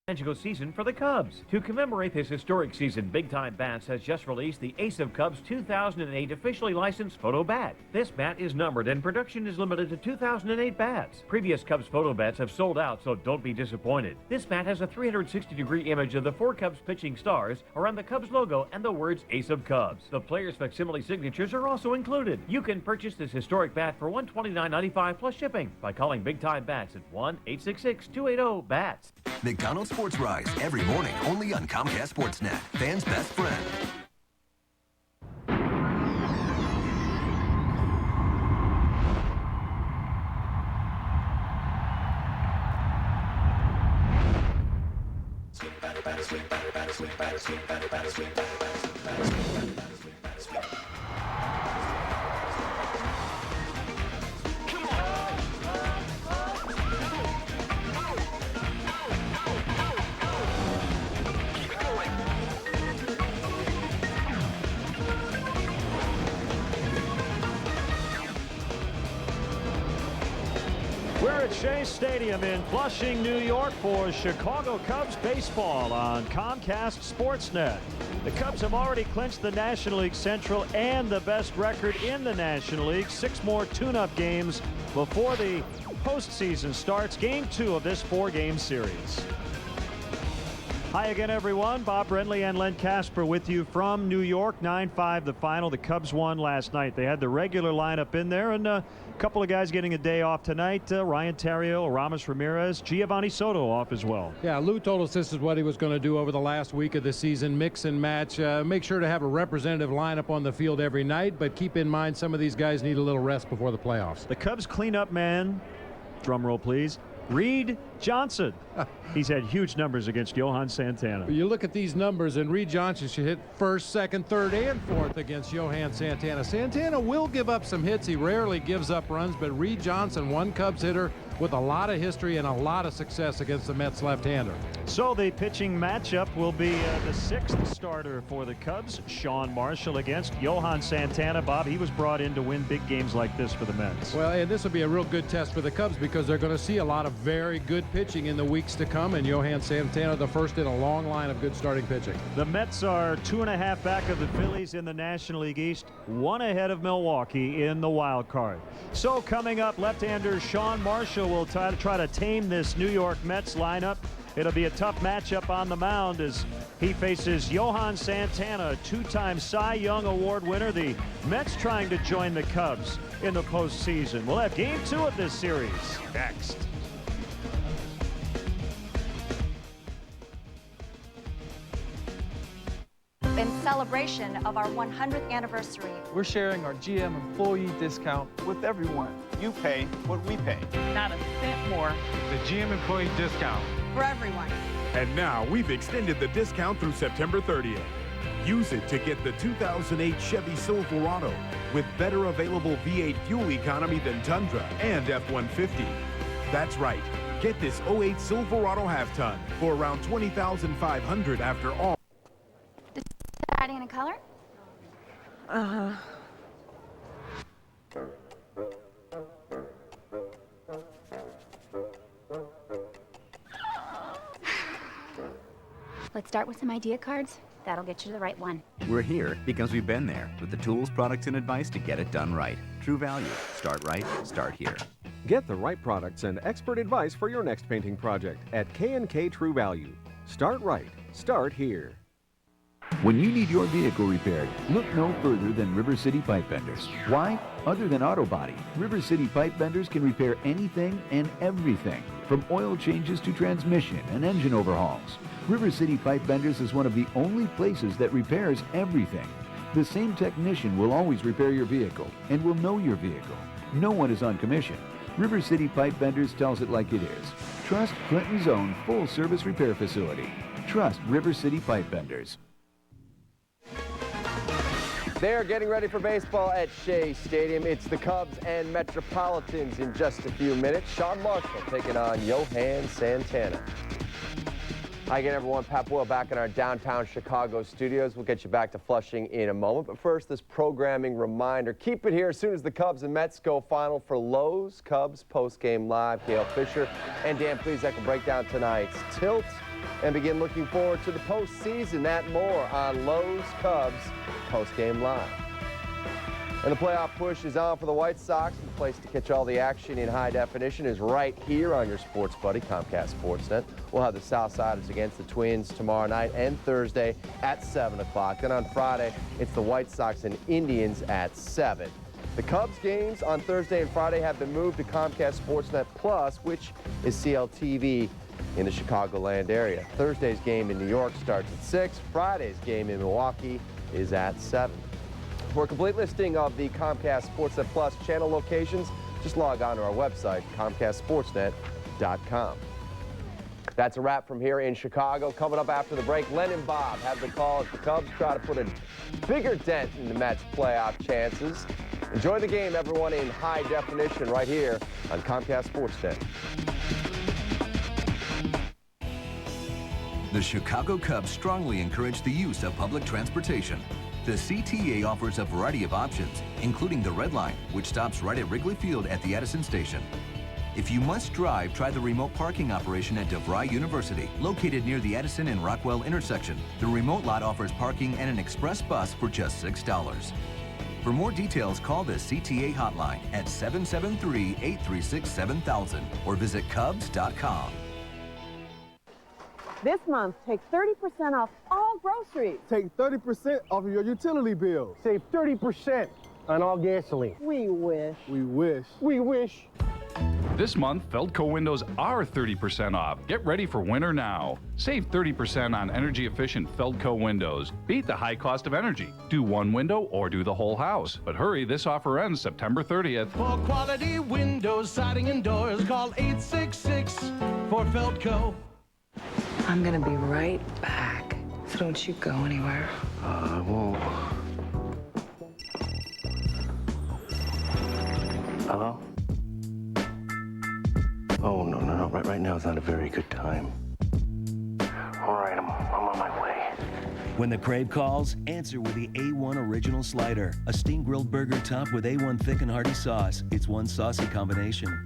Magical season for the Cubs. To commemorate this historic season, Big Time Bats has just released the Ace of Cubs 2008 officially licensed photo bat. This bat is numbered and production is limited to 2008 bats. Previous Cubs photo bats have sold out, so don't be disappointed. This bat has a 360-degree image of the 4 Cubs pitching stars around the Cubs logo and the words Ace of Cubs. The players' facsimile signatures are also included. You can purchase this historic bat for $129.95 plus shipping by calling Big Time Bats at 1-866-280-BATS. McDonald's Sports Rise every morning only on Comcast Sportsnet, fans' best friend. We're at Shea Stadium in Flushing, New York for Chicago Cubs baseball on Comcast Sportsnet. The Cubs have already clinched the National League Central and the best record in the National League. 6 more tune-up games before the postseason starts. Game 2 of this 4-game series. Hi again, everyone. Bob Brenly and Len Casper with you from New York. 9-5 the final. The Cubs won last night. They had the regular lineup in there, and a couple of guys getting a day off tonight. Ryan Theriot, Aramis Ramirez, Giovanni Soto off as well. Yeah, Lou told us this is what he was going to do over the last week of the season. Mix and match. Make sure to have a representative lineup on the field every night, but keep in mind some of these guys need a little rest before the playoffs. The Cubs cleanup man, drum roll please, Reed Johnson. He's had huge numbers against Johan Santana. You look at these numbers, and Reed Johnson should hit first, second, third, and fourth against Johan Santana. Santana will give up some hits. He rarely gives up runs, but Reed Johnson, one Cubs hitter with a lot of history and a lot of success against the Mets left-hander. So the pitching matchup will be the 6th starter for the Cubs, Sean Marshall against Johan Santana. Bob, he was brought in to win big games like this for the Mets. Well, and this will be a real good test for the Cubs because they're going to see a lot of very good pitching in the weeks to come, and Johan Santana the first in a long line of good starting pitching. The Mets are 2.5 back of the Phillies in the National League East, 1 ahead of Milwaukee in the wild card. So coming up, left-hander Sean Marshall will try to tame this New York Mets lineup. It'll be a tough matchup on the mound as he faces Johan Santana, 2-time Cy Young Award winner. The Mets trying to join the Cubs in the postseason. We'll have game 2 of this series next. In celebration of our 100th anniversary, we're sharing our GM employee discount with everyone. You pay what we pay. not a cent more The GM employee discount. for everyone. And now we've extended the discount through September 30th. Use it to get the 2008 Chevy Silverado with better available V8 fuel economy than Tundra and F-150. That's right. Get this 08 Silverado half-ton for around $20,500 after all. Adding a color? Let's start with some idea cards. That'll get you to the right one. We're here because we've been there with the tools, products, and advice to get it done right. True Value. Start right, start here. Get the right products and expert advice for your next painting project at K&K True Value. Start right, start here. When you need your vehicle repaired, look no further than River City Pipe Benders. Why? Other than auto body, River City Pipe Benders can repair anything and everything, from oil changes to transmission and engine overhauls. River City Pipe Benders is one of the only places that repairs everything. The same technician will always repair your vehicle and will know your vehicle. No one is on commission. River City Pipe Benders tells it like it is. Trust Clinton's own full-service repair facility. Trust River City Pipe Benders. They're getting ready for baseball at Shea Stadium. It's the Cubs and Metropolitans in just a few minutes. Sean Marshall taking on Johan Santana. Hi again, everyone. Pat Boyle back in our downtown Chicago studios. We'll get you back to Flushing in a moment. But first, this programming reminder. Keep it here as soon as the Cubs and Mets go final for Lowe's Cubs Postgame Live. Gail Fisher and Dan Plezak will break down tonight's tilt and begin looking forward to the postseason. That and more on Lowe's Cubs Postgame Live. And the playoff push is on for the White Sox. The place to catch all the action in high definition is right here on your sports buddy, Comcast Sportsnet. We'll have the Southsiders against the Twins tomorrow night and Thursday at 7 o'clock. Then on Friday, it's the White Sox and Indians at 7. The Cubs games on Thursday and Friday have been moved to Comcast Sportsnet Plus, which is CLTV in the Chicagoland area. Thursday's game in New York starts at 6. Friday's game in Milwaukee is at 7. For a complete listing of the Comcast Sportsnet Plus channel locations, just log on to our website, ComcastSportsnet.com. That's a wrap from here in Chicago. Coming up after the break, Len and Bob have the call as the Cubs try to put a bigger dent in the Mets' playoff chances. Enjoy the game, everyone, in high definition right here on Comcast Sportsnet. The Chicago Cubs strongly encourage the use of public transportation. The CTA offers a variety of options, including the Red Line, which stops right at Wrigley Field at the Edison station. If you must drive, try the remote parking operation at DeVry University, located near the Edison and Rockwell intersection. The remote lot offers parking and an express bus for just $6. For more details, call the CTA hotline at 773-836-7000 or visit Cubs.com. This month, take 30% off all groceries. Take 30% off of your utility bill. Save 30% on all gasoline. We wish. We wish. We wish. This month, Feldco windows are 30% off. Get ready for winter now. Save 30% on energy-efficient Feldco windows. Beat the high cost of energy. Do one window or do the whole house. But hurry, this offer ends September 30th. For quality windows, siding, and doors, call 866 for Feldco. I'm gonna be right back, so don't you go anywhere. I won't. Hello? Oh, no. Right now is not a very good time. All right, I'm on my way. When the crave calls, answer with the A1 Original Slider, a steam grilled burger topped with A1 thick and hearty sauce. It's one saucy combination.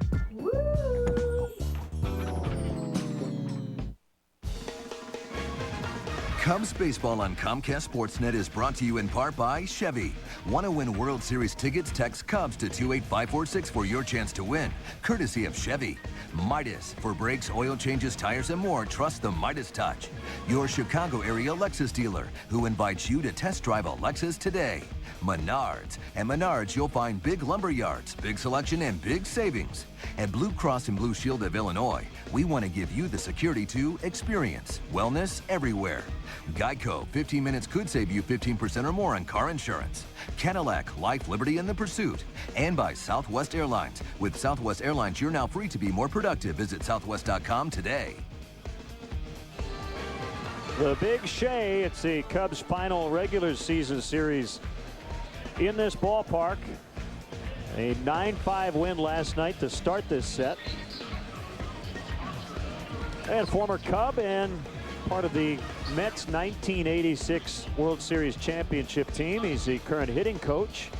Cubs baseball on Comcast Sportsnet is brought to you in part by Chevy. Want to win World Series tickets? Text Cubs to 28546 for your chance to win, courtesy of Chevy. Midas, for brakes, oil changes, tires, and more, trust the Midas touch. Your Chicago area Lexus dealer, who invites you to test drive a Lexus today. Menards. At Menards, you'll find big lumber yards, big selection, and big savings. At Blue Cross and Blue Shield of Illinois, we want to give you the security to experience wellness everywhere. Geico, 15 minutes could save you 15% or more on car insurance. Cadillac, Life, Liberty, and the Pursuit. And by Southwest Airlines. With Southwest Airlines, you're now free to be more productive. Visit southwest.com today. The Big Shea, it's the Cubs' final regular season series in this ballpark. A 9-5 win last night to start this set. And former Cub and part of the Mets 1986 World Series championship team. He's the current hitting coach.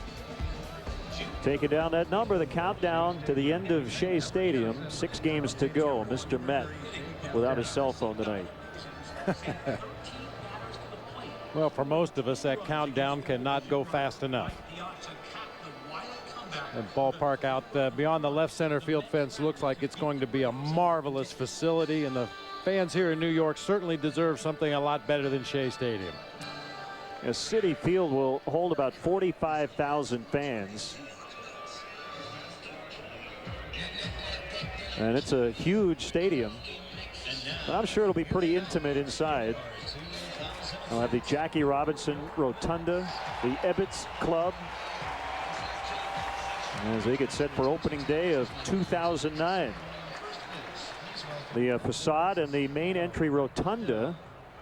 Taking down that number, the countdown to the end of Shea Stadium. 6 games to go. Mr. Met without his cell phone tonight. Well, for most of us, that countdown cannot go fast enough. The ballpark out beyond the left center field fence looks like it's going to be a marvelous facility, and the fans here in New York certainly deserve something a lot better than Shea Stadium. Citi Field will hold about 45,000 fans. And it's a huge stadium. I'm sure it'll be pretty intimate inside. I'll have the Jackie Robinson Rotunda, the Ebbets Club, as they get set for opening day of 2009. The facade and the main entry rotunda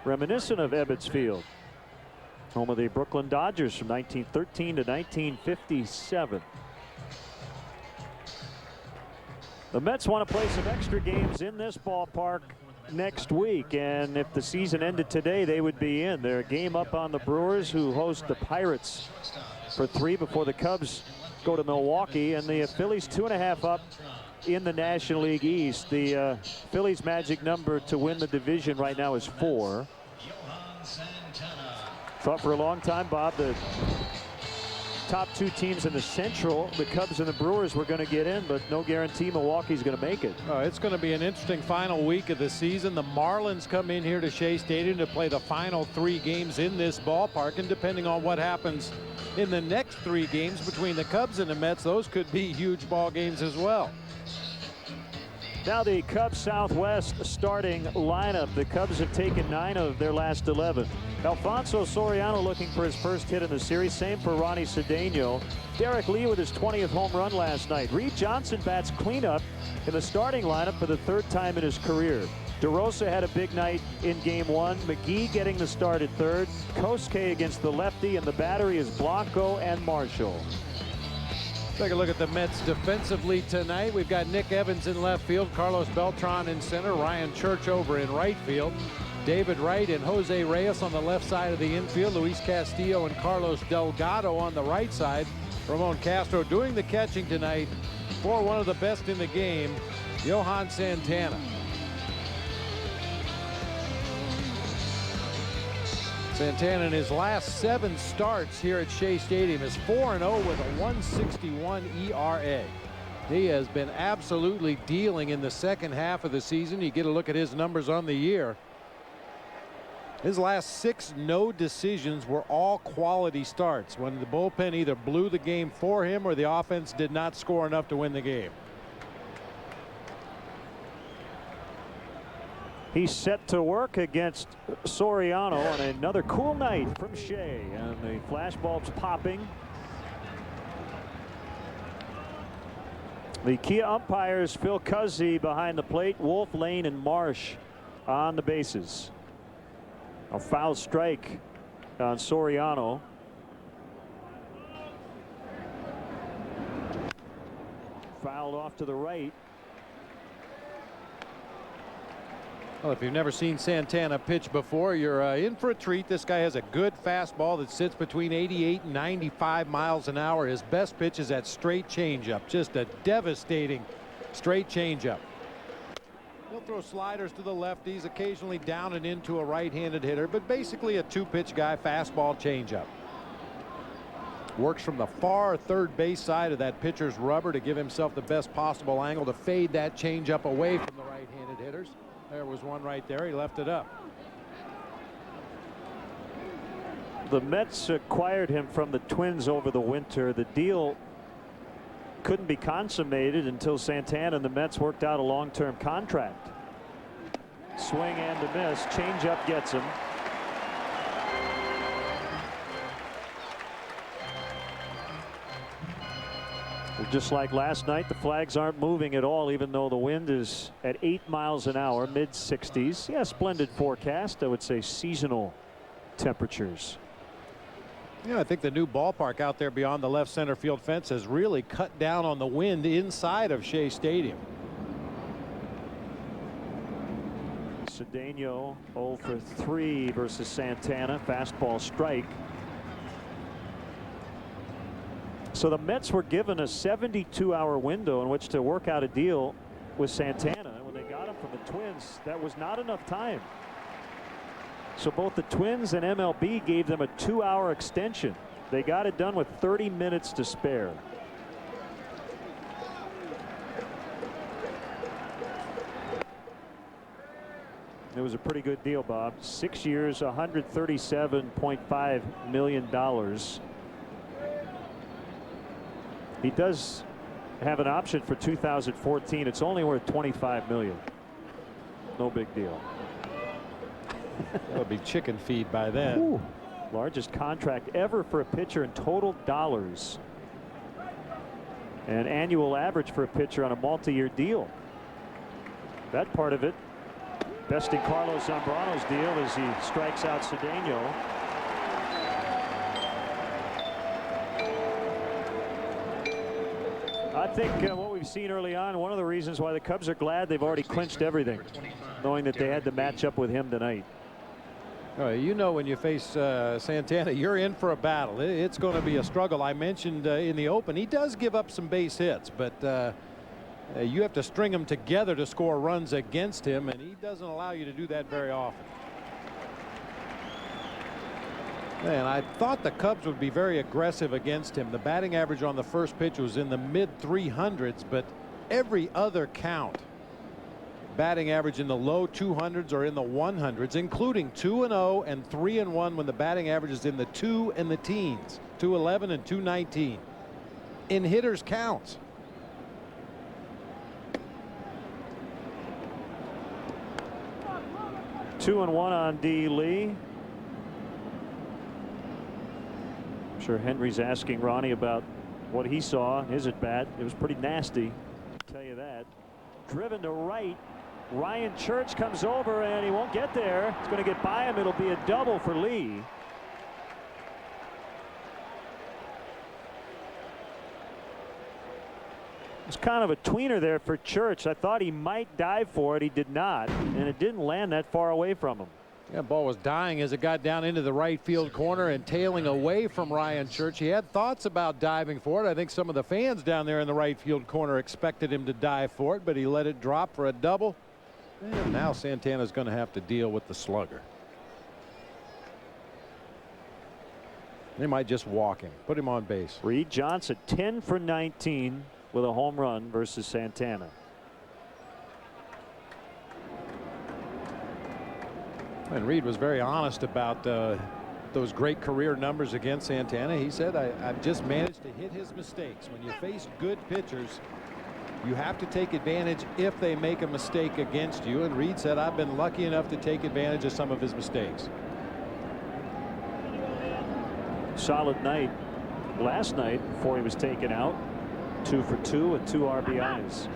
reminiscent of Ebbets Field, home of the Brooklyn Dodgers from 1913 to 1957. The Mets want to play some extra games in this ballpark next week, and if the season ended today, they would be in. They're a game up on the Brewers, who host the Pirates for 3 before the Cubs go to Milwaukee, and the Phillies 2.5 up in the National League East. The Phillies' magic number to win the division right now is 4. Thought for a long time, Bob, the top 2 teams in the Central, the Cubs and the Brewers, were going to get in, but no guarantee Milwaukee's going to make it. It's going to be an interesting final week of the season. The Marlins come in here to Shea Stadium to play the final 3 games in this ballpark, and depending on what happens in the next 3 games between the Cubs and the Mets, those could be huge ball games as well. Now the Cubs Southwest starting lineup. The Cubs have taken 9 of their last 11. Alfonso Soriano looking for his first hit in the series. Same for Ronnie Cedeno. Derek Lee with his 20th home run last night. Reed Johnson bats cleanup in the starting lineup for the 3rd time in his career. DeRosa had a big night in Game 1. McGee getting the start at 3rd. Kosuke against the lefty, and the battery is Blanco and Marshall. Take a look at the Mets defensively tonight. We've got Nick Evans in left field, Carlos Beltran in center, Ryan Church over in right field, David Wright and Jose Reyes on the left side of the infield, Luis Castillo and Carlos Delgado on the right side. Ramon Castro doing the catching tonight for one of the best in the game, Johan Santana. Santana in his last 7 starts here at Shea Stadium is 4-0 with a 1.61 ERA. He has been absolutely dealing in the second half of the season. You get a look at his numbers on the year. His last 6 no decisions were all quality starts when the bullpen either blew the game for him or the offense did not score enough to win the game. He's set to work against Soriano on another cool night from Shea, and the flashbulbs popping. The Kia umpires, Phil Cuzzi behind the plate, Wolf, Lane, and Marsh on the bases. A foul strike on Soriano. Fouled off to the right. Well, if you've never seen Santana pitch before, you're in for a treat. This guy has a good fastball that sits between 88 and 95 miles an hour. His best pitch is that straight changeup, just a devastating straight changeup. He'll throw sliders to the lefties, occasionally down and into a right-handed hitter, but basically a 2-pitch guy, fastball changeup. Works from the far third base side of that pitcher's rubber to give himself the best possible angle to fade that changeup away from the right-handed hitters. There was one right there. He left it up. The Mets acquired him from the Twins over the winter. The deal couldn't be consummated until Santana and the Mets worked out a long-term contract. Swing and a miss. Changeup gets him. Just like last night, the flags aren't moving at all, even though the wind is at 8 miles an hour, mid-60s. Yeah, splendid forecast. I would say seasonal temperatures. Yeah, I think the new ballpark out there beyond the left center field fence has really cut down on the wind inside of Shea Stadium. Cedeno 0 for 3 versus Santana. Fastball strike. So the Mets were given a 72-hour window in which to work out a deal with Santana. When they got him from the Twins, that was not enough time. So both the Twins and MLB gave them a 2-hour extension. They got it done with 30 minutes to spare. It was a pretty good deal, Bob. 6 years, $137.5 million. He does have an option for 2014. It's only worth $25 million. No big deal. That'll be chicken feed by then. Ooh, largest contract ever for a pitcher in total dollars. An annual average for a pitcher on a multi-year deal. That part of it besting Carlos Zambrano's deal as he strikes out Cedeno. I think what we've seen early on, one of the reasons why the Cubs are glad they've already clinched everything, knowing that they had to match up with him tonight. You know, when you face Santana, you're in for a battle. It's going to be a struggle. I mentioned in the open, he does give up some base hits, but You have to string them together to score runs against him, and he doesn't allow you to do that very often. And I thought the Cubs would be very aggressive against him. The batting average on the first pitch was in the mid-300s, but every other count, batting average in the low 200s or in the 100s, including 2-0 and 3-1 when the batting average is in the 2 and the teens, 211 and 219 in hitters counts. Two and one on D. Lee. I'm sure Henry's asking Ronnie about what he saw in his at bat. It was pretty nasty, I'll tell you that. Driven to right. Ryan Church comes over and he won't get there. It's going to get by him. It'll be a double for Lee. It's kind of a tweener there for Church. I thought he might dive for it. He did not, and it didn't land that far away from him. Yeah, ball was dying as it got down into the right field corner and tailing away from Ryan Church. He had thoughts about diving for it. I think some of the fans down there in the right field corner expected him to dive for it, but he let it drop for a double. And now Santana's going to have to deal with the slugger. They might just walk him, put him on base. Reed Johnson 10 for 19 with a home run versus Santana. And Reed was very honest about those great career numbers against Santana. He said, I've just managed to hit his mistakes. When you face good pitchers, you have to take advantage if they make a mistake against you. And Reed said, I've been lucky enough to take advantage of some of his mistakes. Solid night last night before he was taken out. 2 for 2 and 2 RBIs.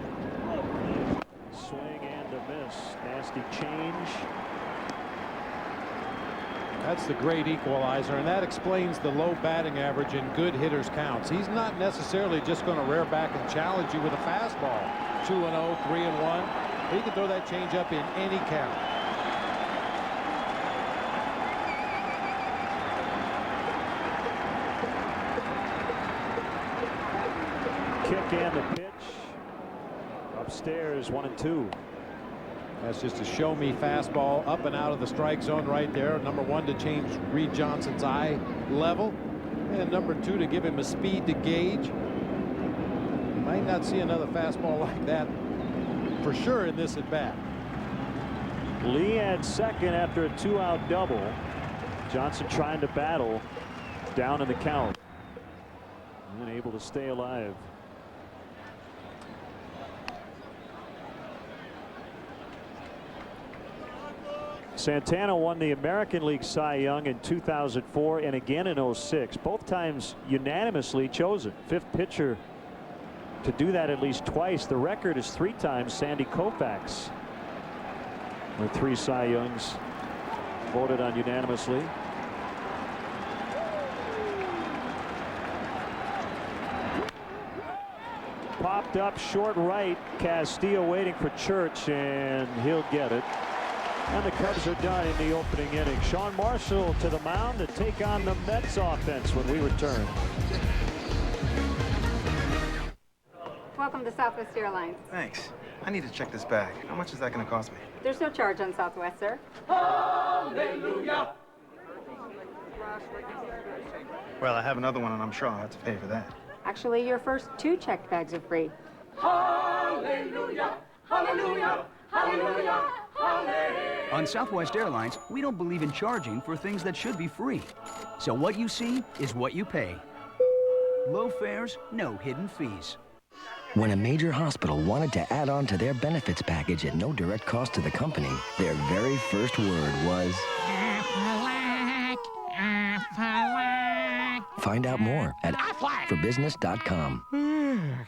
Swing and a miss. Nasty change. That's the great equalizer, and that explains the low batting average in good hitters counts. He's not necessarily just going to rear back and challenge you with a fastball. 2-0, 3-1. He can throw that changeup in any count. Kick and the pitch. Upstairs, 1-2. That's just a show me fastball up and out of the strike zone right there. Number one, to change Reed Johnson's eye level, and number two, to give him a speed to gauge. You might not see another fastball like that for sure in this at bat. Lee at second after a 2-out double. Johnson trying to battle down in the count and able to stay alive. Santana won the American League Cy Young in 2004 and again in 06. Both times unanimously chosen. Fifth pitcher to do that at least twice. The record is 3 times Sandy Koufax. With 3 Cy Youngs voted on unanimously. Popped up short right. Castillo waiting for Church, and he'll get it. And the Cubs are done in the opening inning. Sean Marshall to the mound to take on the Mets offense when we return. Welcome to Southwest Airlines. Thanks. I need to check this bag. How much is that going to cost me? There's no charge on Southwest, sir. Hallelujah! Well, I have another one, and I'm sure I'll have to pay for that. Actually, your first 2 checked bags are free. Hallelujah! Hallelujah! Hallelujah! Hallelujah! On Southwest Airlines, we don't believe in charging for things that should be free. So what you see is what you pay. Low fares, no hidden fees. When a major hospital wanted to add on to their benefits package at no direct cost to the company, their very first word was... Aflac, Aflac. Find out more at aflacforbusiness.com.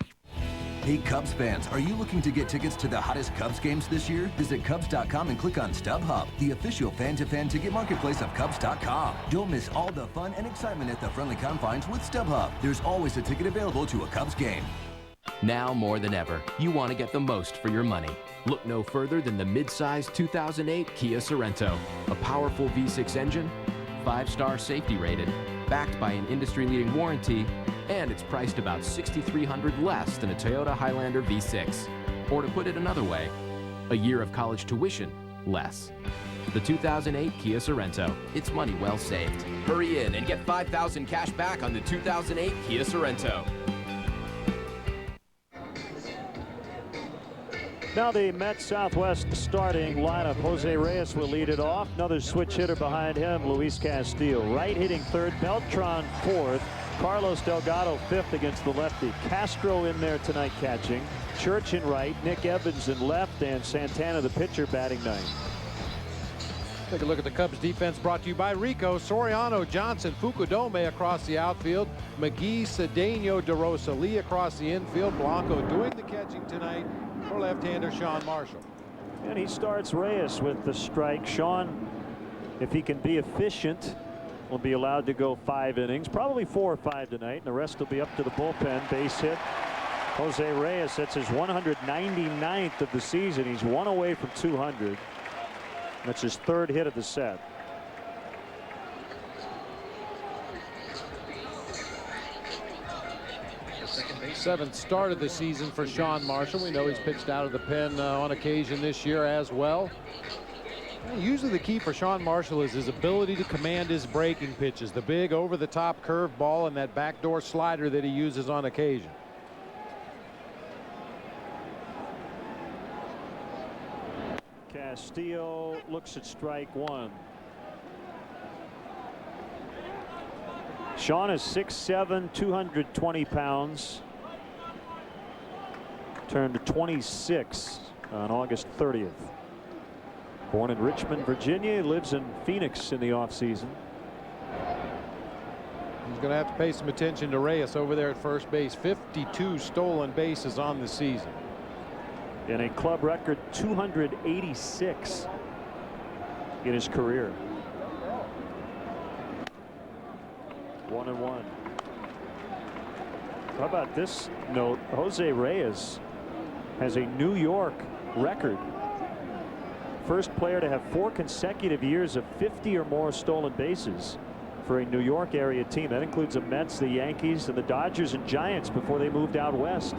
Hey Cubs fans, are you looking to get tickets to the hottest Cubs games this year? Visit Cubs.com and click on StubHub, the official fan-to-fan ticket marketplace of Cubs.com. Don't miss all the fun and excitement at the friendly confines with StubHub. There's always a ticket available to a Cubs game. Now more than ever, you want to get the most for your money. Look no further than the mid-size 2008 Kia Sorento. A powerful V6 engine, 5-star safety rated, backed by an industry-leading warranty, and it's priced about $6,300 less than a Toyota Highlander V6. Or to put it another way, a year of college tuition less. The 2008 Kia Sorento. It's money well saved. Hurry in and get $5,000 cash back on the 2008 Kia Sorento. Now the Mets Southwest starting lineup. Jose Reyes will lead it off. Another switch hitter behind him, Luis Castillo. Right hitting third, Beltran fourth. Carlos Delgado fifth against the lefty. Castro in there tonight catching. Church in right, Nick Evans in left, and Santana the pitcher batting ninth. Take a look at the Cubs defense, brought to you by Rico. Soriano, Johnson, Fukudome across the outfield. McGee, Cedeno, DeRosa, Lee across the infield. Blanco doing the catching tonight for left-hander Sean Marshall. And he starts Reyes with the strike. Sean, if he can be efficient, will be allowed to go 5 innings, probably 4 or 5 tonight, and the rest will be up to the bullpen. Base hit. Jose Reyes, that's his 199th of the season. He's 1 away from 200. That's his 3rd hit of the set. Seventh start of the season for Sean Marshall. We know he's pitched out of the pen on occasion this year as well. Usually the key for Sean Marshall is his ability to command his breaking pitches, the big over-the-top curve ball and that backdoor slider that he uses on occasion. Castillo looks at strike 1. Sean is 6'7", 220 pounds. Turned 26 on August 30th. Born in Richmond, Virginia, lives in Phoenix in the offseason. He's going to have to pay some attention to Reyes over there at first base. 52 stolen bases on the season. In a club record 286 in his career. 1-1. How about this note? Jose Reyes has a New York record. First player to have 4 consecutive years of 50 or more stolen bases for a New York area team. That includes the Mets, the Yankees, and the Dodgers and Giants before they moved out west.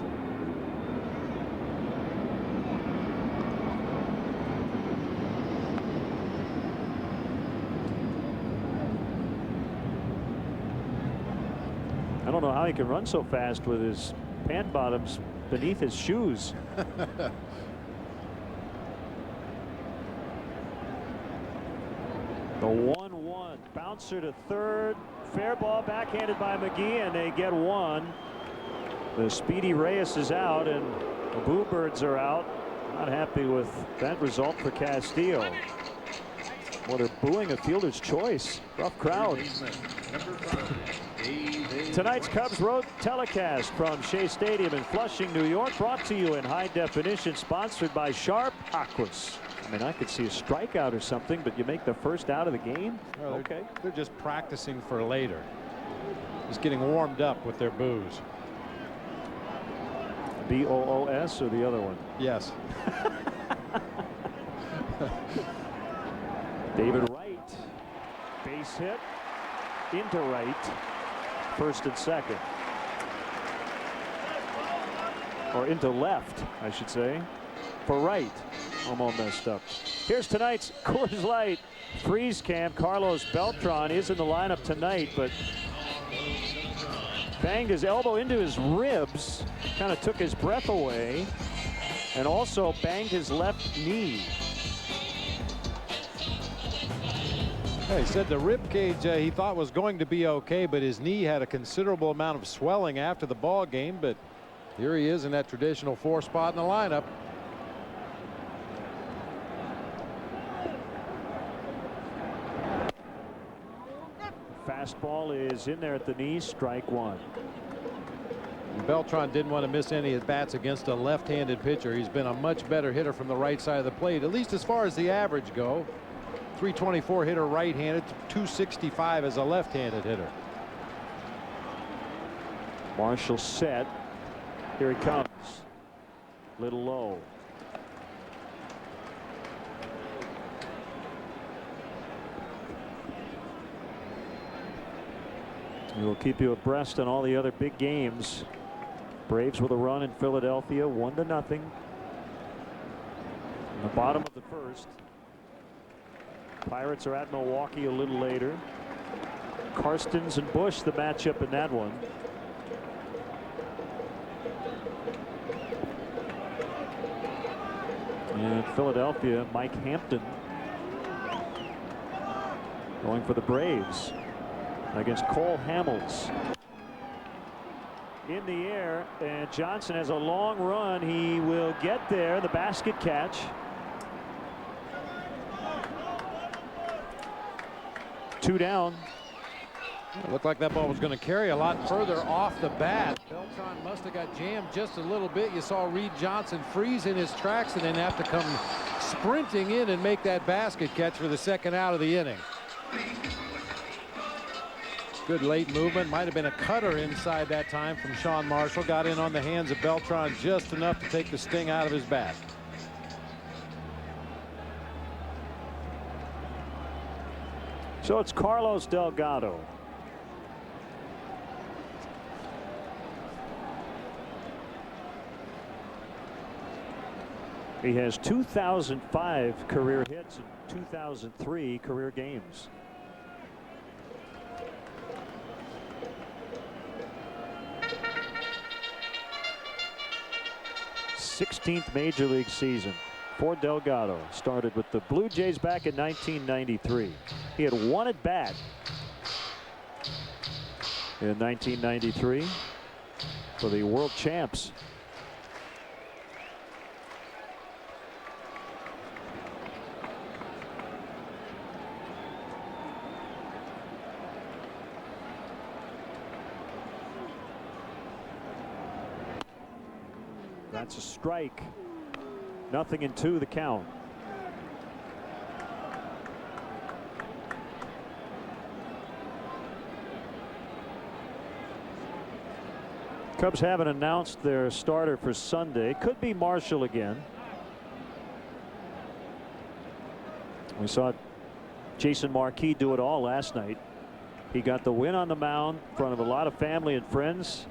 I don't know how he can run so fast with his pant bottoms beneath his shoes. The 1-1 bouncer to third. Fair ball backhanded by McGee, and they get 1. The speedy Reyes is out, and the Bluebirds are out. Not happy with that result for Castillo. Well, they're booing a fielder's choice. Rough crowd. Tonight's Cubs road telecast from Shea Stadium in Flushing, New York, brought to you in high definition, sponsored by Sharp Aquas. I mean, I could see a strikeout or something, but you make the first out of the game. Well, okay, they're just practicing for later. Just getting warmed up with their boos. BOOS or the other one? Yes. David Wright, base hit into right, first and second, or into left, I should say, for right. Almost messed up. Here's tonight's Coors Light freeze camp. Carlos Beltran is in the lineup tonight, but banged his elbow into his ribs, kind of took his breath away, and also banged his left knee. Yeah, he said the rib cage he thought was going to be okay, but his knee had a considerable amount of swelling after the ball game. But here he is in that traditional 4 spot in the lineup. Fastball is in there at the knee, strike 1. Beltran didn't want to miss any at bats against a left-handed pitcher. He's been a much better hitter from the right side of the plate, at least as far as the average go. 324 hitter right-handed, 265 as a left-handed hitter. Marshall set. Here he comes. Little low. We will keep you abreast on all the other big games. Braves with a run in Philadelphia, 1-0. In the bottom of the first. Pirates are at Milwaukee a little later. Karstens and Bush, the matchup in that one. And Philadelphia, Mike Hampton going for the Braves against Cole Hamels. In the air, and Johnson has a long run. He will get there. The basket catch. Two down. It looked like that ball was going to carry a lot further off the bat. Beltran must have got jammed just a little bit. You saw Reed Johnson freeze in his tracks and then have to come sprinting in and make that basket catch for the second out of the inning. Good late movement. Might have been a cutter inside that time from Sean Marshall. Got in on the hands of Beltran just enough to take the sting out of his bat. So it's Carlos Delgado. He has 2005 career hits and 2003 career games. th major league season for Delgado. Started with the Blue Jays back in 1993. He had one at bat in 1993 for the world champs. That's a strike. 0-2 the count. Cubs haven't announced their starter for Sunday. Could be Marshall again. We saw Jason Marquis do it all last night. He got the win on the mound in front of a lot of family and friends.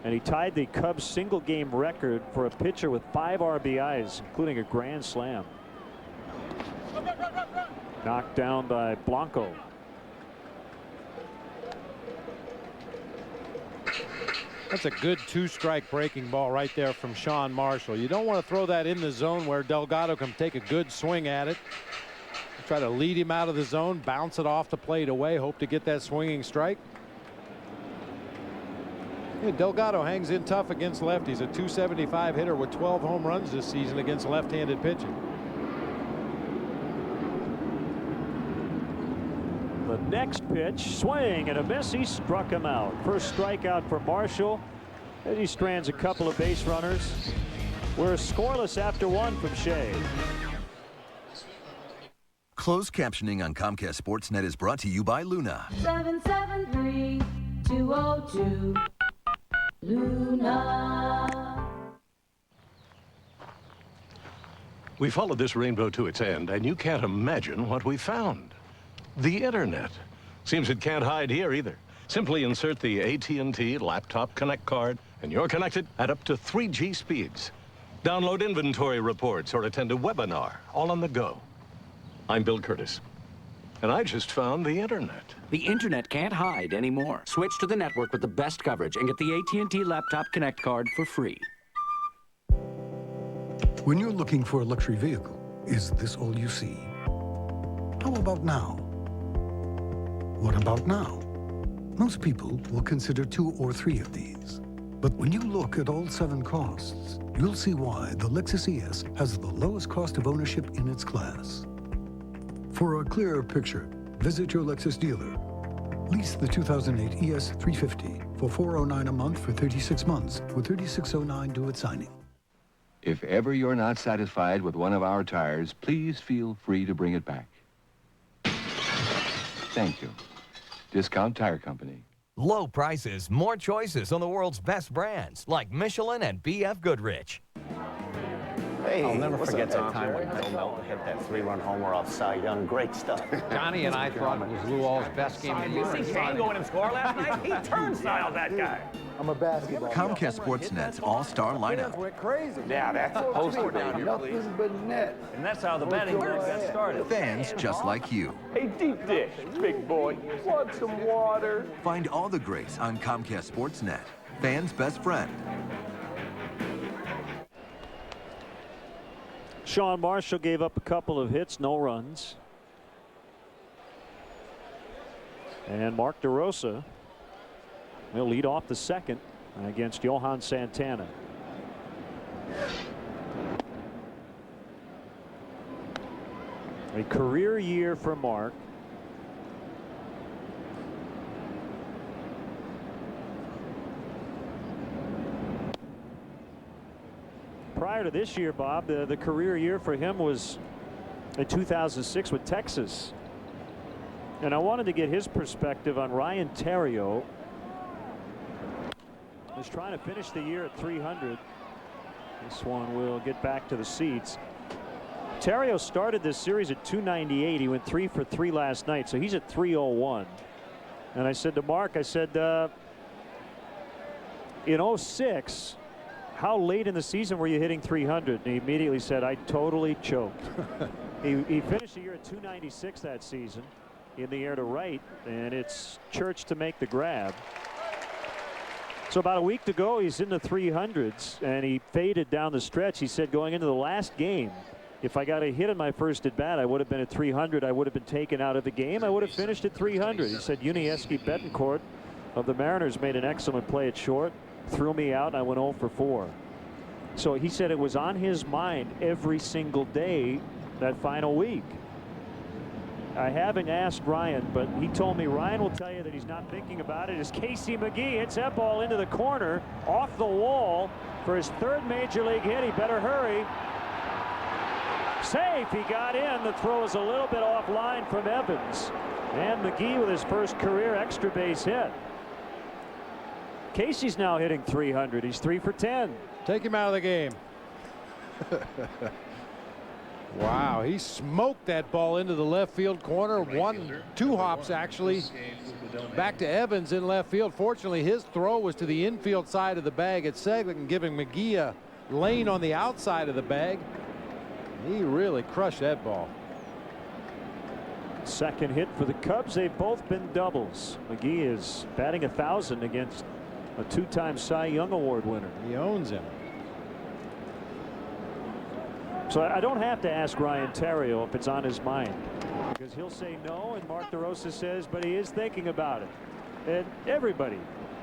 And he tied the Cubs single game record for a pitcher with 5 RBIs, including a grand slam. Knocked down by Blanco. That's a good 2-strike breaking ball right there from Sean Marshall. You don't want to throw that in the zone where Delgado can take a good swing at it. Try to lead him out of the zone, bounce it off the plate away, hope to get that swinging strike. Delgado hangs in tough against lefties. A .275 hitter with 12 home runs this season against left-handed pitching. The next pitch, swing and a miss. He struck him out. First strikeout for Marshall. As he strands a couple of base runners. We're scoreless after 1 from Shea. Closed captioning on Comcast Sportsnet is brought to you by Luna. 773-202. Luna. We followed this rainbow to its end, and you can't imagine what we found. The internet. Seems it can't hide here either. Simply insert the AT&T Laptop Connect card, and you're connected at up to 3G speeds. Download inventory reports or attend a webinar, all on the go. I'm Bill Curtis, and I just found the internet. The internet can't hide anymore. Switch to the network with the best coverage and get the AT&T Laptop Connect card for free. When you're looking for a luxury vehicle, is this all you see? How about now? What about now? Most people will consider 2 or 3 of these. But when you look at all 7 costs, you'll see why the Lexus ES has the lowest cost of ownership in its class. For a clearer picture, visit your Lexus dealer. Lease the 2008 ES 350 for $409 a month for 36 months, with $3609 due at signing. If ever you're not satisfied with one of our tires, please feel free to bring it back. Thank you. Discount Tire Company. Low prices, more choices on the world's best brands, like Michelin and B.F. Goodrich. Hey, I'll never what's forget up, that time when Bill Melton hit that 3-run homer off Cy Young. Great stuff. Johnny and I thought it was Lou All's best game of the year. You see Kane go in and score last night? He turnstile that guy. I'm a basketball guy. Comcast Sportsnet's all-star lineup. Went crazy. Yeah, that's a poster, baby. Nothing but net. And that's how the batting got started. Fans just like you. Hey, deep dish, big boy. Want some water? Find all the greats on Comcast Sportsnet. Fans' best friend. Sean Marshall gave up a couple of hits, no runs. And Mark DeRosa will lead off the second against Johan Santana. A career year for Mark. Prior to this year, Bob, the career year for him was in 2006 with Texas. And I wanted to get his perspective on Ryan Theriot. He's trying to finish the year at 300. This one will get back to the seats. Theriot started this series at 298. He went 3 for 3 last night, so he's at 301. And I said to Mark, I said, in 06, how late in the season were you hitting 300? And he immediately said, I totally choked. He finished the year at 296 that season, in the air to right, and it's Church to make the grab. So about a week to go, he's in the 300s, and he faded down the stretch. He said going into the last game, if I got a hit in my first at bat, I would have been at 300. I would have been taken out of the game. I would have finished at 300. He said Unieski Betancourt of the Mariners made an excellent play at short, threw me out, and I went 0 for 4. So he said it was on his mind every single day that final week. I haven't asked Ryan, but he told me Ryan will tell you that he's not thinking about it. As Casey McGee hits that ball into the corner, off the wall for his 3rd major league hit. He better hurry. Safe. He got in. The throw is a little bit offline from Evans. And McGee with his first career extra base hit. Casey's now hitting 300. He's 3 for 10. Take him out of the game. Wow, he smoked that ball into the left field corner. 2 hops actually back to Evans in left field. Fortunately, his throw was to the infield side of the bag at second, giving McGee a lane on the outside of the bag. He really crushed that ball. Second hit for the Cubs. They've both been doubles. McGee is batting 1,000 against a 2-time Cy Young Award winner. He owns him. So I don't have to ask Ryan Theriot if it's on his mind, because he'll say no, and Mark DeRosa says, but he is thinking about it. And everybody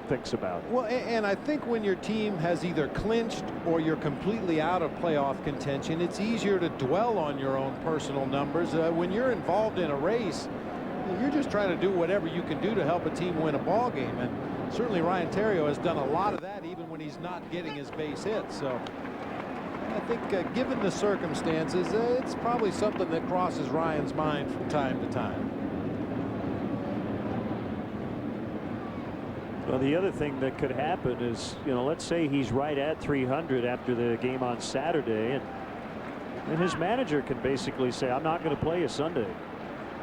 thinks about it. Well, and I think when your team has either clinched or you're completely out of playoff contention, it's easier to dwell on your own personal numbers. When you're involved in a race, you're just trying to do whatever you can do to help a team win a ball game. And certainly Ryan Theriot has done a lot of that even when he's not getting his base hits. So I think given the circumstances, it's probably something that crosses Ryan's mind from time to time. Well, the other thing that could happen is, let's say he's right at 300 after the game on Saturday, and his manager can basically say, I'm not going to play you Sunday,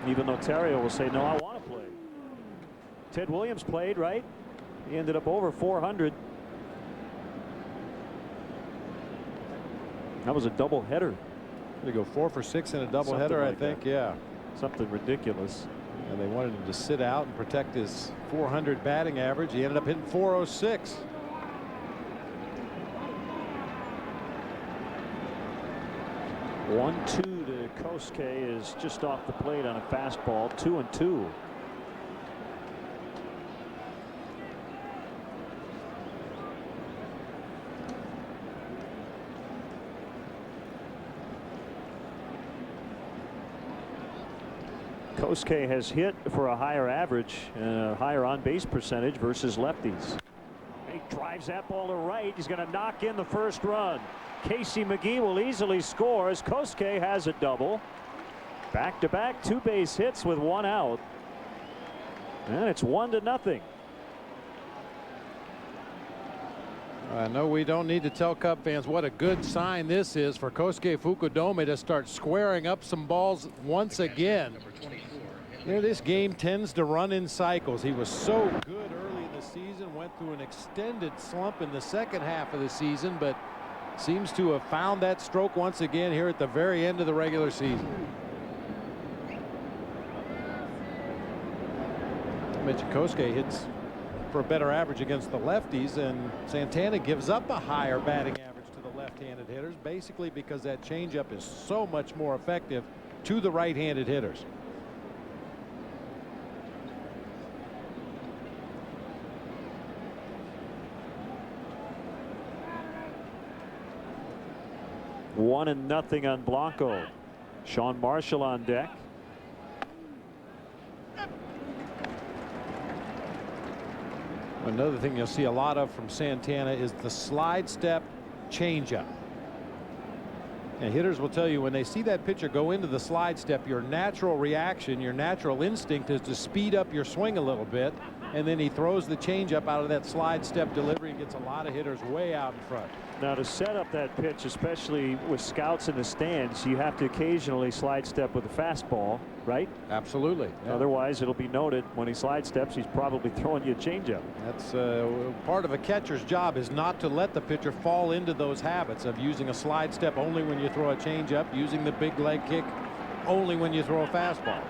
even though Theriot will say, no, I want to play. Ted Williams played, right? He ended up over 400. That was a double header. They go 4 for 6 in a double header, like I think. That. Yeah. Something ridiculous. And they wanted him to sit out and protect his 400 batting average. He ended up hitting 406. One, 2 to Kosuke is just off the plate on a fastball. 2-2. Kosuke has hit for a higher average and a higher on-base percentage versus lefties. He drives that ball to right. He's going to knock in the first run. Casey McGee will easily score as Kosuke has a double. Back-to-back 2 base hits with 1 out. And it's 1-0. I know we don't need to tell Cub fans what a good sign this is for Kosuke Fukudome to start squaring up some balls once again. You know, this game tends to run in cycles. He was so good early in the season, went through an extended slump in the second half of the season, but seems to have found that stroke once again here at the very end of the regular season. I mentioned Kosuke hits for a better average against the lefties, and Santana gives up a higher batting average to the left-handed hitters, basically because that changeup is so much more effective to the right-handed hitters. One and nothing on Blanco. Sean Marshall on deck. Another thing you'll see a lot of from Santana is the slide step changeup. And hitters will tell you when they see that pitcher go into the slide step, your natural reaction, your natural instinct is to speed up your swing a little bit, and then he throws the changeup out of that slide step delivery and gets a lot of hitters way out in front. Now, to set up that pitch, especially with scouts in the stands, you have to occasionally slide step with a fastball, right? Absolutely. Yeah. Otherwise, it'll be noted when he slide steps, he's probably throwing you a changeup. That's part of a catcher's job, is not to let the pitcher fall into those habits of using a slide step only when you throw a changeup, using the big leg kick only when you throw a fastball.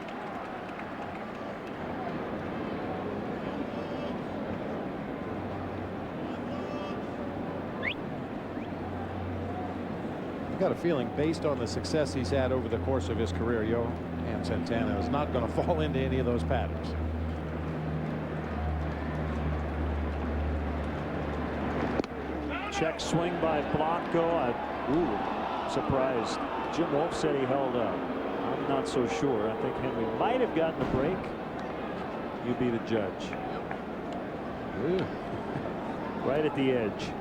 Got a feeling, based on the success he's had over the course of his career, Johan Santana is not going to fall into any of those patterns. Check swing by Blanco. Surprised. Jim Wolf said he held up. I'm not so sure. I think Henry might have gotten a break. You be the judge. Right at the edge.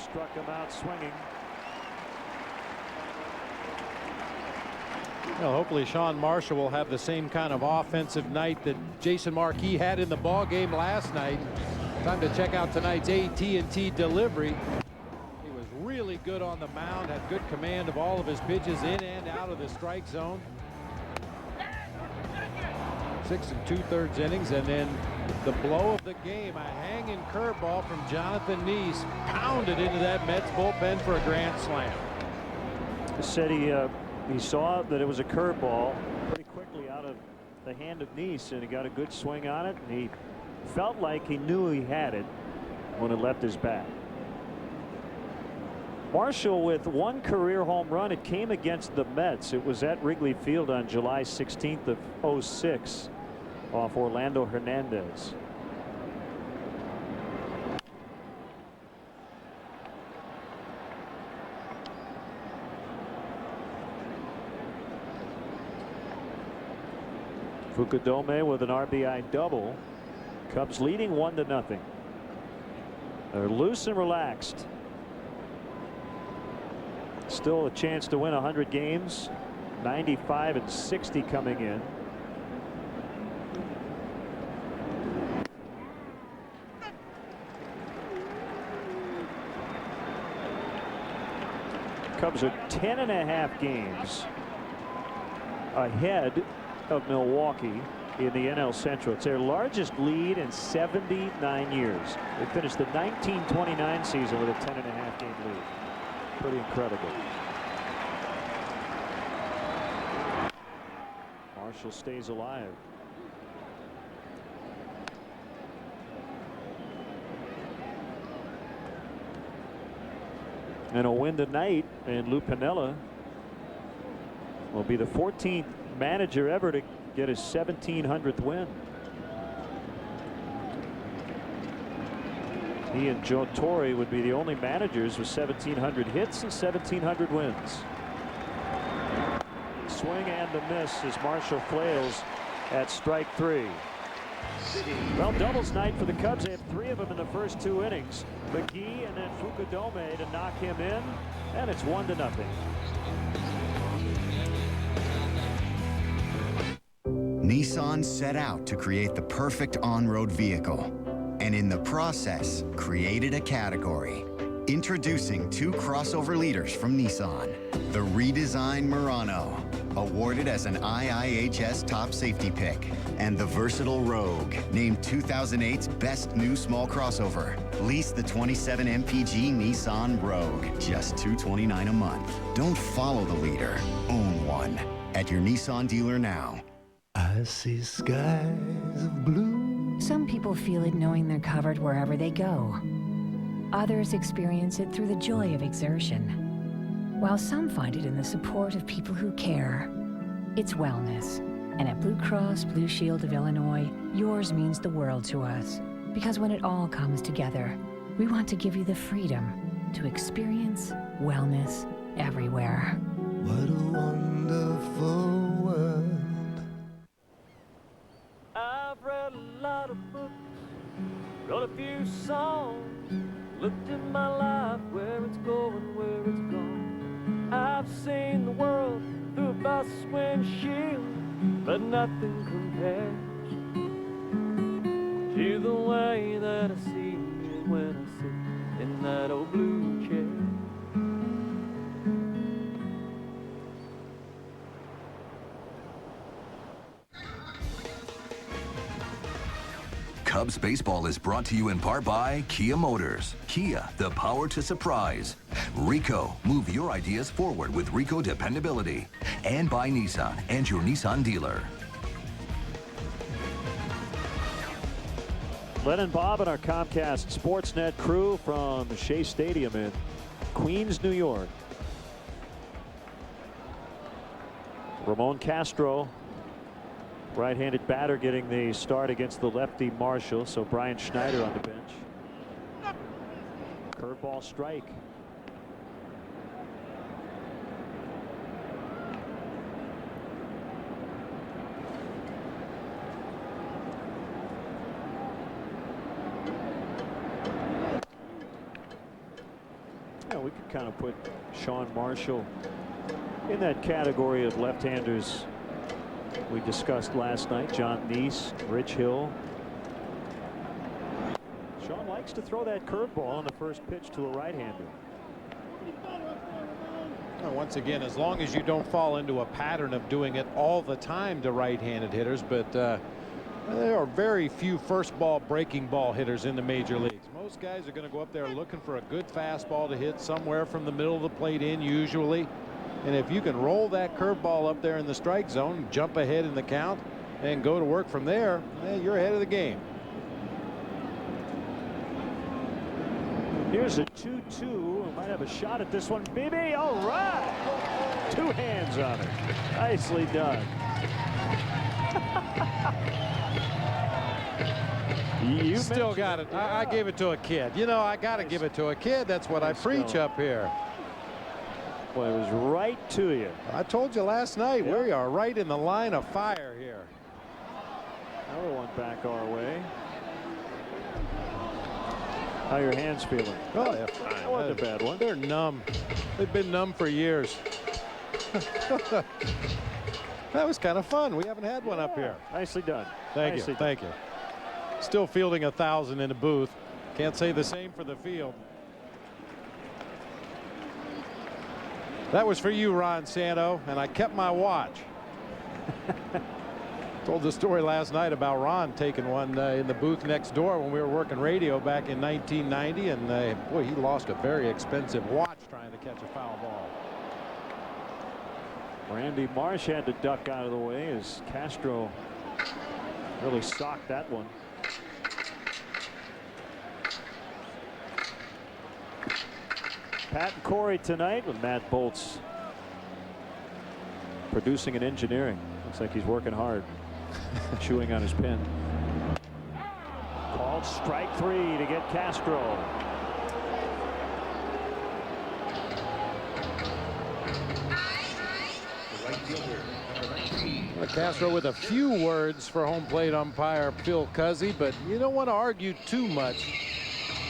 Struck him out swinging. Well, hopefully Sean Marshall will have the same kind of offensive night that Jason Marquis had in the ball game last night. Time to check out tonight's AT&T delivery. He was really good on the mound, had good command of all of his pitches in and out of the strike zone. 6 2/3 innings, and then the blow of the game, a hanging curveball from Jonathan Neese, pounded into that Mets bullpen for a grand slam. He said he saw that it was a curveball pretty quickly out of the hand of Neese, and he got a good swing on it, and he felt like he knew he had it when it left his bat. Marshall with one career home run. It came against the Mets. It was at Wrigley Field on July 16th of '06 off Orlando Hernandez. Fukudome with an RBI double. Cubs leading 1-0. They're loose and relaxed. Still a chance to win 100 games. 95 and 60 coming in. Cubs are 10.5 games ahead of Milwaukee in the NL Central. It's their largest lead in 79 years. They finished the 1929 season with a 10.5 game lead. Pretty incredible. Marshall stays alive. And a win tonight, and Lou Piniella will be the 14th manager ever to get his 1700th win. He and Joe Torre would be the only managers with 1,700 hits and 1,700 wins. swing and a miss as Marshall flails at strike 3. Well, doubles night for the Cubs. They have 3 of them in the first 2 innings. McGee and then Fukudome to knock him in, and it's 1-0. Nissan set out to create the perfect on-road vehicle, and in the process, created a category. Introducing 2 crossover leaders from Nissan. The redesigned Murano, awarded as an IIHS top safety pick, and the versatile Rogue, named 2008's best new small crossover. Lease the 27 MPG Nissan Rogue, just $229 a month. Don't follow the leader, own one. At your Nissan dealer now. I see skies of blue. Some people feel it knowing they're covered wherever they go. Others experience it through the joy of exertion. While some find it in the support of people who care. It's wellness. And at Blue Cross Blue Shield of Illinois, yours means the world to us. Because when it all comes together, we want to give you the freedom to experience wellness everywhere. What a wonderful world. I've read a lot of books, wrote a few songs, looked at my life, where it's going, where it's gone. I've seen the world through a bus windshield, but nothing compares to the way that I see it when I sit in that old blue chair. Cubs baseball is brought to you in part by Kia Motors. Kia, the power to surprise. Rico, move your ideas forward with Rico dependability. And by Nissan and your Nissan dealer. Len and Bob and our Comcast Sportsnet crew from Shea Stadium in Queens, New York. Ramon Castro, right-handed batter, getting the start against the lefty Marshall. So Brian Schneider on the bench. Curveball strike. Yeah, we could kind of put Sean Marshall in that category of left-handers we discussed last night. John Neese, Rich Hill. Sean likes to throw that curveball on the first pitch to a right-hander. Well, once again, as long as you don't fall into a pattern of doing it all the time to right-handed hitters, but there are very few first ball breaking ball hitters in the major leagues. Most guys are going to go up there looking for a good fastball to hit somewhere from the middle of the plate in usually. And if you can roll that curveball up there in the strike zone, jump ahead in the count, and go to work from there, you're ahead of the game. Here's a 2-2. We might have a shot at this one. BB, all right. 2 hands on it. Nicely done. You still got it. I gave it to a kid. You know, I got to give it to a kid. That's what I preach up here. Boy, it was right to you. I told you last night, we are right in the line of fire here. Another one back our way. How are your hands feeling? Oh, yeah. That wasn't a bad one. They're numb. They've been numb for years. That was kind of fun. We haven't had one up here. Nicely done. Thank you. Nicely Thank you. Still fielding 1,000 in the booth. Can't say the same for the field. That was for you, Ron Santo, and I kept my watch. Told the story last night about Ron taking one in the booth next door when we were working radio back in 1990, and boy, he lost a very expensive watch trying to catch a foul ball. Randy Marsh had to duck out of the way as Castro really socked that one. Pat and Corey tonight with Matt Bolts producing and engineering. Looks like he's working hard. Chewing on his pen. Called strike 3 to get Castro. The right fielder, Castro with a few words for home plate umpire Phil Cuzzy, but you don't want to argue too much.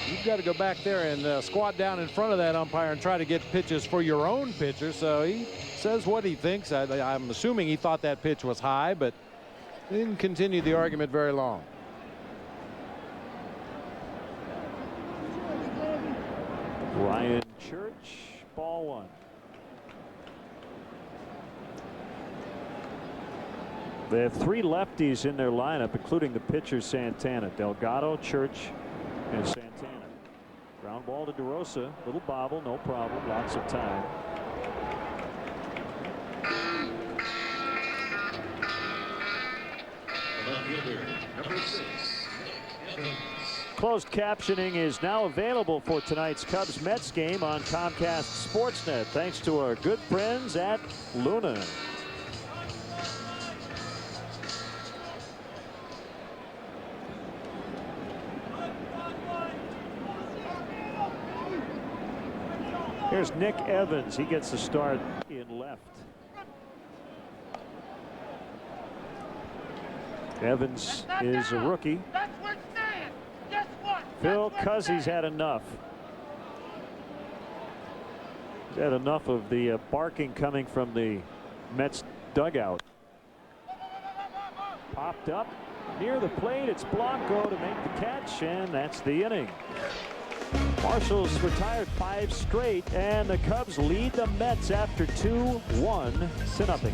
You've got to go back there and squat down in front of that umpire and try to get pitches for your own pitcher. So he says what he thinks. I'm assuming he thought that pitch was high, but didn't continue the argument very long. Ryan Church, ball one. They have three lefties in their lineup, including the pitcher Santana. Delgado, Church, and Santana. Ground ball to DeRosa. Little bobble, no problem. Lots of time. Closed captioning is now available for tonight's Cubs-Mets game on Comcast Sportsnet, thanks to our good friends at Luna. Here's Nick Evans. He gets the start in left. Evans is a rookie. Phil Cuzzy's had enough. He's had enough of the barking coming from the Mets dugout. Popped up near the plate. It's Blanco to make the catch, and that's the inning. Marshall's retired 5 straight, and the Cubs lead the Mets after 2-1-0.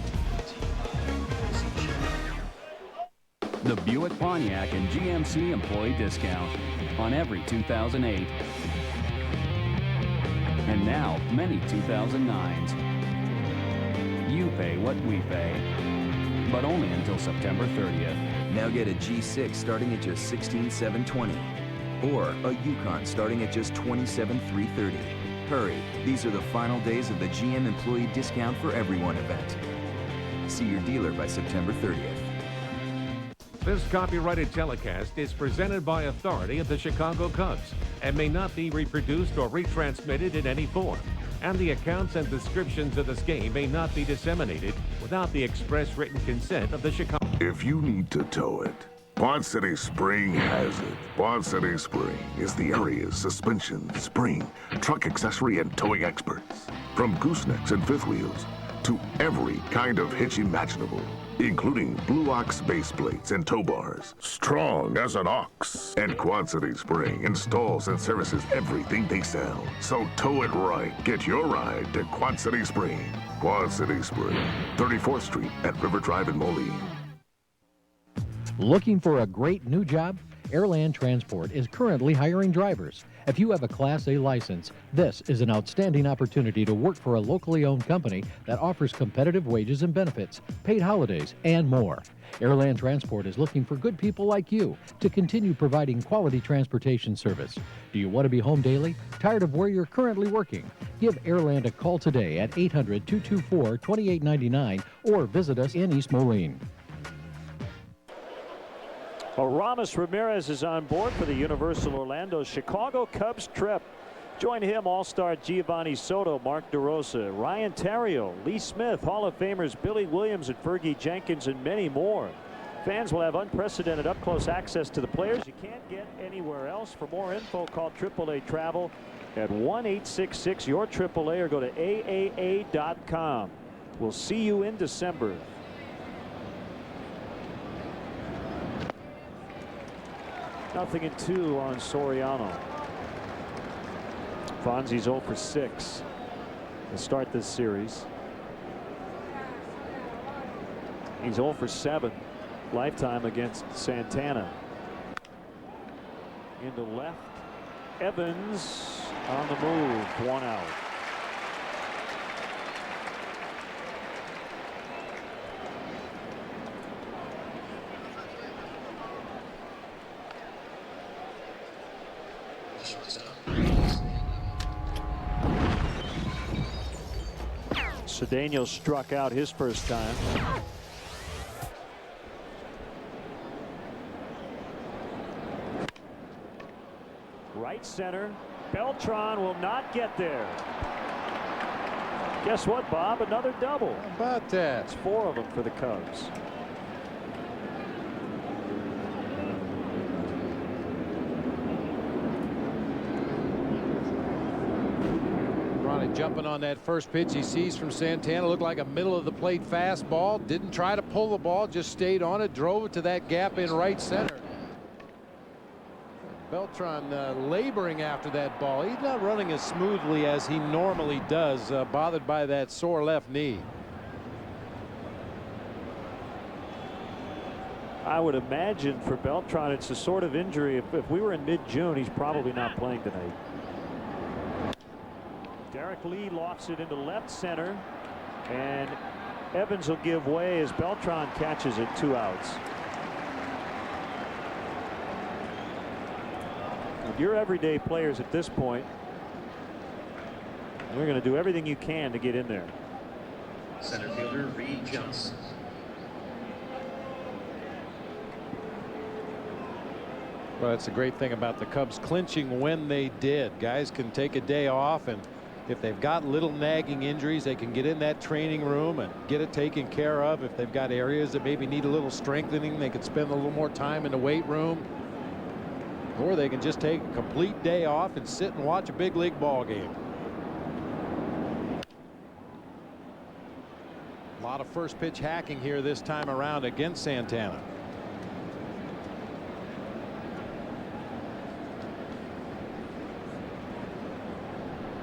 The Buick, Pontiac, and GMC employee discount on every 2008. And now, many 2009s. You pay what we pay, but only until September 30th. Now get a G6 starting at just $16,720. Or a Yukon starting at just $27,330. Hurry, these are the final days of the GM Employee Discount for Everyone event. See your dealer by September 30th. This copyrighted telecast is presented by authority of the Chicago Cubs and may not be reproduced or retransmitted in any form. And the accounts and descriptions of this game may not be disseminated without the express written consent of the Chicago. If you need to tow it, Quad City Spring has it. Quad City Spring is the area's suspension, spring, truck accessory, and towing experts. From goosenecks and fifth wheels to every kind of hitch imaginable, including Blue Ox base plates and tow bars, strong as an ox. And Quad City Spring installs and services everything they sell. So tow it right. Get your ride to Quad City Spring. Quad City Spring, 34th Street at River Drive in Moline. Looking for a great new job? Airland Transport is currently hiring drivers. If you have a Class A license, this is an outstanding opportunity to work for a locally owned company that offers competitive wages and benefits, paid holidays, and more. Airland Transport is looking for good people like you to continue providing quality transportation service. Do you want to be home daily? Tired of where you're currently working? Give Airland a call today at 800-224-2899 or visit us in East Moline. Aramis Ramirez is on board for the Universal Orlando Chicago Cubs trip. Join him, All-Star Giovanni Soto, Mark DeRosa, Ryan Theriot, Lee Smith, Hall of Famers Billy Williams and Fergie Jenkins, and many more. Fans will have unprecedented up-close access to the players you can't get anywhere else. For more info, call AAA Travel at 1-866-YOUR-AAA or go to AAA.com. We'll see you in December. Nothing in 2 on Soriano. Fonzie's 0 for 6 to start this series. He's 0 for 7 lifetime against Santana. Into left. Evans on the move. 1 out. Cedeno struck out his first time. Right center. Beltran will not get there. Guess what, Bob? Another double. How about that? It's 4 of them for the Cubs. Jumping on that first pitch he sees from Santana. Looked like a middle of the plate fastball. Didn't try to pull the ball, just stayed on it, drove it to that gap in right center. Beltran laboring after that ball. He's not running as smoothly as he normally does, bothered by that sore left knee. I would imagine for Beltran it's a sort of injury. If we were in mid-June, he's probably not playing tonight. Derek Lee lofts it into left center, and Evans will give way as Beltran catches it. 2 outs. You're everyday players at this point. We're going to do everything you can to get in there. Center fielder Reed Johnson. Well, that's the great thing about the Cubs clinching when they did. Guys can take a day off, and if they've got little nagging injuries, they can get in that training room and get it taken care of. If they've got areas that maybe need a little strengthening, they can spend a little more time in the weight room. Or they can just take a complete day off and sit and watch a big league ball game. A lot of first pitch hacking here this time around against Santana.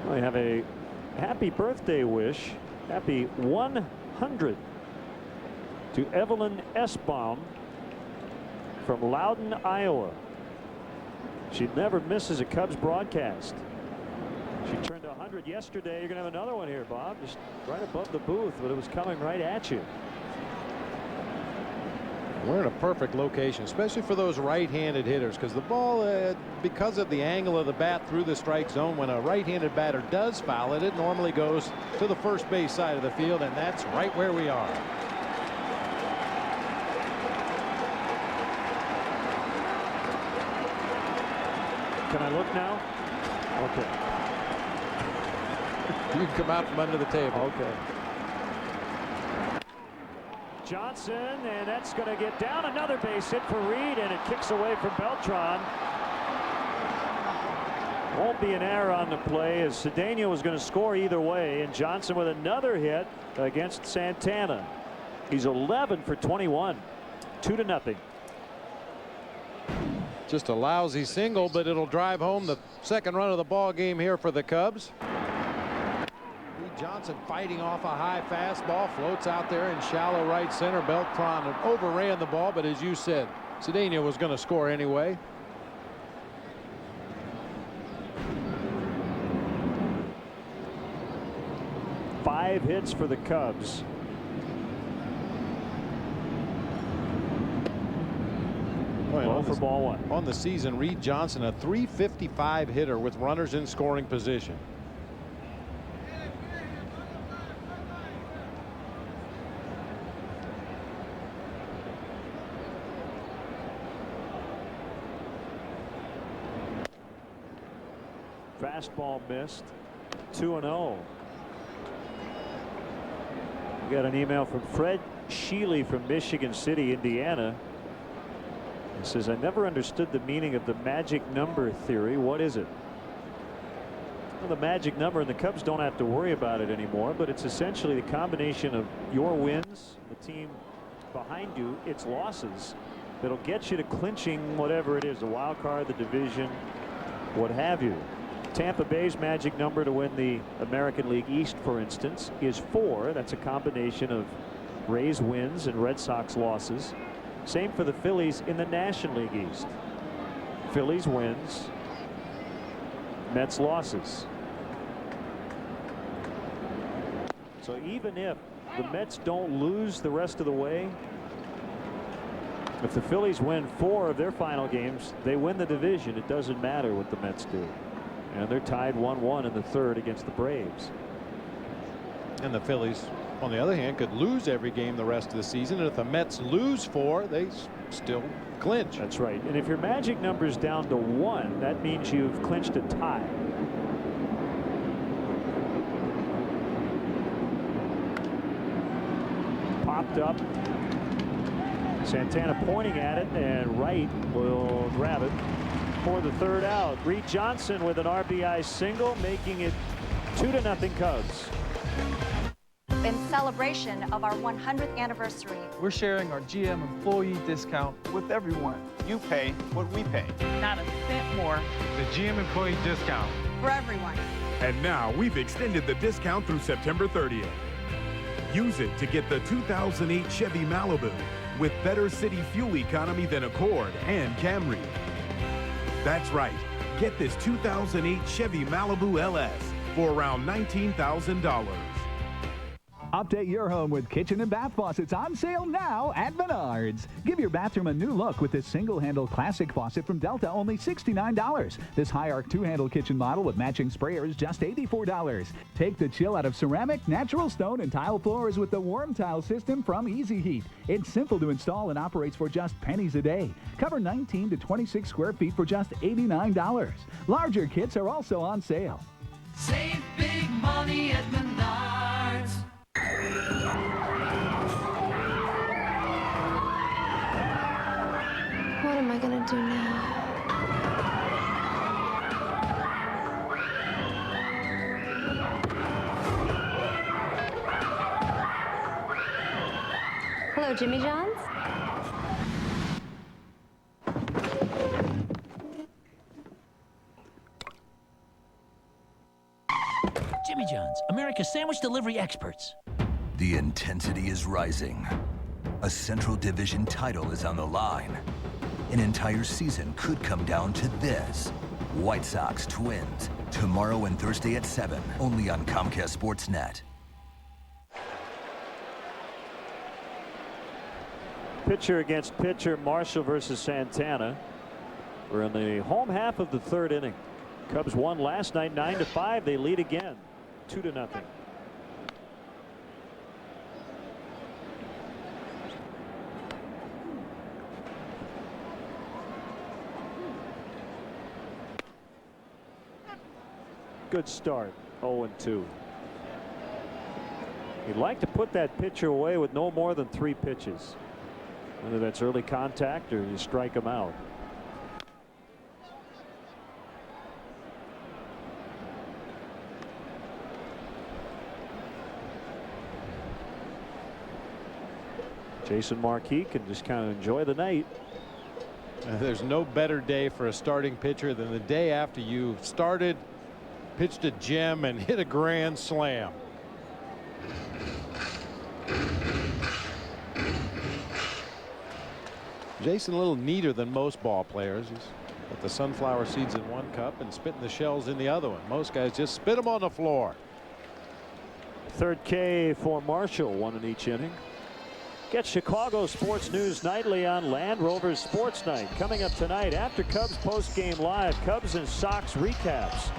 We have a happy birthday wish. Happy 100 to Evelyn Esbaum from Loudon, Iowa. She never misses a Cubs broadcast. She turned 100 yesterday. You're going to have another one here, Bob, just right above the booth, but it was coming right at you. We're in a perfect location, especially for those right-handed hitters, because the ball, because of the angle of the bat through the strike zone, when a right-handed batter does foul it, it normally goes to the first base side of the field, and that's right where we are. Can I look now? Okay. You can come out from under the table. Okay. Johnson, and that's going to get down. Another base hit for Reed, and it kicks away from Beltran. Won't be an error on the play, as Cedeno was going to score either way, and Johnson with another hit against Santana. He's 11 for 21. 2-0. Just a lousy single, but it'll drive home the second run of the ball game here for the Cubs. Johnson fighting off a high fastball, floats out there in shallow right center. Beltran overran the ball, but as you said, Cedeno was going to score anyway. Five hits for the Cubs. For ball one. On the season, Reed Johnson, a .355 hitter with runners in scoring position. Fastball missed. 2-0. We got an email from Fred Sheely from Michigan City, Indiana. He says, I never understood the meaning of the magic number theory. What is it? Well, the magic number, and the Cubs don't have to worry about it anymore, but it's essentially the combination of your wins, the team behind you, its losses, that'll get you to clinching whatever it is, the wild card, the division, what have you. Tampa Bay's magic number to win the American League East, for instance, is 4. That's a combination of Rays wins and Red Sox losses. Same for the Phillies in the National League East. Phillies wins, Mets losses. So even if the Mets don't lose the rest of the way, if the Phillies win 4 of their final games, they win the division. It doesn't matter what the Mets do. And they're tied 1-1 in the 3rd against the Braves. And the Phillies, on the other hand, could lose every game the rest of the season. And if the Mets lose 4, they still clinch. That's right. And if your magic number is down to 1, that means you've clinched a tie. picked up. Santana pointing at it, and Wright will grab it for the third out. Reed Johnson with an RBI single, making it 2-0 Cubs. In celebration of our 100th anniversary, we're sharing our GM employee discount with everyone. You pay what we pay. not a cent more The GM employee discount. for everyone. And now we've extended the discount through September 30th. Use it to get the 2008 Chevy Malibu with better city fuel economy than Accord and Camry. That's right. Get this 2008 Chevy Malibu LS for around $19,000. Update your home with kitchen and bath faucets on sale now at Menards. Give your bathroom a new look with this single-handle classic faucet from Delta, only $69. This high-arc two-handle kitchen model with matching sprayers, just $84. Take the chill out of ceramic, natural stone, and tile floors with the warm tile system from Easy Heat. It's simple to install and operates for just pennies a day. Cover 19 to 26 square feet for just $89. Larger kits are also on sale. Save big money at Menards. What am I gonna do now? Hello, Jimmy John's. Jimmy John's, America's sandwich delivery experts. The intensity is rising. A Central Division title is on the line. An entire season could come down to this. White Sox Twins, tomorrow and Thursday at 7, only on Comcast Sportsnet. Pitcher against pitcher, Marshall versus Santana. We're in the home half of the third inning. Cubs won last night 9-5. They lead again 2-0. Good start, 0-2. You'd like to put that pitcher away with no more than 3 pitches. Whether that's early contact or you strike him out. Jason Marquis can just kind of enjoy the night. There's no better day for a starting pitcher than the day after you started, pitched a gem, and hit a grand slam. Jason a little neater than most ball players. He's got the sunflower seeds in one cup and spitting the shells in the other one. Most guys just spit them on the floor. Third K for Marshall, 1 in each inning. Get Chicago sports news nightly on Land Rover's Sports Night. Coming up tonight after Cubs post-game live, Cubs and Sox recaps.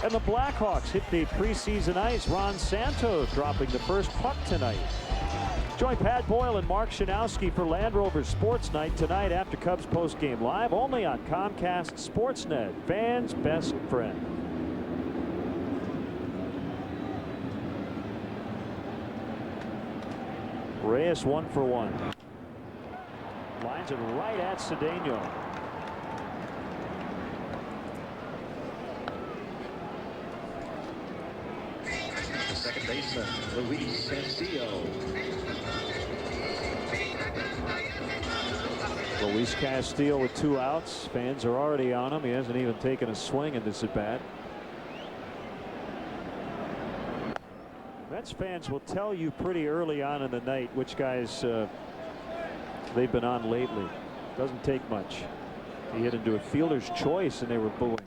And the Blackhawks hit the preseason ice. Ron Santos dropping the first puck tonight. Join Pat Boyle and Mark Shanowski for Land Rover Sports Night tonight after Cubs post-game live, only on Comcast Sportsnet, fans' best friend. Reyes 1 for 1. Lines it right at Cedeno. Second baseman, Luis Castillo. Luis Castillo with 2 outs. Fans are already on him. He hasn't even taken a swing in this at bat. Mets fans will tell you pretty early on in the night which guys they've been on lately. Doesn't take much. He hit into a fielder's choice and they were booing.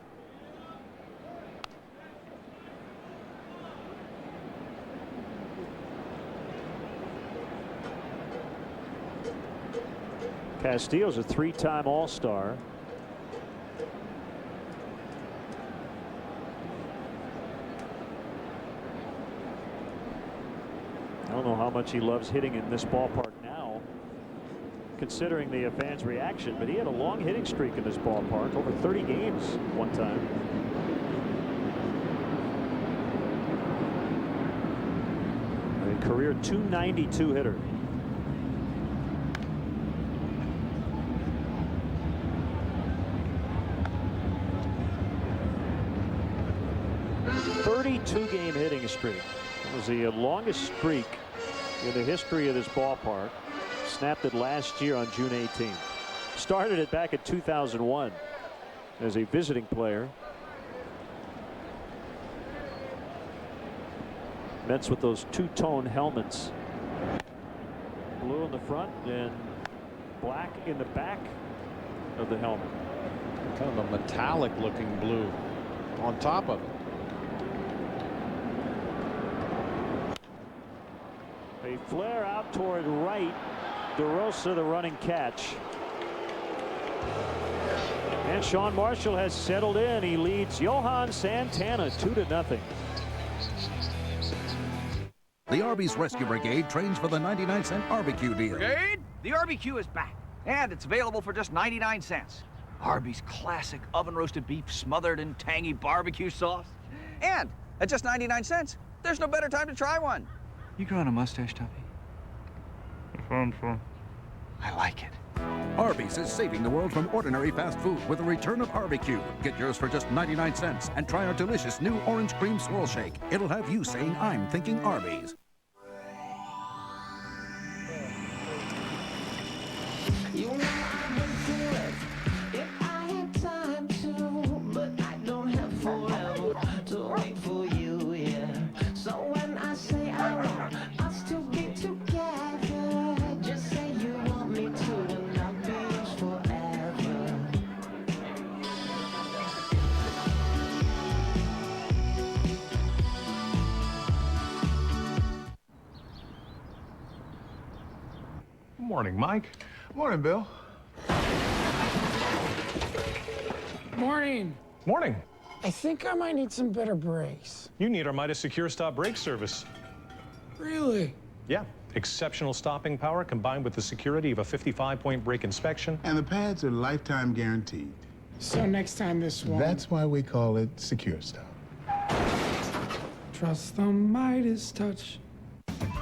Castillo's a 3-time All-Star. I don't know how much he loves hitting in this ballpark now, considering the fans' reaction, but he had a long hitting streak in this ballpark, over 30 games one time. A career .292 hitter. 2-game hitting streak. It was the longest streak in the history of this ballpark. Snapped it last year on June 18th. Started it back in 2001 as a visiting player. Mets with those two-tone helmets. Blue in the front and black in the back of the helmet. Kind of a metallic looking blue on top of it. A flare out toward right. DeRosa, the running catch. And Sean Marshall has settled in. He leads Johan Santana 2-0. The Arby's Rescue Brigade trains for the 99-cent barbecue deal. Brigade, the barbecue is back, and it's available for just 99 cents. Arby's classic oven-roasted beef smothered in tangy barbecue sauce. And at just 99 cents, there's no better time to try one. You growing a mustache, Tuffy? I like it. Arby's is saving the world from ordinary fast food with the return of barbecue. Get yours for just 99 cents and try our delicious new orange cream swirl shake. It'll have you saying, I'm thinking Arby's. You know I would do it if I had time to, but I don't have forever to wait for you, yeah. So when I say I want us to get together, just say you want me to, and I'll be yours forever. Morning, Mike. Morning, Bill. Morning. Morning. I think I might need some better brakes. You need our Midas Secure Stop brake service. Really? Yeah. Exceptional stopping power combined with the security of a 55-point brake inspection. And the pads are lifetime guaranteed. So next time this one. That's why we call it Secure Stop. Trust the Midas touch.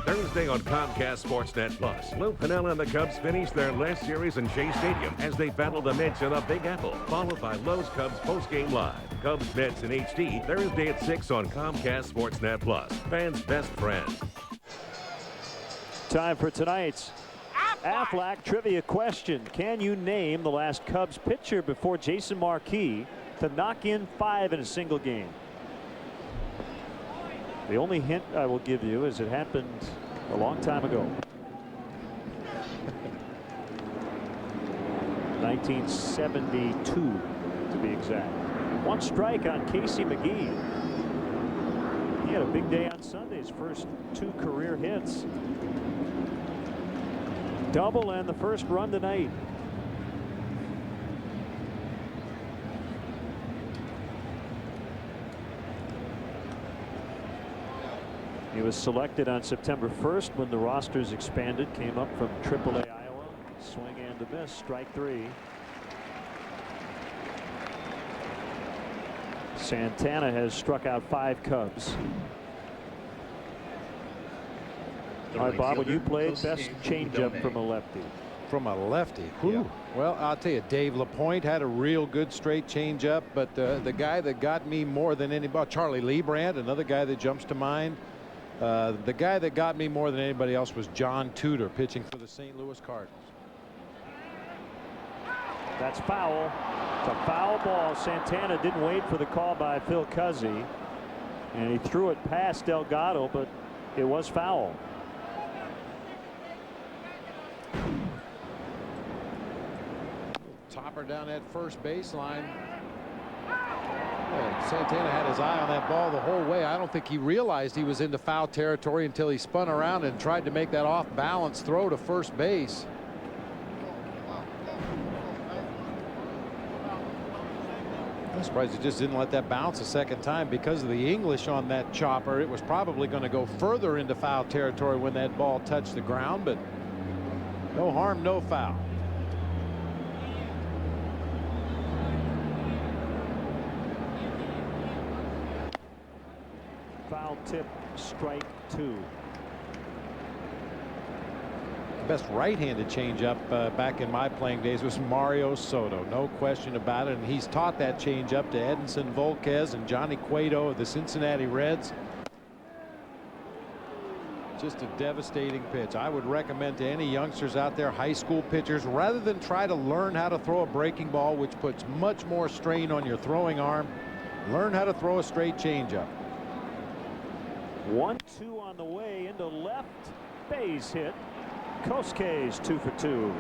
Thursday on Comcast Sportsnet Plus, Lou Piniella and the Cubs finish their last series in Shea Stadium as they battle the Mets in the Big Apple, followed by Lowe's Cubs postgame live. Cubs Mets in HD, Thursday at 6 on Comcast Sportsnet Plus. Fans' best friend. Time for tonight's Aflac trivia question. Can you name the last Cubs pitcher before Jason Marquis to knock in 5 in a single game? The only hint I will give you is it happened a long time ago. 1972 to be exact. One strike on Casey McGee. He had a big day on Sunday, his first 2 career hits. Double and the first run tonight. He was selected on September 1st when the rosters expanded, came up from AAA Iowa. Swing and a miss, strike 3. Santana has struck out 5 Cubs. All right, Bob, when you played, best changeup from a lefty. From a lefty. Yeah. Well, I'll tell you, Dave LaPointe had a real good straight changeup, but the guy that got me more than anybody, Charlie Leibrandt, another guy that jumps to mind. The guy that got me more than anybody else was John Tudor, pitching for the St. Louis Cardinals. That's foul. It's a foul ball. Santana didn't wait for the call by Phil Cuzzi, and he threw it past Delgado, but it was foul. Topper down that first baseline. Well, Santana had his eye on that ball the whole way. I don't think he realized he was into foul territory until he spun around and tried to make that off-balance throw to first base. I'm surprised he just didn't let that bounce a second time because of the English on that chopper. It was probably going to go further into foul territory when that ball touched the ground, but no harm, no foul. Foul tip, strike 2. The best right-handed changeup back in my playing days was Mario Soto. No question about it. And he's taught that changeup to Edinson Volquez and Johnny Cueto of the Cincinnati Reds. Just a devastating pitch. I would recommend to any youngsters out there, high school pitchers, rather than try to learn how to throw a breaking ball, which puts much more strain on your throwing arm, learn how to throw a straight changeup. 1-2 on the way into left base hit. Kosuke's 2 for 2.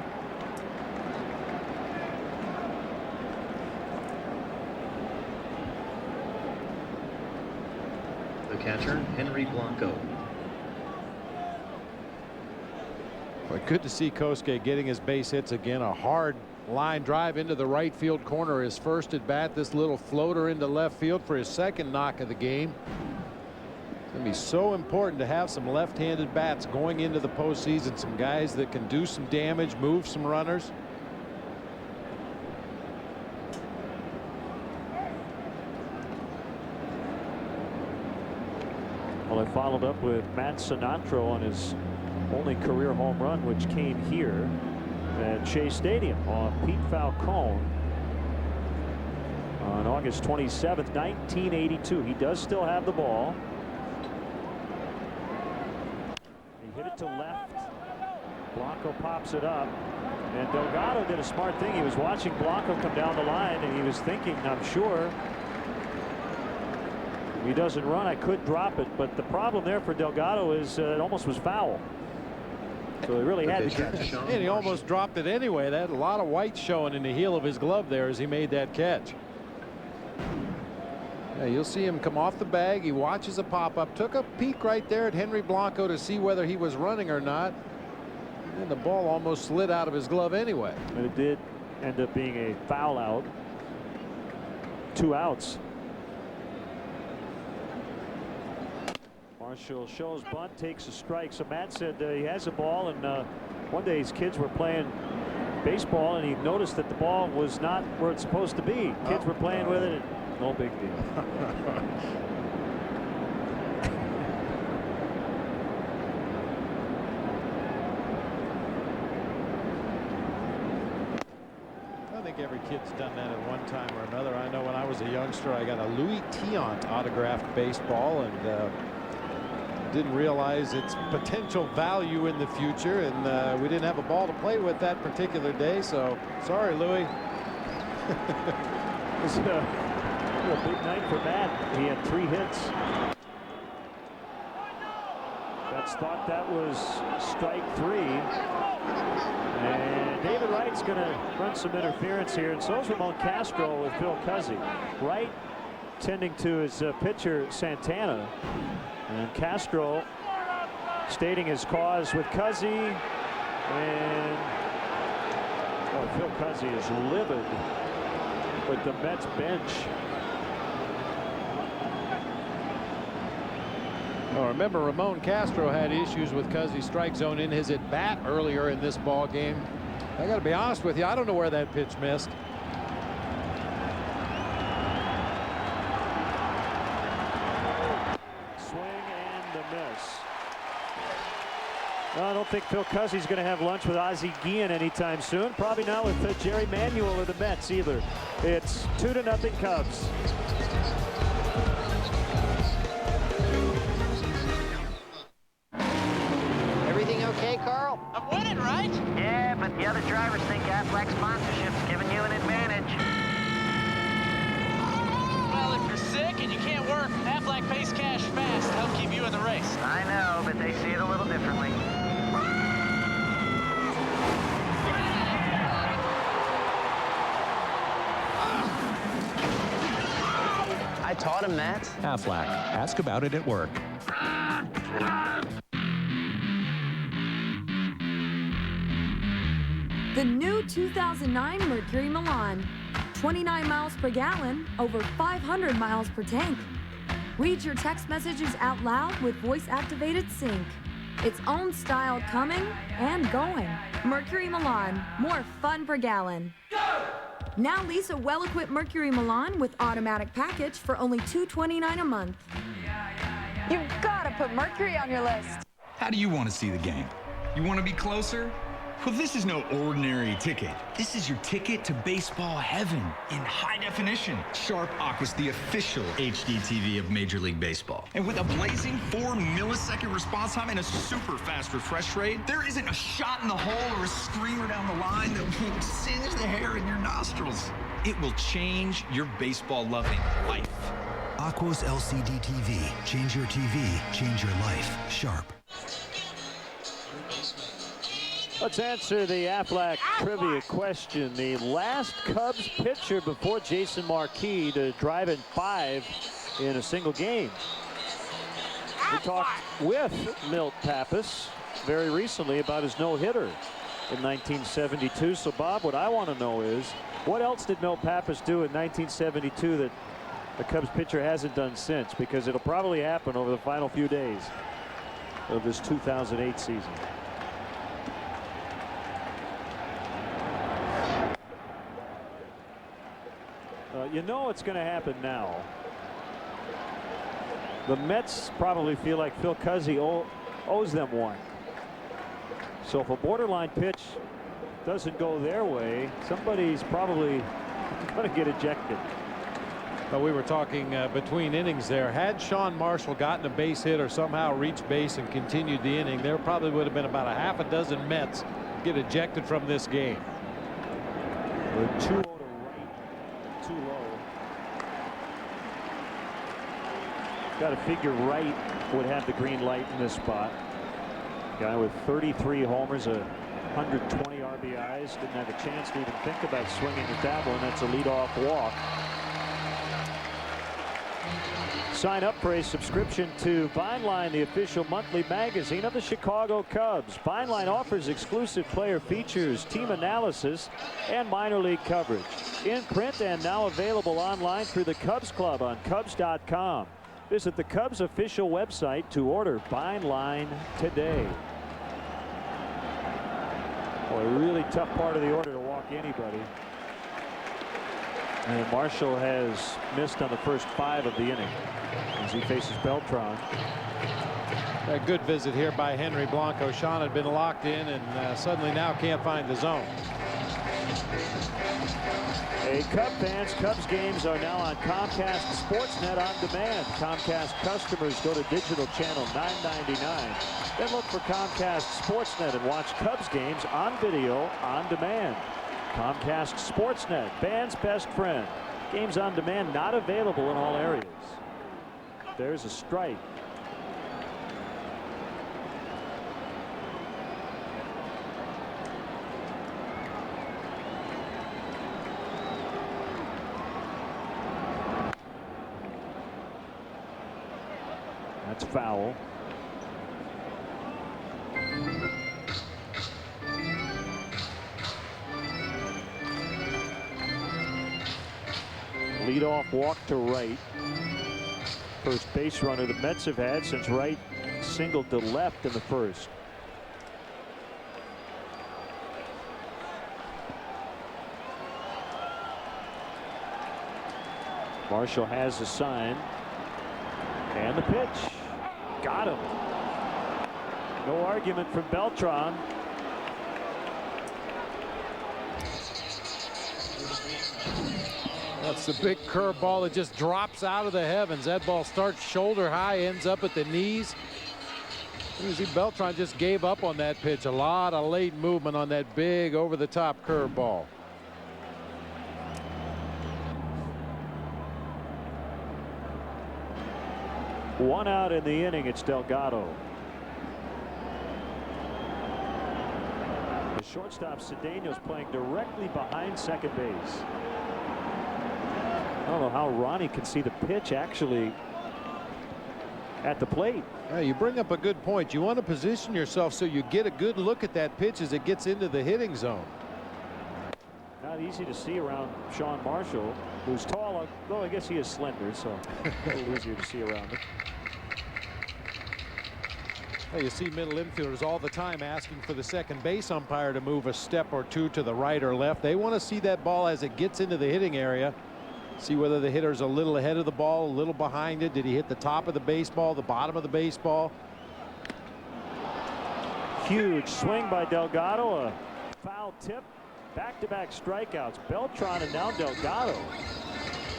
The catcher, Henry Blanco. But good to see Kosuke getting his base hits again. A hard line drive into the right field corner, his first at bat. This little floater into left field for his second knock of the game. It's going to be so important to have some left-handed bats going into the postseason. Some guys that can do some damage, move some runners. Well, I followed up with Matt Sinatro on his only career home run, which came here at Shea Stadium off Pete Falcone on August 27th, 1982. He does still have the ball. He hit it to left. Blanco pops it up, and Delgado did a smart thing. He was watching Blanco come down the line, and he was thinking, I'm sure, if he doesn't run, I could drop it. But the problem there for Delgado is it almost was foul. So he really had to catch it. And he almost dropped it anyway. That a lot of white showing in the heel of his glove there as he made that catch. Yeah, you'll see him come off the bag. He watches a pop-up. Took a peek right there at Henry Blanco to see whether he was running or not. And the ball almost slid out of his glove anyway. But it did end up being a foul out. 2 outs. Marshall shows bunt, takes a strike. So Matt said he has a ball, and one day his kids were playing baseball, and he noticed that the ball was not where it's supposed to be. Kids were playing with it. And no big deal. I think every kid's done that at one time or another. I know when I was a youngster, I got a Louis Tiant autographed baseball, and didn't realize its potential value in the future, and we didn't have a ball to play with that particular day, so sorry, Louis. It was a big night for Matt. He had 3 hits. Betts thought that was strike 3, and David Wright's going to run some interference here, and so is Ramon Castro with Phil Cuzzi. Wright tending to his pitcher Santana, and Castro stating his cause with Cuzzi, and Phil Cuzzi is livid with the Mets bench. Well, remember, Ramon Castro had issues with Cuzzi's strike zone in his at bat earlier in this ball game. I got to be honest with you, I don't know where that pitch missed. Well, I don't think Phil Cuzzi's going to have lunch with Ozzie Guillen anytime soon. Probably not with Jerry Manuel or the Mets either. It's 2-0 Cubs. Everything okay, Carl? I'm winning, right? Yeah, but the other drivers think Aflac sponsorship's giving you an advantage. Well, if you're sick and you can't work, Aflac pays cash fast to help keep you in the race. I know, but they see it a little differently. I taught him that. Aflac. Ask about it at work. The new 2009 Mercury Milan. 29 miles per gallon, over 500 miles per tank. Read your text messages out loud with voice-activated sync. Its own style coming and going. Mercury Milan, more fun per gallon. Now lease a well-equipped Mercury Milan with automatic package for only $229 a month. You've got to put Mercury on your list. How do you want to see the game? You want to be closer? Well, this is no ordinary ticket. This is your ticket to baseball heaven in high definition. Sharp Aqua's the official HD TV of Major League Baseball. And with a blazing 4-millisecond response time and a super fast refresh rate, there isn't a shot in the hole or a screamer down the line that won't singe the hair in your nostrils. It will change your baseball-loving life. Aqua's LCD TV. Change your TV, change your life. Sharp. Let's answer the Aflac trivia question. The last Cubs pitcher before Jason Marquis to drive in 5 in a single game. We talked with Milt Pappas very recently about his no-hitter in 1972. So, Bob, what I want to know is, what else did Milt Pappas do in 1972 that the Cubs pitcher hasn't done since? Because it'll probably happen over the final few days of this 2008 season. You know it's going to happen now. The Mets probably feel like Phil Cuzzi owes them one. So if a borderline pitch doesn't go their way, somebody's probably going to get ejected. But we were talking between innings there. Had Sean Marshall gotten a base hit or somehow reached base and continued the inning, there probably would have been about a half a dozen Mets get ejected from this game. The 2-0 to right, too low. Got to figure Wright would have the green light in this spot. Guy with 33 homers, 120 RBIs, didn't have a chance to even think about swinging at that one. That's a leadoff walk. Sign up for a subscription to Vineline, the official monthly magazine of the Chicago Cubs. Vineline offers exclusive player features, team analysis, and minor league coverage. In print and now available online through the Cubs Club on Cubs.com. Visit the Cubs official website to order Vineline today. Boy, a really tough part of the order to walk anybody. And Marshall has missed on the first 5 of the inning as he faces Beltran. A good visit here by Henry Blanco. Sean had been locked in and suddenly now can't find the zone. Hey, Cub fans, Cubs games are now on Comcast Sportsnet on demand. Comcast customers go to digital channel $9.99. Then look for Comcast Sportsnet and watch Cubs games on video on demand. Comcast Sportsnet, fans' best friend. Games on demand not available in all areas. There's a strike. That's foul. Leadoff walk to right. First base runner the Mets have had since Wright singled to left in the first. Marshall has the sign. And the pitch. Got him. No argument from Beltran. That's the big curveball that just drops out of the heavens. That ball starts shoulder high, ends up at the knees. You see Beltran just gave up on that pitch. A lot of late movement on that big over-the-top curveball. One out in the inning. It's Delgado. The shortstop Cedeno's playing directly behind second base. I don't know how Ronnie can see the pitch actually at the plate. Yeah, you bring up a good point. You want to position yourself so you get a good look at that pitch as it gets into the hitting zone. Not easy to see around Sean Marshall, who's tall. Well, I guess he is slender, so a little easier to see around him. Well, you see middle infielders all the time asking for the second base umpire to move a step or two to the right or left. They want to see that ball as it gets into the hitting area. See whether the hitter's a little ahead of the ball, a little behind it. Did he hit the top of the baseball, the bottom of the baseball? Huge swing by Delgado, a foul tip, back-to-back strikeouts. Beltran and now Delgado.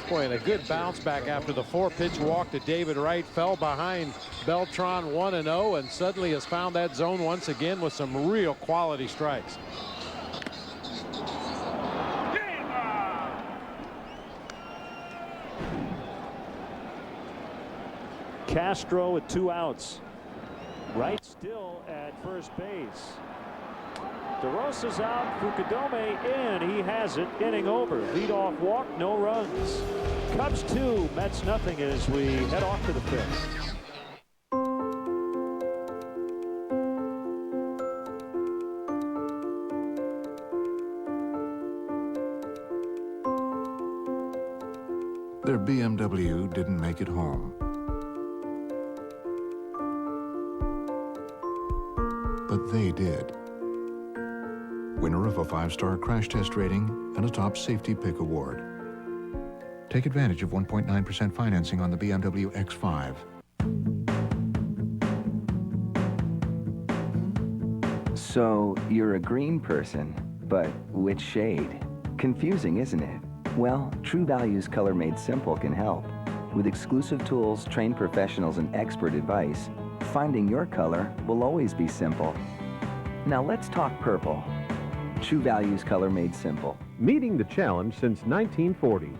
Boy, and a good bounce back after the 4-pitch walk to David Wright. Fell behind Beltran 1-0 and suddenly has found that zone once again with some real quality strikes. Castro with 2 outs. Wright still at first base. DeRosa's out, Fukudome in. He has it. Inning over. Leadoff walk, no runs. Cubs 2, Mets nothing as we head off to the 5th. Their BMW didn't make it home. But they did. Winner of a 5-star crash test rating and a top safety pick award. Take advantage of 1.9% financing on the BMW X5. So you're a green person, but which shade? Confusing, isn't it? Well, True Value's Color Made Simple can help. With exclusive tools, trained professionals, and expert advice, finding your color will always be simple. Now let's talk purple. True Value's Color Made Simple. Meeting the challenge since 1940.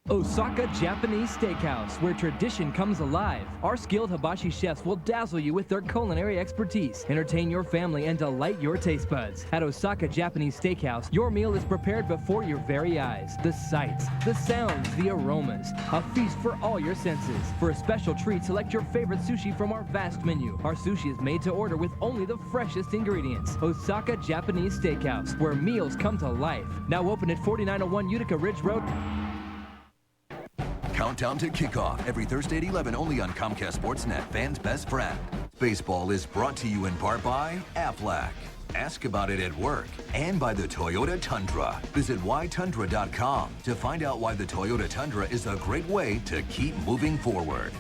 Osaka Japanese Steakhouse, where tradition comes alive. Our skilled hibachi chefs will dazzle you with their culinary expertise, entertain your family, and delight your taste buds. At Osaka Japanese Steakhouse, your meal is prepared before your very eyes. The sights, the sounds, the aromas. A feast for all your senses. For a special treat, select your favorite sushi from our vast menu. Our sushi is made to order with only the freshest ingredients. Osaka Japanese Steakhouse, where meals come to life. Now open at 4901 Utica Ridge Road. Countdown to kickoff every Thursday at 11 only on Comcast Sportsnet, fans' best friend. Baseball is brought to you in part by Aflac. Ask about it at work. And by the Toyota Tundra. Visit whytundra.com to find out why the Toyota Tundra is a great way to keep moving forward.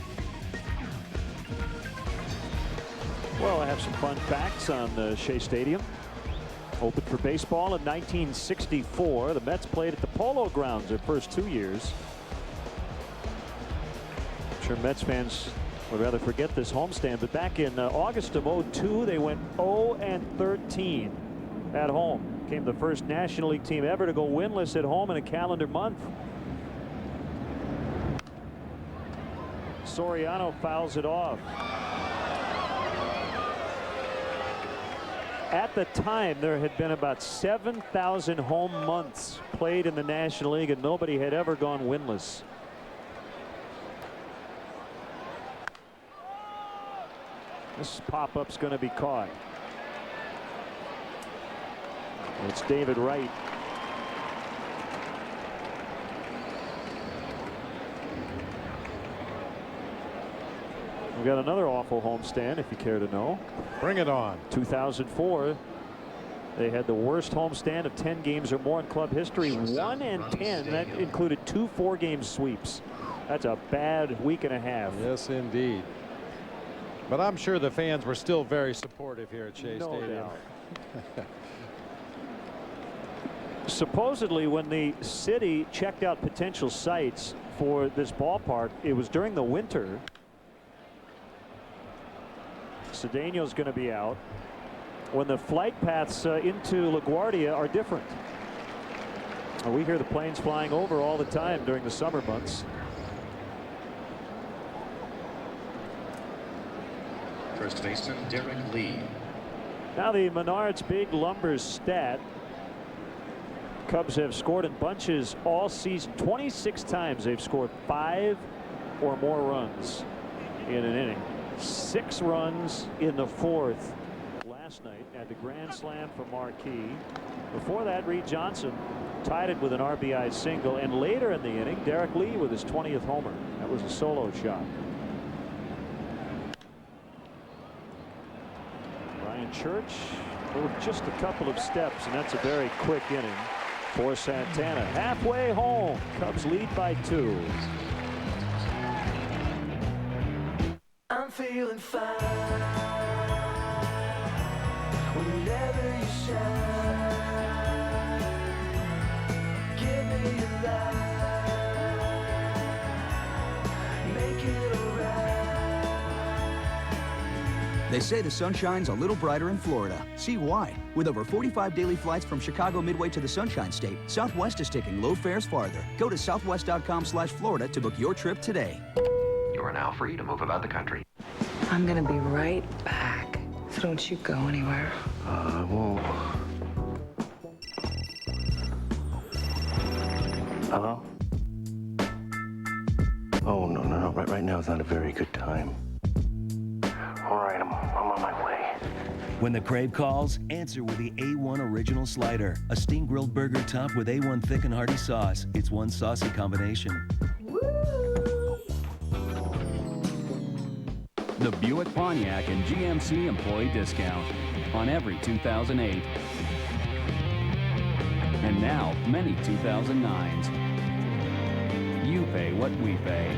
Well, I have some fun facts on Shea Stadium. Opened for baseball in 1964. The Mets played at the Polo Grounds their first 2 years. I'm sure Mets fans would rather forget this homestand, but back in August of '02, they went 0-13 at home. Became the first National League team ever to go winless at home in a calendar month. Soriano fouls it off. At the time, there had been about 7,000 home months played in the National League, and nobody had ever gone winless. This pop-up's going to be caught. It's David Wright. We've got another awful homestand, if you care to know. Bring it on. 2004, they had the worst homestand of 10 games or more in club history. 1-10. That included 2 4-game sweeps. That's a bad week and a half. Yes, indeed. But I'm sure the fans were still very supportive here at Shea Stadium. Supposedly, when the city checked out potential sites for this ballpark, it was during the winter. Cedeno's going to be out when the flight paths into LaGuardia are different. We hear the planes flying over all the time during the summer months. First baseman Derek Lee. Now the Menards big lumbers stat. Cubs have scored in bunches all season. 26 times they've scored 5 or more runs in an inning. 6 runs in the 4th last night at the grand slam for Marquee. Before that, Reed Johnson tied it with an RBI single, and later in the inning, Derek Lee with his 20th homer. That was a solo shot. Church with just a couple of steps, and that's a very quick inning for Santana. Halfway home, Cubs lead by 2. feeling fine. Whenever you shine, give me a light, make it alright. They say the sun shines a little brighter in Florida. See why. With over 45 daily flights from Chicago Midway to the Sunshine State, Southwest is taking low fares farther. Go to southwest.com/Florida to book your trip today. You are now free to move about the country. I'm gonna be right back, so don't you go anywhere. I won't. Hello? Oh, no. Right now is not a very good time. All right, I'm on my way. When the crave calls, answer with the A1 Original Slider. A steam grilled burger topped with A1 thick and hearty sauce. It's one saucy combination. The Buick, Pontiac, and GMC employee discount on every 2008. And now, many 2009s. You pay what we pay,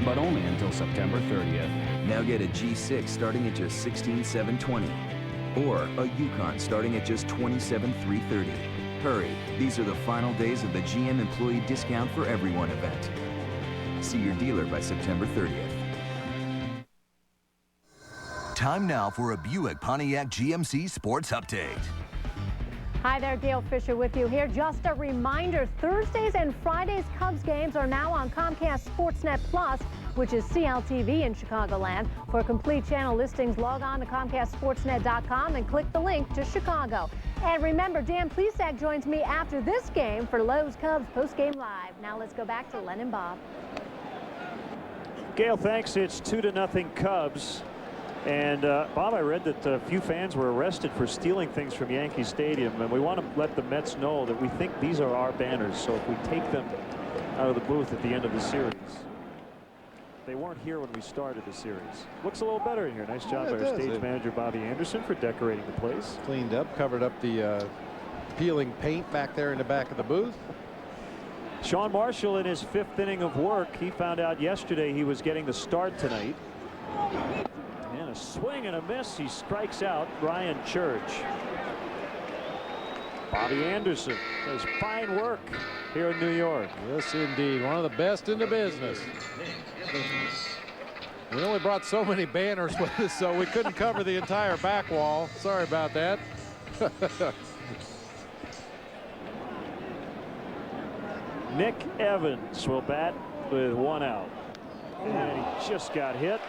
but only until September 30th. Now get a G6 starting at just $16,720 or a Yukon starting at just $27,330. Hurry, these are the final days of the GM Employee Discount for Everyone event. See your dealer by September 30th. Time now for a Buick Pontiac GMC Sports Update. Hi there, Gail Fisher with you here. Just a reminder, Thursdays and Fridays Cubs games are now on Comcast Sportsnet Plus, which is CLTV in Chicagoland. For complete channel listings, log on to ComcastSportsnet.com and click the link to Chicago. And remember, Dan Plesac joins me after this game for Lowe's Cubs Postgame Live. Now let's go back to Len and Bob. Gail, thanks. It's 2-0 Cubs. And Bob, I read that a few fans were arrested for stealing things from Yankee Stadium, and we want to let the Mets know that we think these are our banners. So if we take them out of the booth at the end of the series, they weren't here when we started the series. Looks a little better in here. Nice job by our stage manager Bobby Anderson for decorating the place. Cleaned up, covered up the peeling paint back there in the back of the booth. Sean Marshall in his 5th inning of work. He found out yesterday he was getting the start tonight. A swing and a miss. He strikes out Ryan Church. Bobby Anderson does fine work here in New York. Yes, indeed. One of the best in the business. We only brought so many banners with us, so we couldn't cover the entire back wall. Sorry about that. Nick Evans will bat with 1 out. And he just got hit.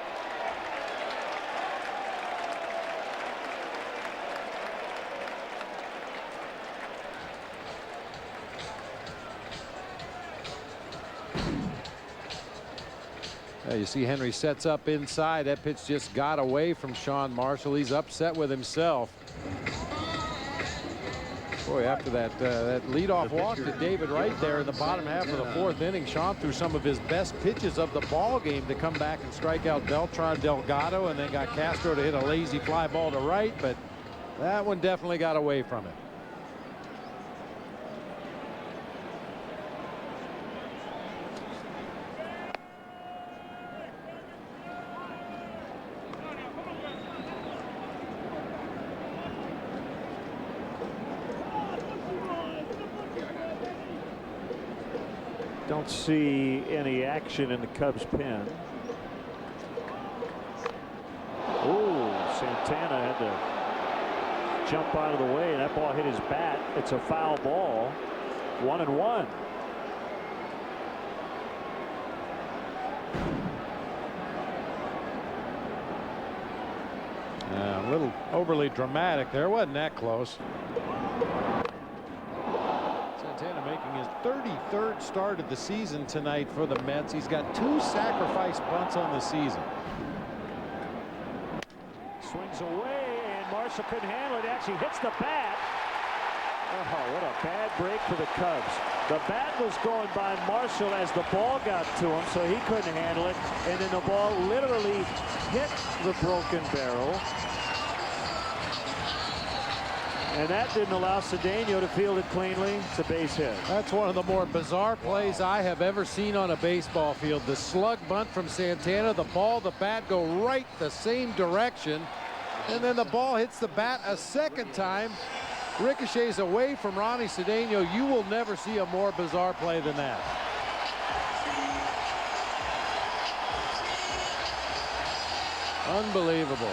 You see Henry sets up inside. That pitch just got away from Sean Marshall. He's upset with himself. Boy, after that leadoff walk to David Wright there in the bottom half of the 4th inning, Sean threw some of his best pitches of the ball game to come back and strike out Beltran Delgado, and then got Castro to hit a lazy fly ball to right, but that one definitely got away from it. Don't see any action in the Cubs pen. Oh, Santana had to jump out of the way, and that ball hit his bat. It's a foul ball. 1-1. A little overly dramatic there. Wasn't that close. Santana making his 33rd start of the season tonight for the Mets. He's got 2 sacrifice bunts on the season. Swings away, and Marshall couldn't handle it. Actually hits the bat. Oh, what a bad break for the Cubs. The bat was going by Marshall as the ball got to him, so he couldn't handle it. And then the ball literally hit the broken barrel. And that didn't allow Cedeno to field it cleanly. It's a base hit. That's one of the more bizarre plays I have ever seen on a baseball field. The slug bunt from Santana, the ball, the bat go right the same direction. And then the ball hits the bat a second time, ricochets away from Ronnie Cedeno. You will never see a more bizarre play than that. Unbelievable.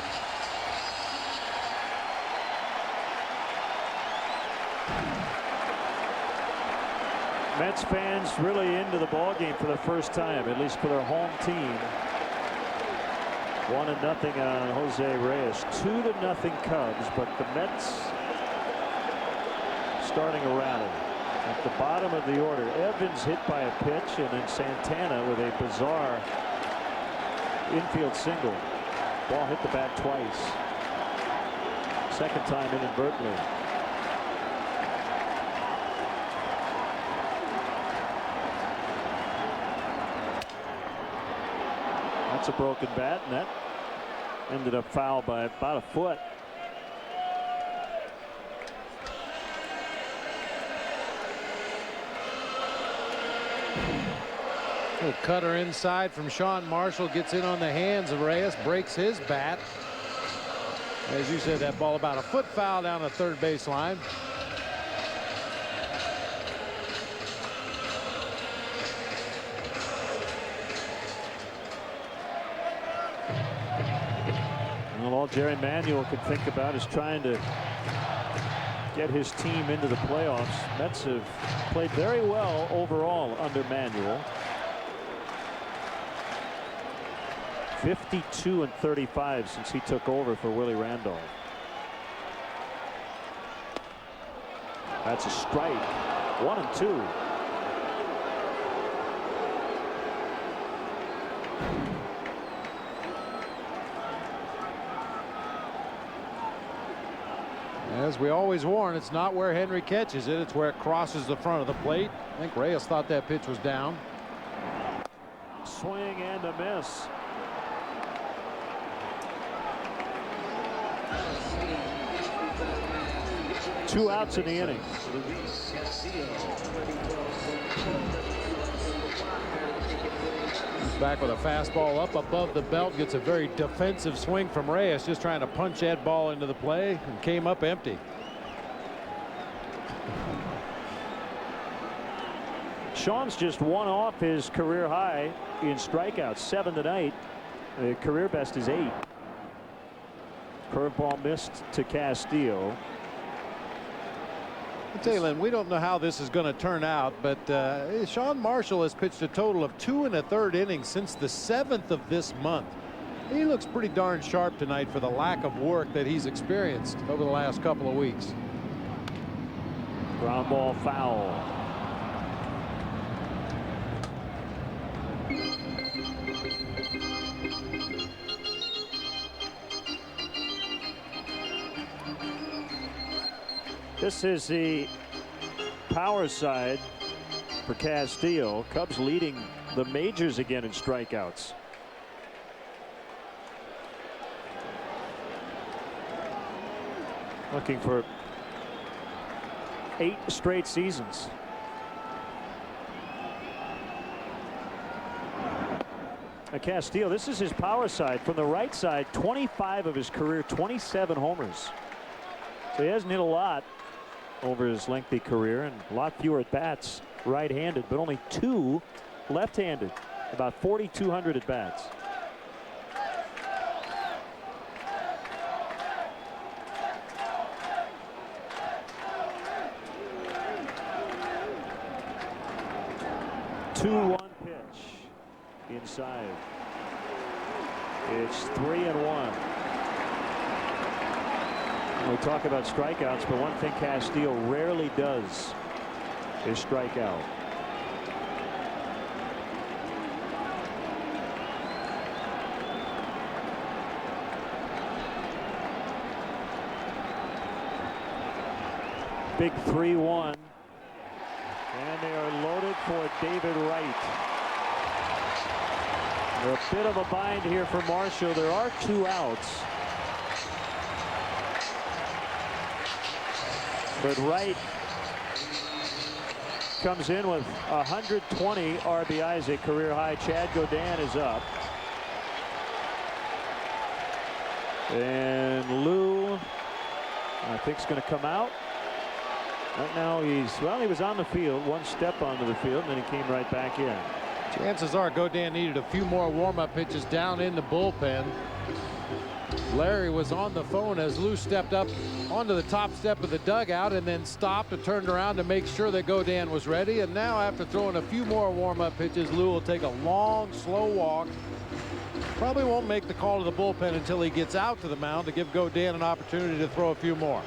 Mets fans really into the ball game for the first time, at least for their home team. 1-0 on Jose Reyes. 2-0 Cubs, but the Mets starting a rally. At the bottom of the order, Evans hit by a pitch, and then Santana with a bizarre infield single. Ball hit the bat twice. Second time inadvertently. That's a broken bat, and that ended up foul by about a foot. A cutter inside from Sean Marshall gets in on the hands of Reyes, breaks his bat. As you said, that ball about a foot foul down the third base line. Well, all Jerry Manuel could think about is trying to get his team into the playoffs. Mets have played very well overall under Manuel. 52-35 since he took over for Willie Randolph. That's a strike. 1-2. As we always warn, it's not where Henry catches it, it's where it crosses the front of the plate. I think Reyes thought that pitch was down. Swing and a miss. Two outs in the inning. He's back with a fastball up above the belt, gets a very defensive swing from Reyes, just trying to punch that ball into the play, and came up empty. Sean's just one off his career high in strikeouts, 7 tonight. The career best is 8. Curveball missed to Castillo. I'll tell you, Lynn, we don't know how this is going to turn out, but Sean Marshall has pitched a total of 2 1/3 innings since the 7th of this month. He looks pretty darn sharp tonight for the lack of work that he's experienced over the last couple of weeks. Ground ball foul. This is the power side for Castillo. Cubs leading the majors again in strikeouts. Looking for 8 straight seasons. Castillo, this is his power side. From the right side, 25 of his career 27 homers. So he hasn't hit a lot over his lengthy career, and a lot fewer at bats right-handed, but only 2 left-handed. About 4,200 at bats. Two-one pitch inside. It's 3-1. We talk about strikeouts, but one thing Castillo rarely does is strike out. Big 3-1. And they are loaded for David Wright. They're a bit of a bind here for Marshall. There are 2 outs. But Wright comes in with 120 RBIs, a career high. Chad Godin is up. And Lou, I think, is going to come out. Right now he was on the field, one step onto the field, and then he came right back in. Chances are Godin needed a few more warm-up pitches down in the bullpen. Larry was on the phone as Lou stepped up onto the top step of the dugout and then stopped and turned around to make sure that Godin was ready. And now, after throwing a few more warm-up pitches, Lou will take a long, slow walk. Probably won't make the call to the bullpen until he gets out to the mound to give Godin an opportunity to throw a few more.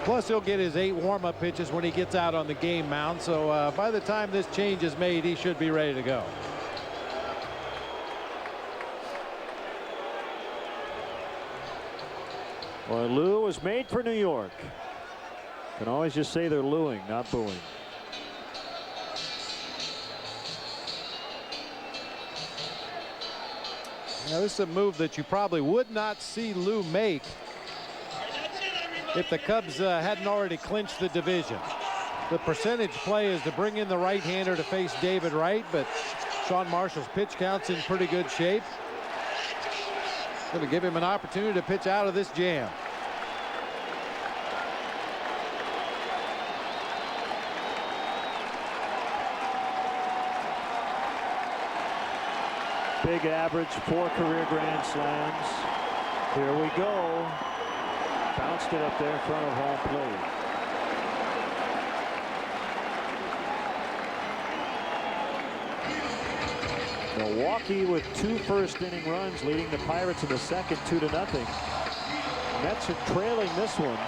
Plus, he'll get his 8 warm-up pitches when he gets out on the game mound. So by the time this change is made, he should be ready to go. Well, Lou was made for New York. Can always just say they're Louing, not booing. Now, this is a move that you probably would not see Lou make if the Cubs hadn't already clinched the division. The percentage play is to bring in the right-hander to face David Wright, but Sean Marshall's pitch count's in pretty good shape. Going to give him an opportunity to pitch out of this jam. Big average, 4 career grand slams. Here we go. Bounced it up there in front of home plate. Milwaukee with 2 first-inning runs, leading the Pirates in the second 2-0. Mets are trailing this one.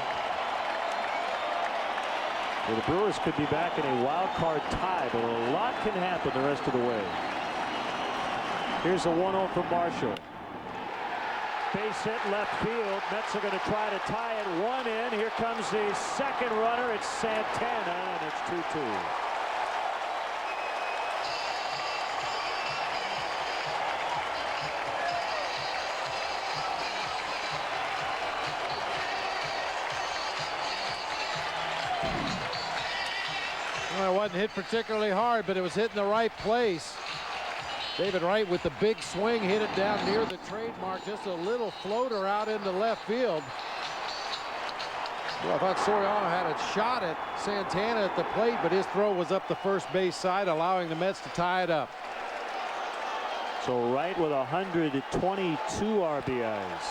Well, the Brewers could be back in a wild card tie, but a lot can happen the rest of the way. Here's a 1-0 from Marshall. Base hit left field. Mets are going to try to tie it 1 in. Here comes the second runner. It's Santana, and it's 2-2. Well, it wasn't hit particularly hard, but it was hit in the right place. David Wright with the big swing hit it down near the trademark. Just a little floater out into left field. Well, I thought Soriano had a shot at Santana at the plate, but his throw was up the first base side, allowing the Mets to tie it up. So Wright with 122 RBIs.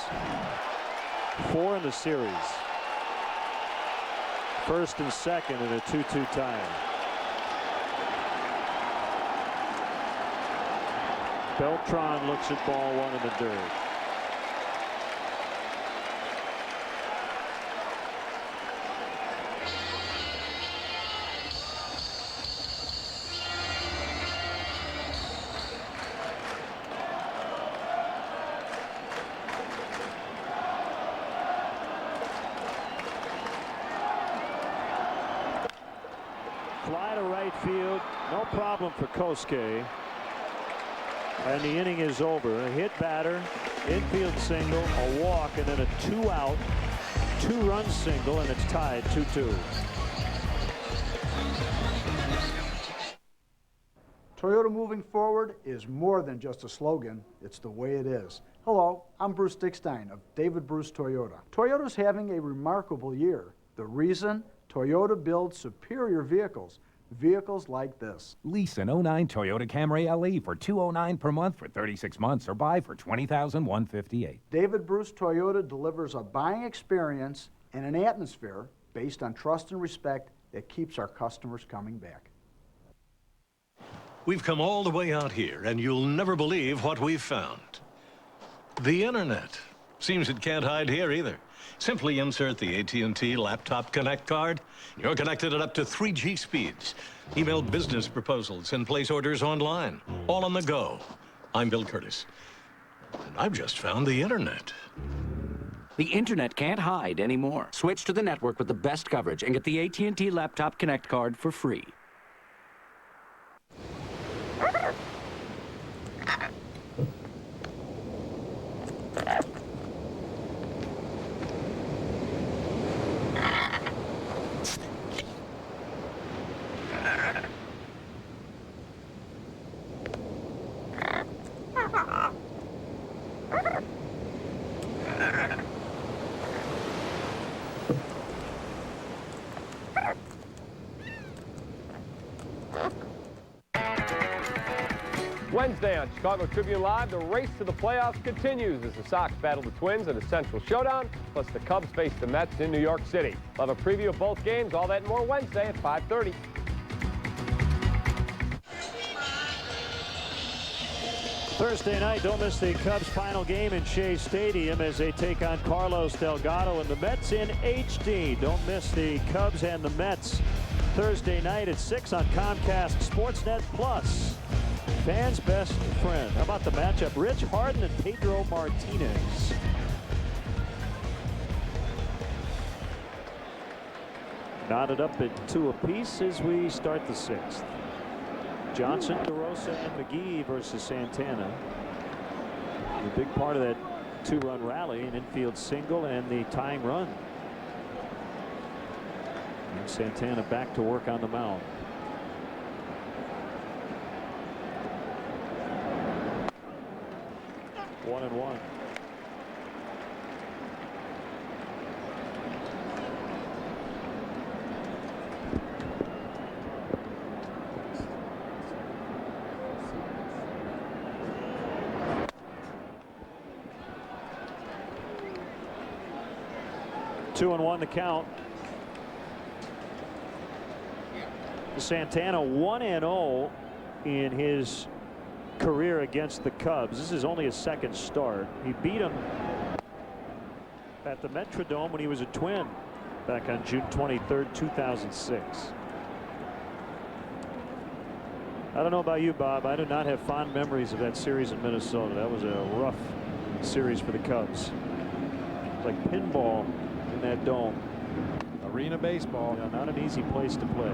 4 in the series. First and second in a 2-2 tie. Beltran looks at ball 1 in the dirt. Fly to right field, no problem for Kosuke. And the inning is over. A hit batter, infield single, a walk, and then a 2-out, 2-run single, and it's tied 2-2. Toyota moving forward is more than just a slogan. It's the way it is. Hello, I'm Bruce Dickstein of David Bruce Toyota. Toyota's having a remarkable year. The reason? Toyota builds superior vehicles. Vehicles like this. Lease an 09 Toyota Camry LE for $209 per month for 36 months or buy for $20,158. David Bruce Toyota delivers a buying experience and an atmosphere based on trust and respect that keeps our customers coming back. We've come all the way out here, and you'll never believe what we've found. The internet. Seems it can't hide here either. Simply insert the AT&T Laptop Connect card. You're connected at up to 3G speeds. Email business proposals and place orders online, all on the go. I'm Bill Curtis, and I've just found the internet. The internet can't hide anymore. Switch to the network with the best coverage and get the AT&T Laptop Connect card for free. Wednesday on Chicago Tribune Live, the race to the playoffs continues as the Sox battle the Twins in a central showdown, plus the Cubs face the Mets in New York City. We'll have a preview of both games, all that and more Wednesday at 5:30. Thursday night, don't miss the Cubs' final game in Shea Stadium as they take on Carlos Delgado and the Mets in HD. Don't miss the Cubs and the Mets Thursday night at 6 on Comcast Sportsnet Plus. Fans' best friend. How about the matchup? Rich Harden and Pedro Martinez. Knotted up at 2 apiece as we start the 6th. Johnson, DeRosa, and McGee versus Santana. A big part of that 2-run rally, an infield single and the tying run. And Santana back to work on the mound. One and one. Two and one the count. Santana 1-0 in his career against the Cubs. This is only his second start. He beat him at the Metrodome when he was a Twin back on June 23rd, 2006. I don't know about you, Bob. I do not have fond memories of that series in Minnesota. That was a rough series for the Cubs. It's like pinball in that dome. Arena baseball. Yeah, not an easy place to play.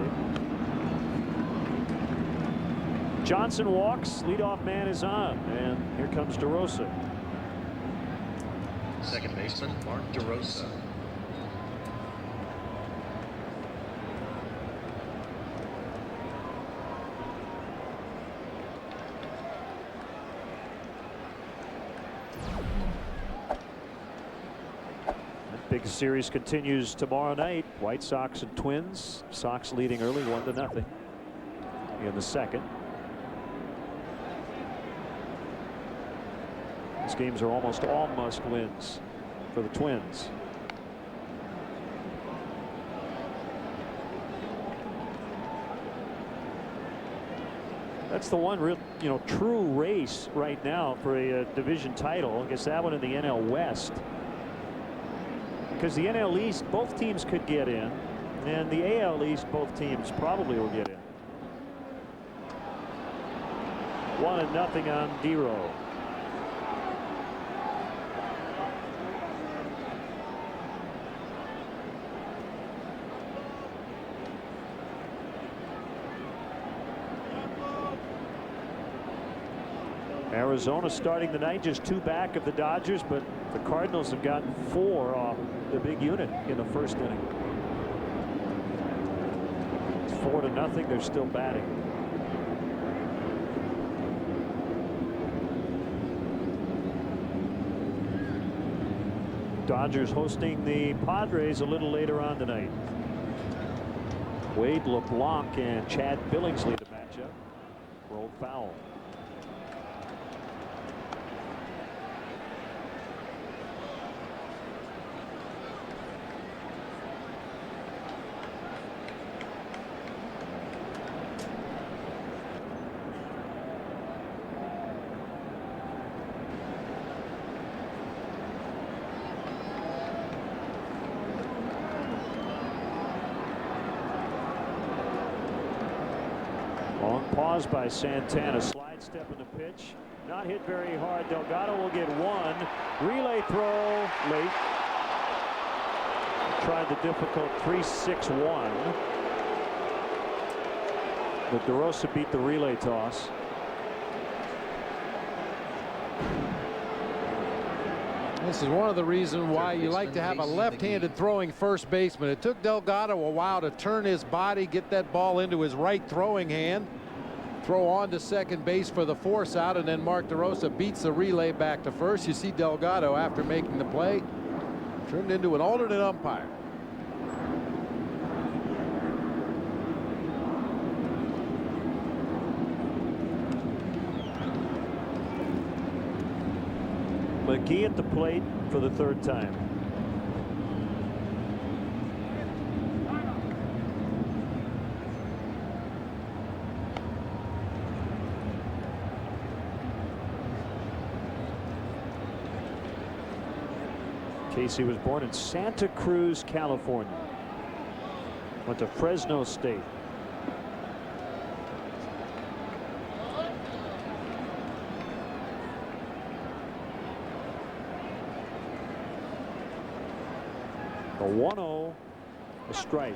Johnson walks, leadoff man is on, and here comes DeRosa. Second baseman, Mark DeRosa. Big series continues tomorrow night. White Sox and Twins. Sox leading early 1-0 in the second. These games are almost all must-wins for the Twins. That's the one real, true race right now for a division title. I guess that one in the NL West. Because the NL East, both teams could get in, and the AL East, both teams probably will get in. 1-0 on D-Row. Arizona starting the night just 2 back of the Dodgers, but the Cardinals have gotten 4 off the big unit in the first inning. It's 4-0. They're still batting. Dodgers hosting the Padres a little later on tonight. Wade LeBlanc and Chad Billingsley to match up. Rolled foul. Pause by Santana. Slide step in the pitch. Not hit very hard. Delgado will get one. Relay throw late. Tried the difficult 3-6-1. But DeRosa beat the relay toss. This is one of the reasons why you like to have a left-handed throwing first baseman. It took Delgado a while to turn his body, get that ball into his right throwing hand, throw on to second base for the force out, and then Mark DeRosa beats the relay back to first. You see Delgado, after making the play, turned into an alternate umpire. McGee at the plate for the third time. Casey was born in Santa Cruz, California. Went to Fresno State. A 1-0, a strike.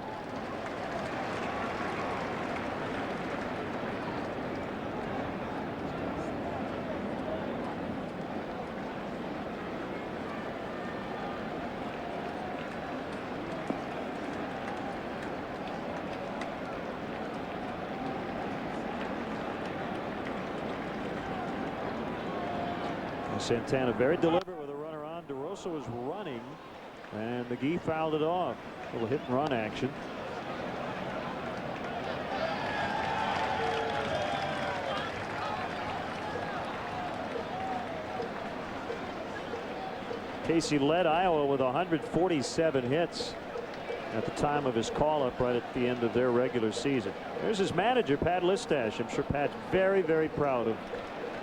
Santana very deliberate with a runner on. DeRosa was running, and McGee fouled it off. A little hit and run action. Casey led Iowa with 147 hits at the time of his call-up right at the end of their regular season. There's his manager, Pat Listash. I'm sure Pat's very, very proud of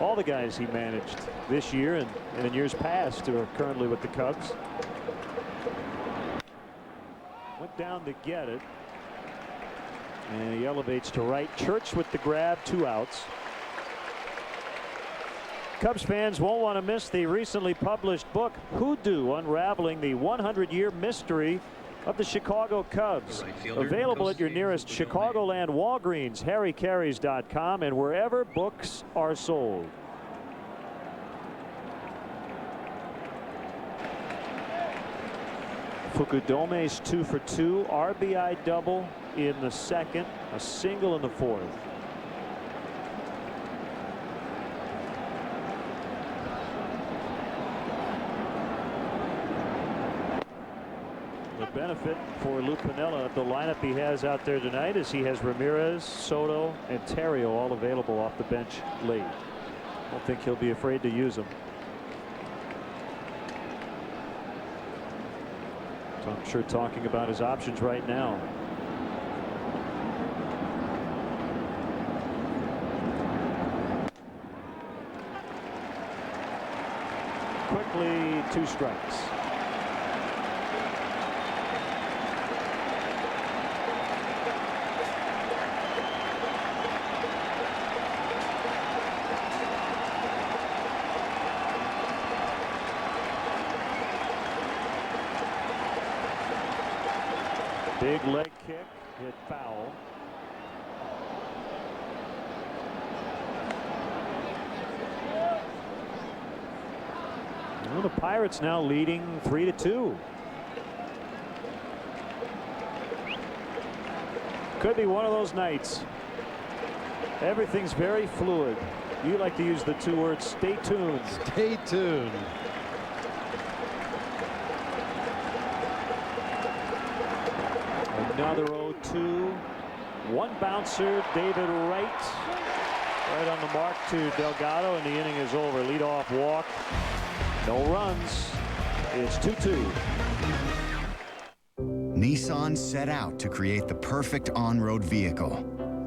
all the guys he managed this year and in years past who are currently with the Cubs. Went down to get it, and he elevates to right. Church with the grab, 2 outs. Cubs fans won't want to miss the recently published book, Hoodoo, Unraveling the 100-Year Mystery of the Chicago Cubs. Available at your nearest Chicagoland Walgreens, harrycarries.com, and wherever books are sold. Fukudome's 2 for 2, RBI double in the second, a single in the fourth. The benefit for Lou Piniella, the lineup he has out there tonight, is he has Ramirez, Soto, and Terrio all available off the bench late. I don't think he'll be afraid to use them. So I'm sure talking about his options right now. Quickly, 2 strikes. Big leg kick, hit foul. Well, the Pirates now leading 3-2. Could be one of those nights. Everything's very fluid. You like to use the 2 words, stay tuned. Stay tuned. Another 0-2. 1 bouncer, David Wright. Right on the mark to Delgado, and the inning is over. Leadoff walk. No runs. It's 2-2. Nissan set out to create the perfect on-road vehicle,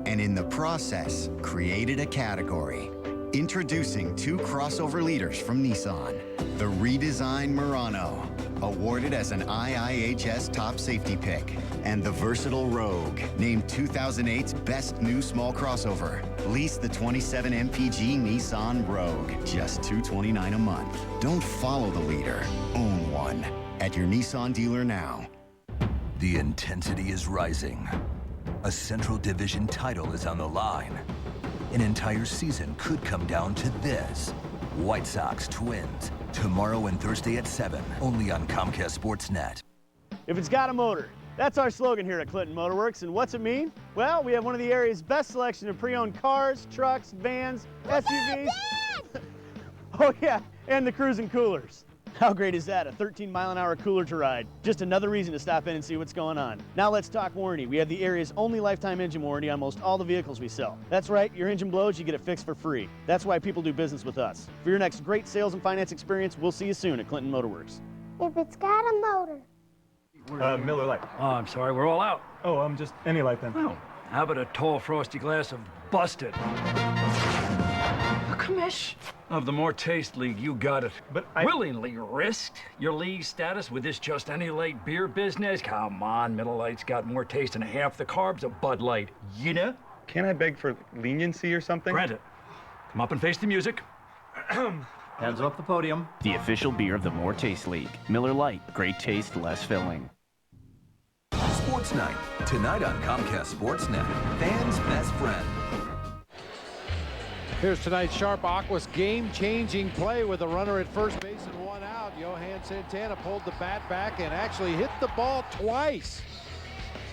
and in the process, created a category. Introducing 2 crossover leaders from Nissan. The redesigned Murano, awarded as an IIHS top safety pick, and the versatile Rogue, named 2008's best new small crossover. Lease the 27 MPG Nissan Rogue, just $229 a month. Don't follow the leader, own one. At your Nissan dealer now. The intensity is rising. A Central Division title is on the line. An entire season could come down to this. White Sox Twins, tomorrow and Thursday at 7, only on Comcast Sportsnet. If it's got a motor, that's our slogan here at Clinton Motor Works. And what's it mean? Well, we have one of the area's best selection of pre-owned cars, trucks, vans, SUVs. Oh yeah, and the cruising coolers. How great is that? A 13-mile-an-hour cooler to ride. Just another reason to stop in and see what's going on. Now let's talk warranty. We have the area's only lifetime engine warranty on most all the vehicles we sell. That's right, your engine blows, you get it fixed for free. That's why people do business with us. For your next great sales and finance experience, we'll see you soon at Clinton Motor Works. If it's got a motor. Miller Lite. Oh, I'm sorry, we're all out. Oh, just any light then. Oh, how about a tall, frosty glass of Busted? A commish. Of the More Taste League, you got it. But willingly risked your league status with this just any light beer business? Come on, Miller Lite's got more taste and half the carbs of Bud Light. You know? Can't I beg for leniency or something? Granted. Come up and face the music. Hands off the podium. The official beer of the More Taste League. Miller Lite. Great taste, less filling. Sports Night, tonight on Comcast Sportsnet, fans' best friend. Here's tonight's Sharp Aquas game-changing play with a runner at first base and one out. Johan Santana pulled the bat back and actually hit the ball twice.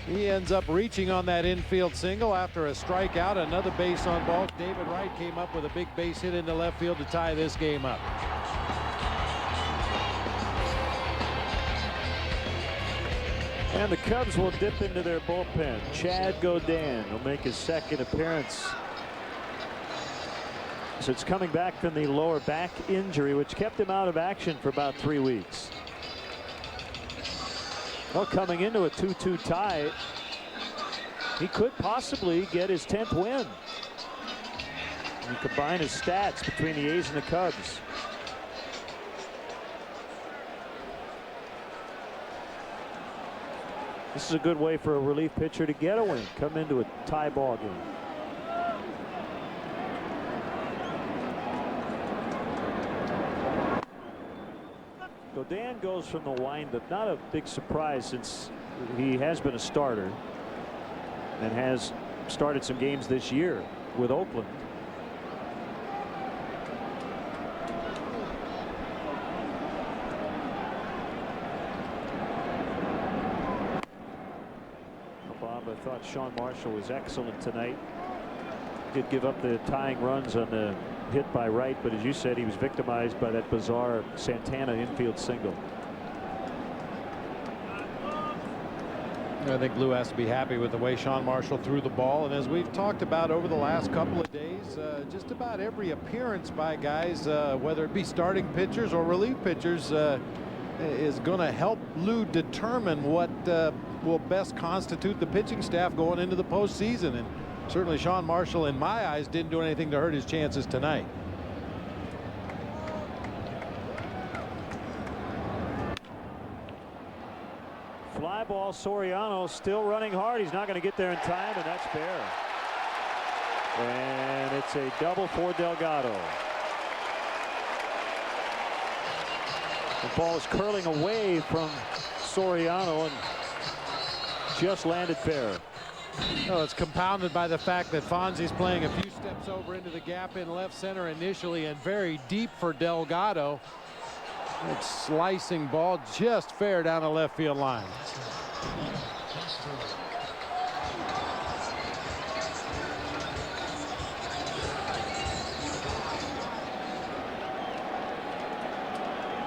He ends up reaching on that infield single after a strikeout. Another base on ball. David Wright came up with a big base hit into left field to tie this game up. And the Cubs will dip into their bullpen. Chad Godin will make his second appearance. So it's coming back from the lower back injury, which kept him out of action for about 3 weeks. Well, coming into a 2-2 tie, he could possibly get his 10th win. You combine his stats between the A's and the Cubs. This is a good way for a relief pitcher to get a win, come into a tie ball game. Godin goes from the windup. Not a big surprise since he has been a starter and has started some games this year with Oakland. Bob, I thought Sean Marshall was excellent tonight. Did give up the tying runs on the hit by Wright, but as you said, he was victimized by that bizarre Santana infield single. I think Lou has to be happy with the way Sean Marshall threw the ball, and as we've talked about over the last couple of days, just about every appearance by guys, whether it be starting pitchers or relief pitchers, is going to help Lou determine what will best constitute the pitching staff going into the postseason. And certainly Sean Marshall, in my eyes, didn't do anything to hurt his chances tonight. Fly ball. Soriano still running hard. He's not going to get there in time, and that's fair. And it's a double for Delgado. The ball is curling away from Soriano and just landed fair. No, it's compounded by the fact that Fonzie's playing a few steps over into the gap in left center initially and very deep for Delgado. It's slicing ball just fair down the left field line.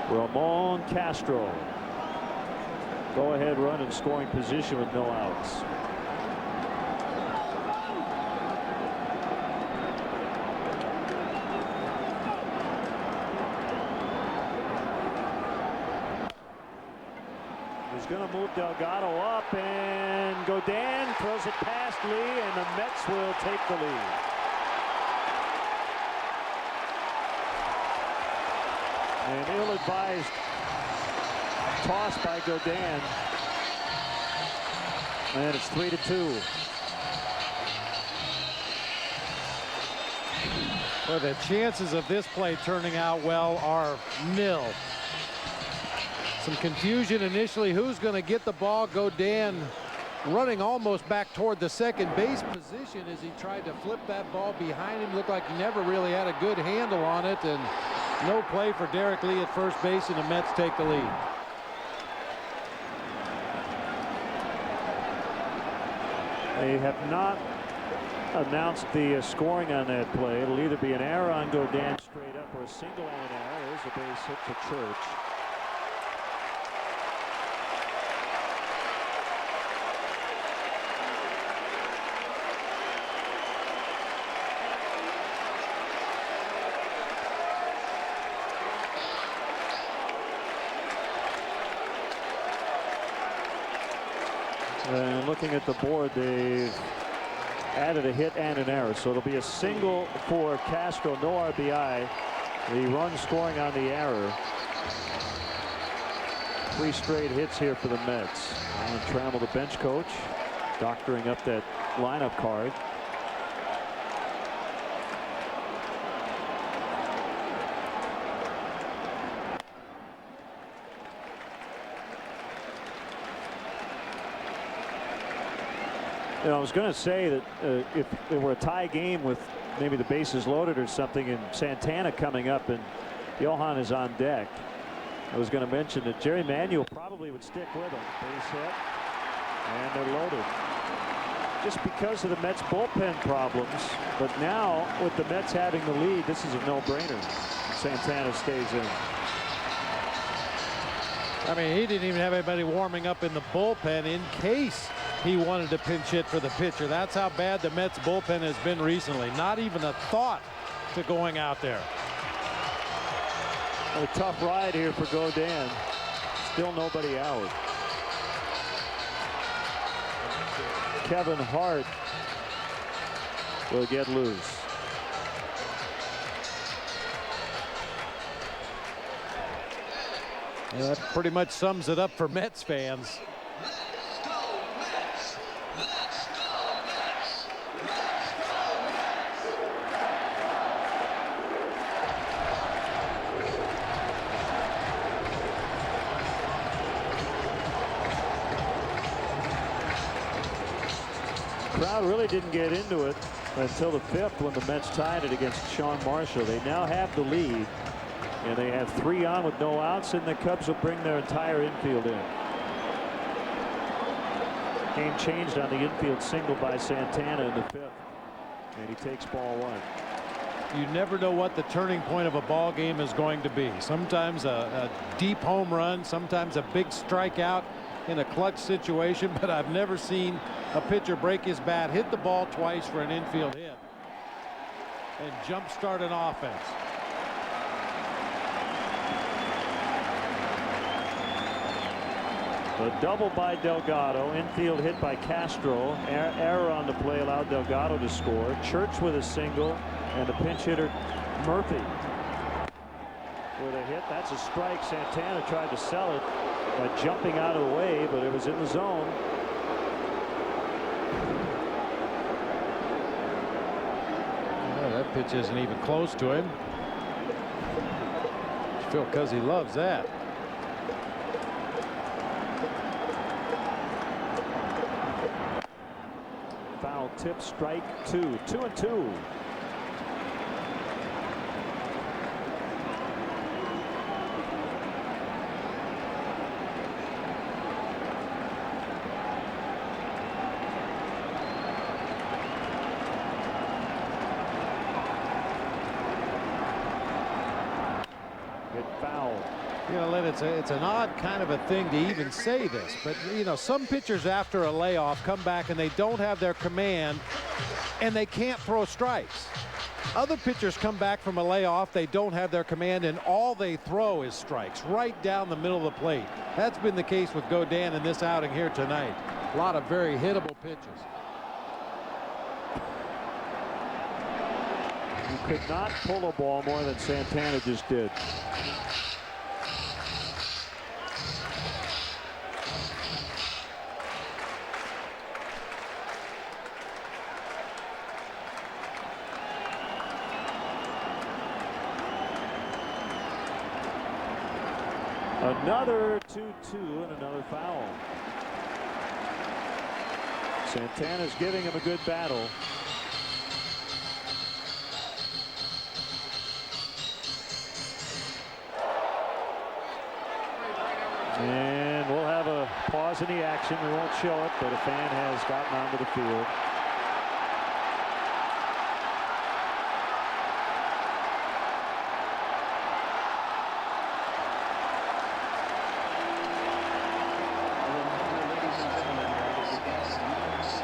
Ramon Castro. Go ahead run in scoring position with no outs. He's going to move Delgado up, and Godin throws it past Lee, and the Mets will take the lead. An ill-advised toss by Godin, and it's 3-2. Well, the chances of this play turning out well are nil. Some confusion initially. Who's going to get the ball? Godin running almost back toward the second base position as he tried to flip that ball behind him. Looked like he never really had a good handle on it, and no play for Derek Lee at first base, and the Mets take the lead. They have not announced the scoring on that play. It'll either be an error on Godin straight up or a single on an error. There's a base hit for Church. And looking at the board, they've added a hit and an error. So it'll be a single for Castro, no RBI. The run scoring on the error. 3 straight hits here for the Mets. Alan Trammell, the bench coach, doctoring up that lineup card. You know, I was going to say that if it were a tie game with maybe the bases loaded or something, and Santana coming up and Johan is on deck, I was going to mention that Jerry Manuel probably would stick with him. Base hit, and they're loaded. Just because of the Mets bullpen problems, but now with the Mets having the lead, this is a no-brainer. Santana stays in. I mean, he didn't even have anybody warming up in the bullpen in case he wanted to pinch hit for the pitcher. That's how bad the Mets bullpen has been recently. Not even a thought to going out there. A tough ride here for Godin. Still nobody out. Kevin Hart will get loose. Yeah, that pretty much sums it up for Mets fans. Crowd really didn't get into it until the 5th when the Mets tied it against Sean Marshall. They now have the lead, and they have 3 on with no outs, and the Cubs will bring their entire infield in. Game changed on the infield single by Santana in the 5th, and he takes ball 1. You never know what the turning point of a ball game is going to be. Sometimes a deep home run, sometimes a big strikeout in a clutch situation, but I've never seen a pitcher break his bat, hit the ball twice for an infield hit, and jumpstart an offense. A double by Delgado, infield hit by Castro, error on the play allowed Delgado to score. Church with a single, and the pinch hitter Murphy with a hit. That's a strike. Santana tried to sell it by jumping out of the way, but it was in the zone. Yeah, that pitch isn't even close to him. Phil Cuzzy loves that. Foul tip, strike 2. 2-2. It's an odd kind of a thing to even say this, but you know, some pitchers after a layoff come back and they don't have their command and they can't throw strikes. Other pitchers come back from a layoff, they don't have their command, and all they throw is strikes right down the middle of the plate. That's been the case with Godin in this outing here tonight. A lot of very hittable pitches. You could not pull a ball more than Santana just did. Another 2-2 and another foul. Santana's giving him a good battle. And we'll have a pause in the action. We won't show it, but a fan has gotten onto the field.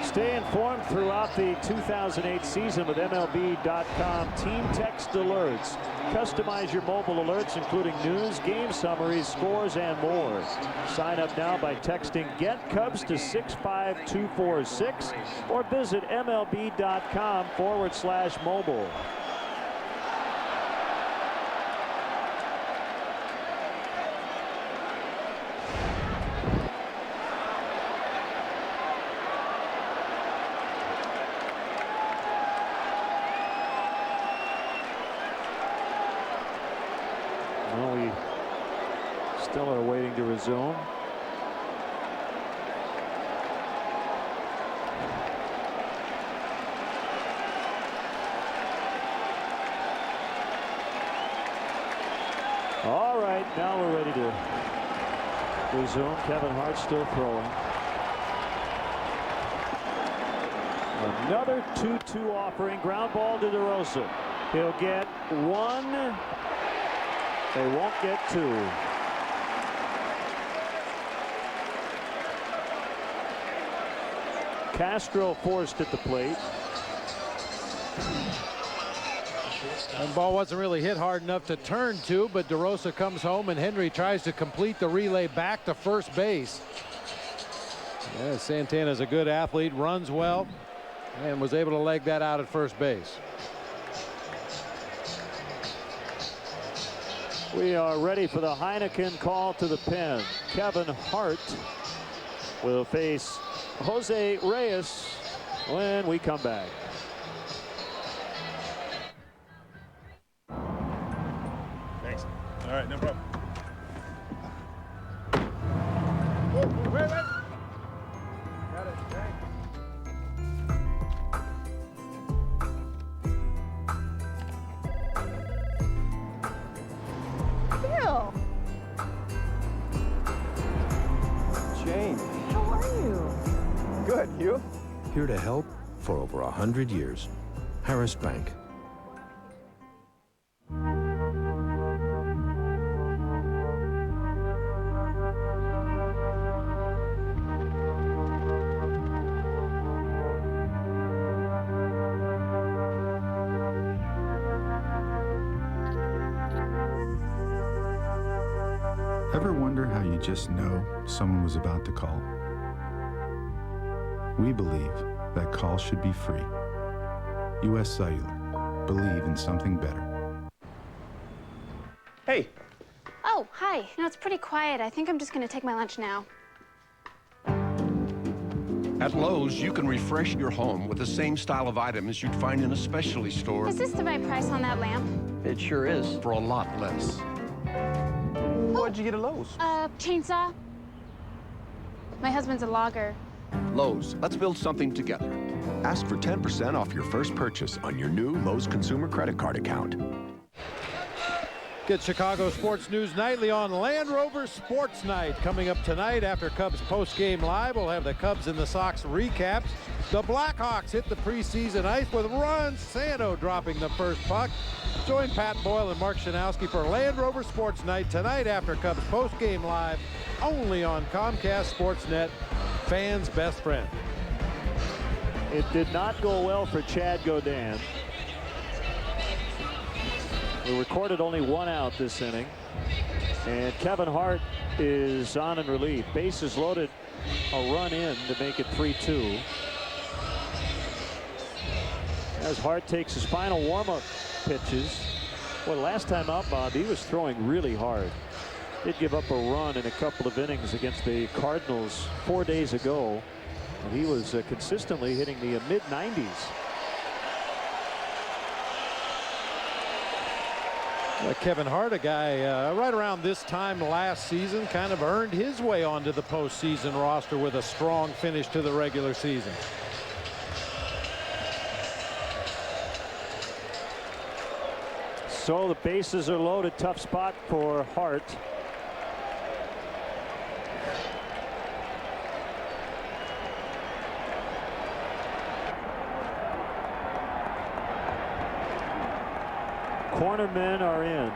Stay informed throughout the 2008 season with MLB.com team text alerts. Customize your mobile alerts, including news, game summaries, scores, and more. Sign up now by texting Get Cubs to 65246 or visit MLB.com/mobile. Well, we still are waiting to resume. All right, now we're ready to resume. Kevin Hart still throwing. Another 2-2 offering. Ground ball to DeRosa. He'll get one. They won't get two. Castro forced at the plate. And ball wasn't really hit hard enough to turn to, but DeRosa comes home and Henry tries to complete the relay back to first base. Yeah, Santana's a good athlete, runs well, and was able to leg that out at first base. We are ready for the Heineken call to the pen. Kevin Hart will face Jose Reyes when we come back. Thanks. All right, no problem. Wait. Got it. Thanks. Bill. Jane. How are you? Good. You? Here to help for over 100 years. Harris Bank. Ever wonder how you just know someone was about to call? We believe that calls should be free. U.S. Cellular. Believe in something better. Hey. Oh, hi. You know, it's pretty quiet. I think I'm just going to take my lunch now. At Lowe's, you can refresh your home with the same style of items you'd find in a specialty store. Is this the right price on that lamp? It sure is. For a lot less. What'd you get at Lowe's? Chainsaw. My husband's a logger. Lowe's, let's build something together. Ask for 10% off your first purchase on your new Lowe's Consumer Credit Card account. Get Chicago Sports News Nightly on Land Rover Sports Night. Coming up tonight after Cubs post-game live, we'll have the Cubs and the Sox recaps. The Blackhawks hit the preseason ice with Ron Santo dropping the first puck. Join Pat Boyle and Mark Shanowski for Land Rover Sports Night tonight after Cubs post-game live, only on Comcast Sportsnet, fans' best friend. It did not go well for Chad Godin. We recorded only one out this inning. And Kevin Hart is on in relief. Bases loaded, a run in to make it 3-2. As Hart takes his final warm-up pitches. Well, last time out, Bob, he was throwing really hard. Did give up a run in a couple of innings against the Cardinals 4 days ago. And he was consistently hitting the mid-90s. Kevin Hart, a guy right around this time last season, kind of earned his way onto the postseason roster with a strong finish to the regular season. So the bases are loaded. Tough spot for Hart. Cornermen are in.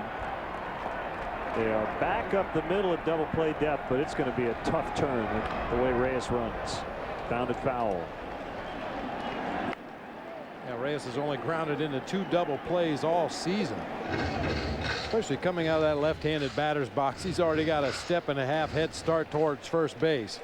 They are back up the middle at double play depth, but it's going to be a tough turn the way Reyes runs. Bounded foul. Yeah, Reyes has only grounded into 2 double plays all season. Especially coming out of that left-handed batter's box. He's already got a 1.5-step head start towards first base.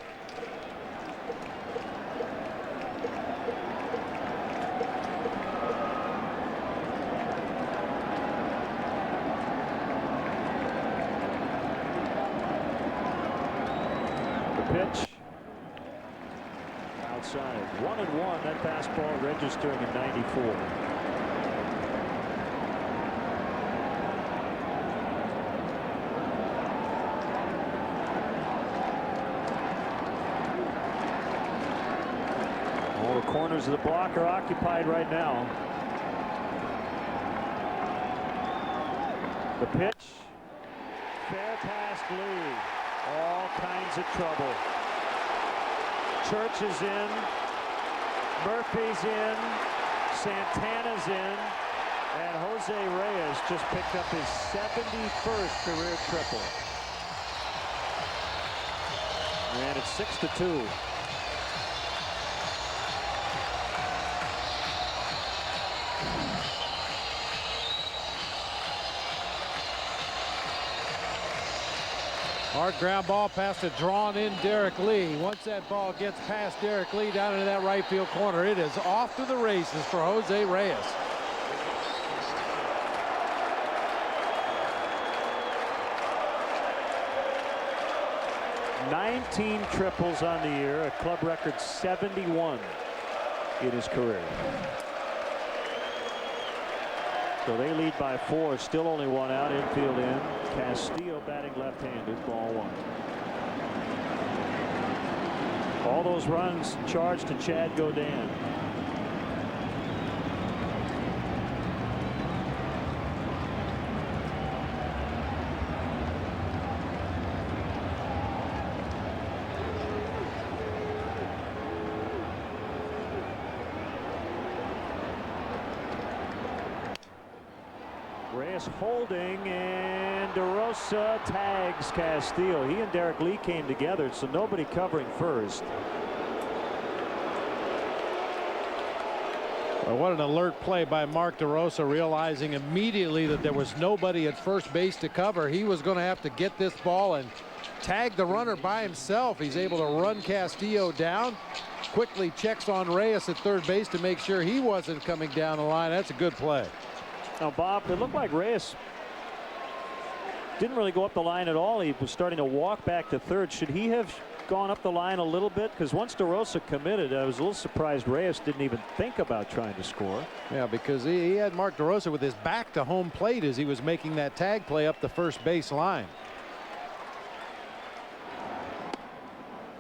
Pitch outside, 1-1. That fastball registering in 94. All the corners of the block are occupied right now. The pitch, fair past Lee. All kinds of trouble. Church is in. Murphy's in. Santana's in. And Jose Reyes just picked up his 71st career triple. And it's 6-2. Hard ground ball past a drawn in Derek Lee. Once that ball gets past Derek Lee down into that right field corner, it is off to the races for Jose Reyes. "19 triples on the year, a club record 71 in his career. So they lead by 4, still only 1 out, infield in. Castillo batting left-handed, ball 1. All those runs charged to Chad Godin. Reyes holding, and DeRosa tags Castillo. He and Derek Lee came together, so nobody covering first. Well, what an alert play by Mark DeRosa, realizing immediately that there was nobody at first base to cover. He was going to have to get this ball and tag the runner by himself. He's able to run Castillo down. Quickly checks on Reyes at third base to make sure he wasn't coming down the line. That's a good play. Now, Bob, it looked like Reyes didn't really go up the line at all. He was starting to walk back to third. Should he have gone up the line a little bit? Because once DeRosa committed, I was a little surprised Reyes didn't even think about trying to score. Yeah, because he had Mark DeRosa with his back to home plate as he was making that tag play up the first base line.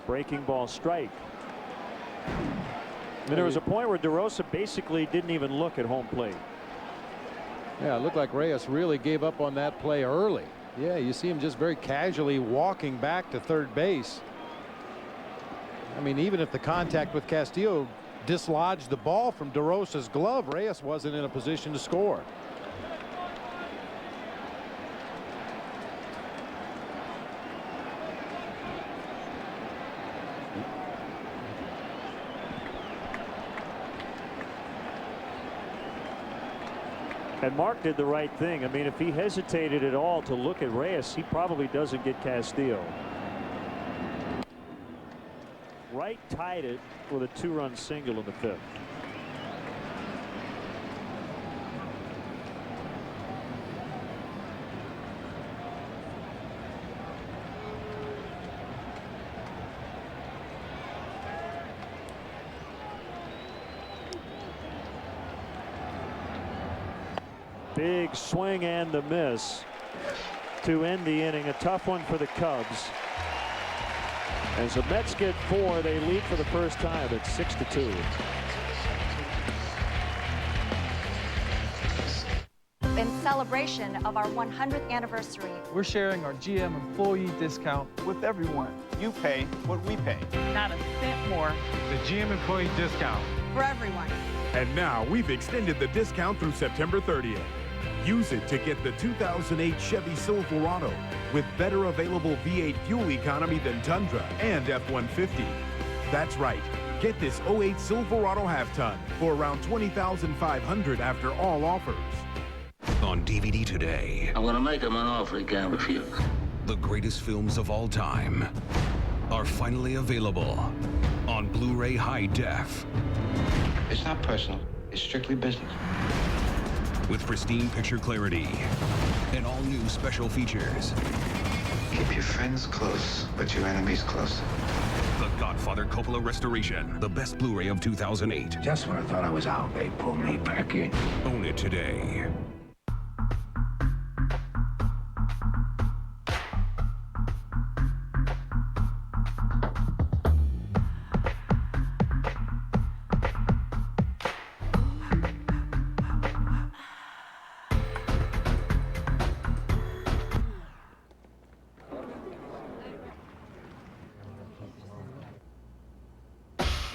Breaking ball, strike. And there was a point where DeRosa basically didn't even look at home plate. Yeah, it looked like Reyes really gave up on that play early. Yeah, you see him just very casually walking back to third base. I mean, even if the contact with Castillo dislodged the ball from DeRosa's glove, Reyes wasn't in a position to score. And Mark did the right thing. I mean, if he hesitated at all to look at Reyes, he probably doesn't get Castillo. Wright tied it with a 2-run single in the 5th. Big swing and the miss to end the inning. A tough one for the Cubs. As the Mets get 4, they lead for the first time at 6-2. In celebration of our 100th anniversary, we're sharing our GM employee discount with everyone. You pay what we pay. not a cent more The GM employee discount. for everyone. And now we've extended the discount through September 30th. Use it to get the 2008 Chevy Silverado with better available V8 fuel economy than Tundra and F-150. That's right. Get this 08 Silverado half-ton for around $20,500 after all offers. On DVD today. I'm gonna make him an offer he can't refuse. The greatest films of all time are finally available on Blu-ray High Def. It's not personal. It's strictly business. With pristine picture clarity and all new special features. Keep your friends close, but your enemies closer. The Godfather Coppola Restoration, the best Blu-ray of 2008. Just when I thought I was out, they pulled me back in. Own it today.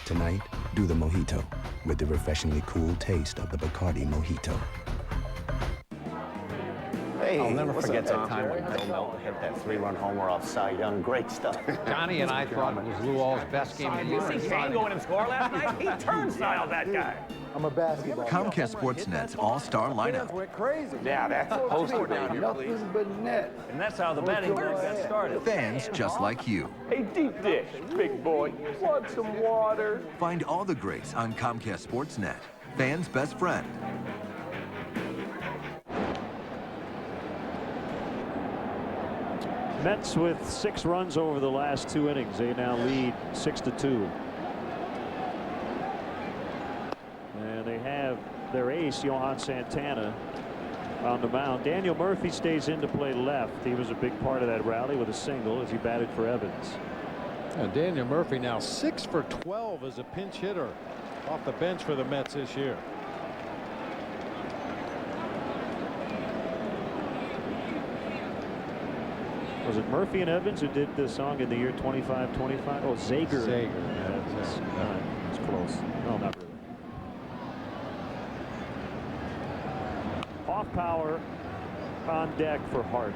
Tonight, do the mojito with the refreshingly cool taste of the Bacardi Mojito. Hey, I'll never forget that Tom? time when Bill Melton hit that 3-run homer off Cy Young. Great stuff. Johnny and I thought it was Lou All's best game of the year. You see Kane go in and score last night? He turnstile that guy. I'm a basketball. Comcast Sportsnet's all-star lineup. Went crazy. Yeah, that's a poster down here, please. Nothing but net. And that's how the betting got started. Fans just like you. A deep dish, big boy. Want some water? Find all the greats on Comcast Sportsnet. Fans' best friend. Mets with 6 runs over the last 2 innings. They now lead 6-2. And they have their ace, Johan Santana, on the mound. Daniel Murphy stays in to play left. He was a big part of that rally with a single as he batted for Evans. And Daniel Murphy now 6 for 12 as a pinch hitter off the bench for the Mets this year. Was it Murphy and Evans who did this song in the year 25-25? Oh, Zager. Zager. It's close. No, not really. Off power on deck for Hart.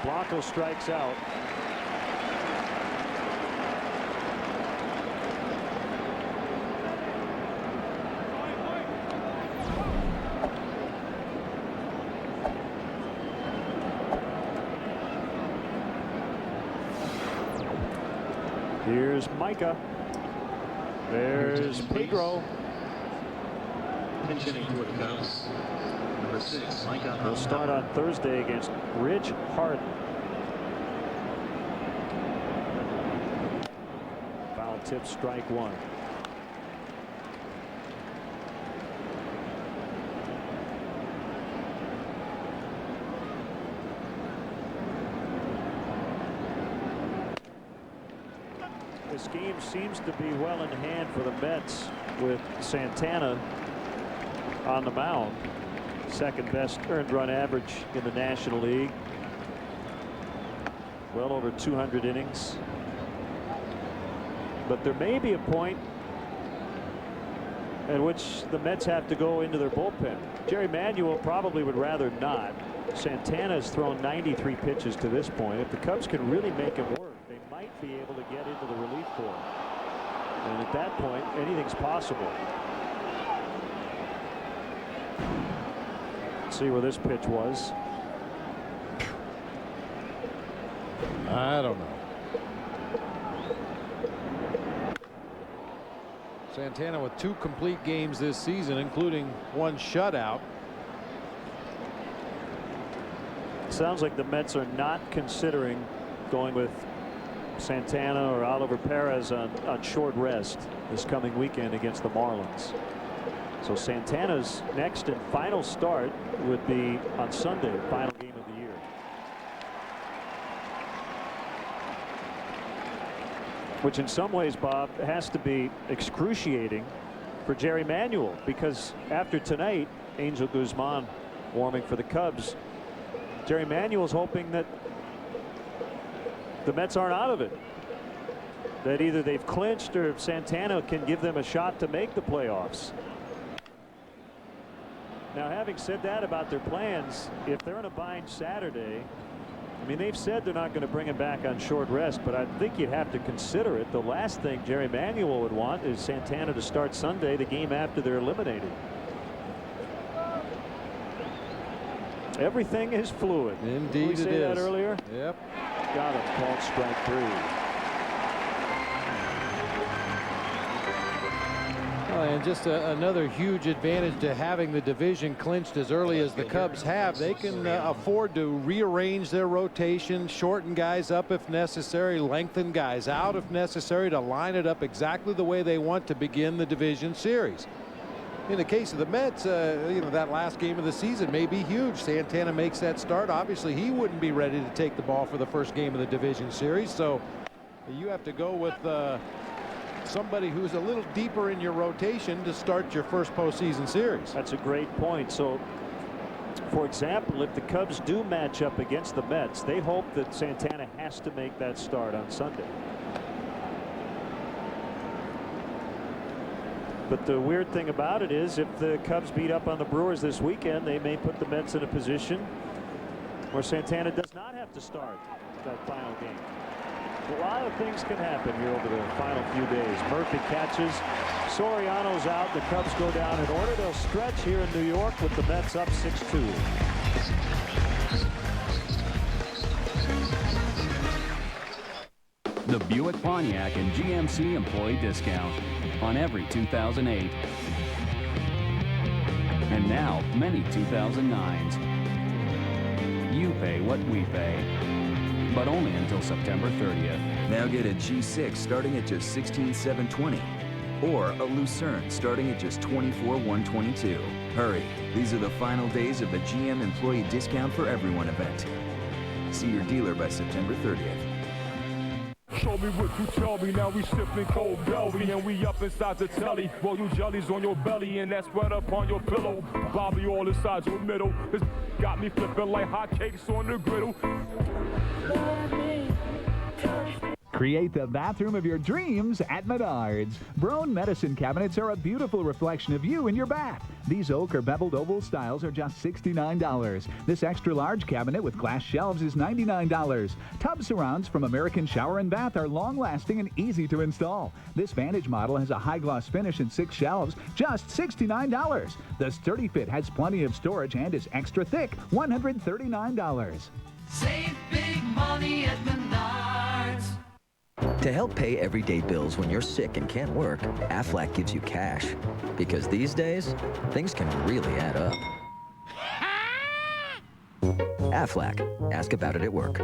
Blanco strikes out. Here's Micah. There's Pedro. Pinch hitting toward the Cubs. Number 6, Micah. He'll start on Thursday against Rich Hart. Foul tip, strike 1. This game seems to be well in hand for the Mets with Santana on the mound. Second best earned run average in the National League. Well over 200 innings. But there may be a point at which the Mets have to go into their bullpen. Jerry Manuel probably would rather not. Santana has thrown 93 pitches to this point. If the Cubs can really make him work, they might be able to get into the relief corps. And at that point, anything's possible. Let's see where this pitch was. I don't know. Santana with 2 complete games this season, including 1 shutout. Sounds like the Mets are not considering going with Santana or Oliver Perez on short rest this coming weekend against the Marlins. So Santana's next and final start would be on Sunday, final game of the year. Which in some ways, Bob, has to be excruciating for Jerry Manuel, because after tonight, Angel Guzman warming for the Cubs, Jerry Manuel's hoping that the Mets aren't out of it. That either they've clinched or Santana can give them a shot to make the playoffs. Now, having said that about their plans, if they're in a bind Saturday, I mean, they've said they're not going to bring him back on short rest, but I think you'd have to consider it. The last thing Jerry Manuel would want is Santana to start Sunday, the game after they're eliminated. Everything is fluid. Indeed, Did we say that is. earlier? Yep. Got him. Called strike 3. And just another huge advantage to having the division clinched as early as the Cubs have. They can afford to rearrange their rotation, shorten guys up if necessary, lengthen guys out if necessary to line it up exactly the way they want to begin the division series. In the case of the Mets, you know, that last game of the season may be huge. Santana makes that start. Obviously, he wouldn't be ready to take the ball for the first game of the division series. So you have to go with somebody who's a little deeper in your rotation to start your first postseason series. That's a great point. So, for example, if the Cubs do match up against the Mets, they hope that Santana has to make that start on Sunday. But the weird thing about it is, if the Cubs beat up on the Brewers this weekend, they may put the Mets in a position where Santana does not have to start that final game. A lot of things can happen here over the final few days. Murphy catches. Soriano's out. The Cubs go down in order. They'll stretch here in New York with the Mets up 6-2. The Buick, Pontiac, and GMC employee discount on every 2008. And now, many 2009s. You pay what we pay, but only until September 30th. Now get a G6 starting at just $16,720, or a Lucerne starting at just $24,122. Hurry, these are the final days of the GM Employee Discount for Everyone event. See your dealer by September 30th. Show me what you tell me, now we sipping cold belly and we up inside the telly. Roll you jellies on your belly and that's right up on your pillow. Bobby all inside your middle. This got me flipping like hotcakes on the griddle. Create the bathroom of your dreams at Menards. Broan medicine cabinets are a beautiful reflection of you in your bath. These oak or beveled oval styles are just $69. This extra large cabinet with glass shelves is $99. Tub surrounds from American Shower and Bath are long-lasting and easy to install. This Vantage model has a high-gloss finish and 6 shelves, just $69. The Sturdy Fit has plenty of storage and is extra thick, $139. Save big money at Menards. To help pay everyday bills when you're sick and can't work, Aflac gives you cash. Because these days, things can really add up. Aflac. Ask about it at work.